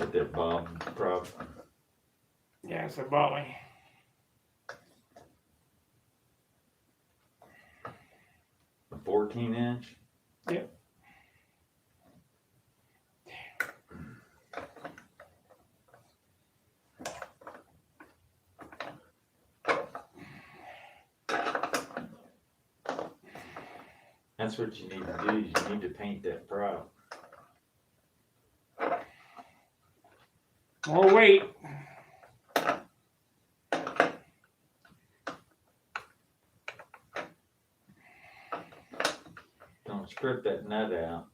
Got that bob prop. Yeah, it's a volley. A 14-inch. Yep. That's what you need to do, is you need to paint that prop. More weight. Don't strip that nut out.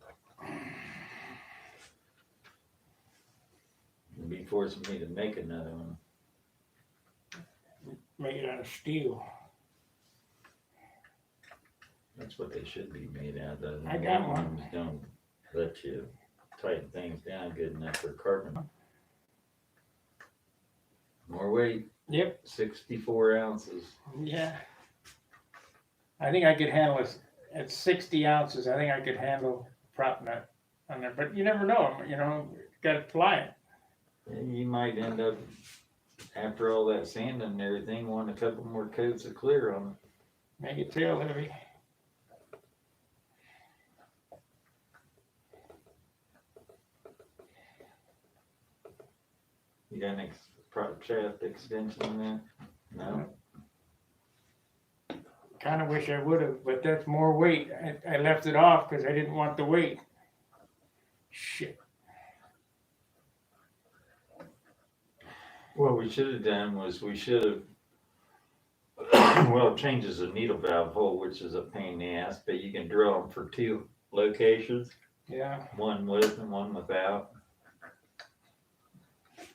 You'll be forcing me to make another one. Make it out of steel. That's what they should be made out of. I got one. Ones don't let you tighten things down good enough for carpenter. More weight, Yep. 64 ounces. Yeah. I think I could handle it at 60 ounces. I think I could handle prop nut on there, but you never know. You know, got to fly it. And you might end up, after all that sanding and everything, wanting a couple more coats of clear on it. Make it tail heavy. You got an prop shaft extension in there? No? Kind of wish I would have, but that's more weight. I left it off because I didn't want the weight. Shit. What we should have done was we should have, well, it changes the needle valve hole, which is a pain in the ass, but you can drill them for 2 locations, Yeah. one with and one without.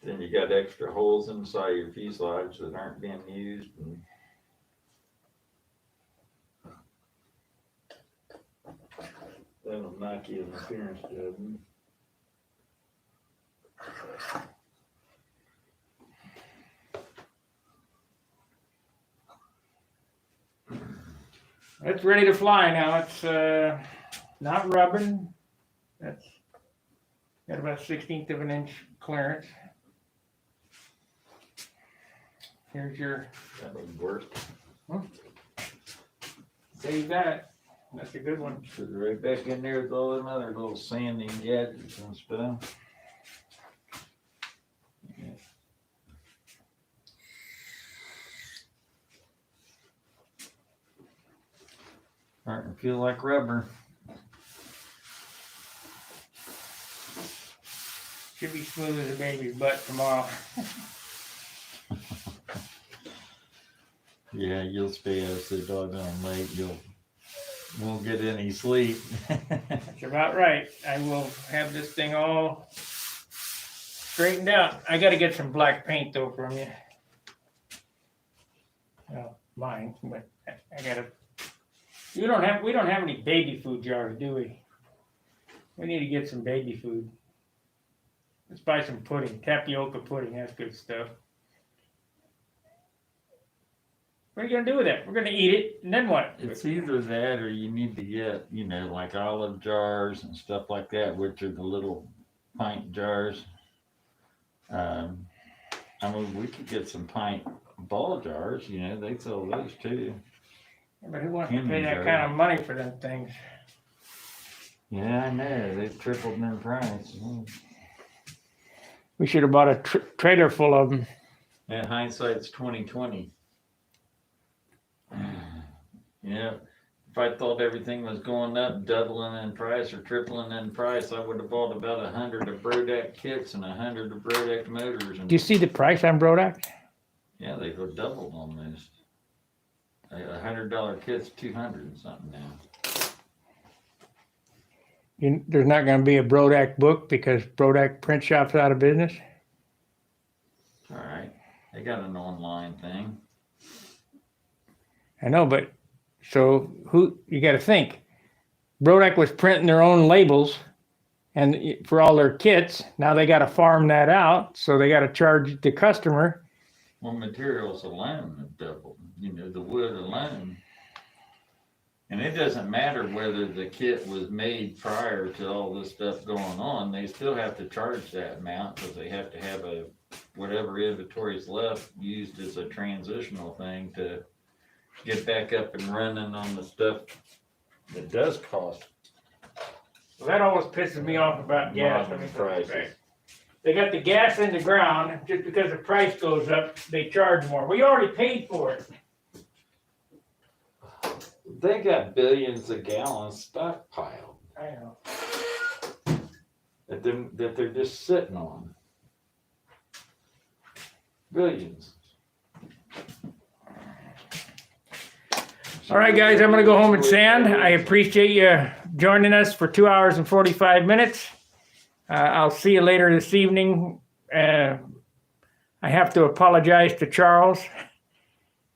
Then you got extra holes inside your fuselage that aren't being used. And that'll knock you in the appearance job. It's ready to fly now. It's not rubbing. That's got about 1/16 of an inch clearance. Here's your, That would work. save that. That's a good one. Put it right back in there with all them other little sanding gadgets and stuff. Starting to feel like rubber. Should be smooth as a baby's butt tomorrow. Yeah, you'll stay up so doggone late. Won't get any sleep. That's about right. I will have this thing all straightened out. I got to get some black paint though from you. Well, mine, but I got to. We don't have any baby food jars, do we? We need to get some baby food. Let's buy some pudding, tapioca pudding. That's good stuff. What are you gonna do with that? We're gonna eat it, and then what? It's either that or you need to get, like olive jars and stuff like that, which are the little pint jars. I mean, we could get some pint ball jars, they sell those too. But who wants to Candy pay that jar. kind of money for them things? Yeah, I know. They've tripled in price. We should have bought a trailer full of them. And hindsight's 2020. Yeah, if I thought everything was going up, doubling in price or tripling in price, I would have bought about 100 of Brodak kits and 100 of Brodak motors. And Do you see the price on Brodak? yeah, they've doubled almost. $100 kit's 200 and something now. There's not going to be a Brodak book because Brodak print shop's out of business. All right, they got an online thing. I know, but so you got to think. Brodak was printing their own labels, and for all their kits. Now they got to farm that out, so they got to charge the customer. Well, materials alone have doubled. The wood alone. And it doesn't matter whether the kit was made prior to all this stuff going on, they still have to charge that amount because they have to have whatever inventory is left used as a transitional thing to get back up and running on the stuff that does cost. Well, that always pisses me off about gas. Modern prices. They got the gas in the ground, just because the price goes up, they charge more. We already paid for it. They got billions of gallons stockpiled I know. that they're just sitting on. Billions. All right, guys, I'm gonna go home and sand. I appreciate you joining us for 2 hours and 45 minutes. I'll see you later this evening. I have to apologize to Charles,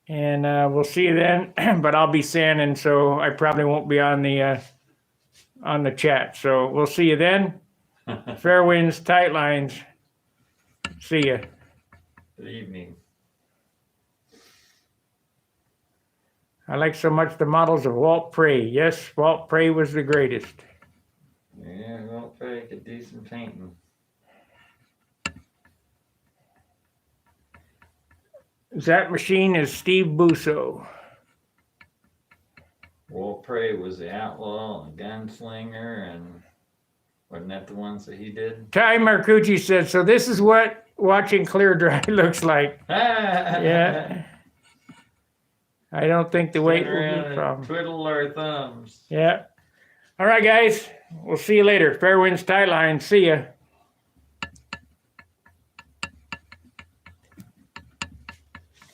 and we'll see you then. But I'll be sanding, so I probably won't be on the chat. So we'll see you then. Fair winds, tight lines. See ya. Good evening. I like so much the models of Walt Prey. Yes, Walt Prey was the greatest. Yeah, well, Prey could do some painting. That machine is Steve Busso. Walt Prey was the outlaw and gunslinger, and wasn't that the ones that he did? Ty Marcucci said, so this is what watching clear dry looks like. Yeah. I don't think the weight will be a problem. Twiddle our thumbs. Yeah. All right, guys. We'll see you later. Fair winds, tight lines. See ya.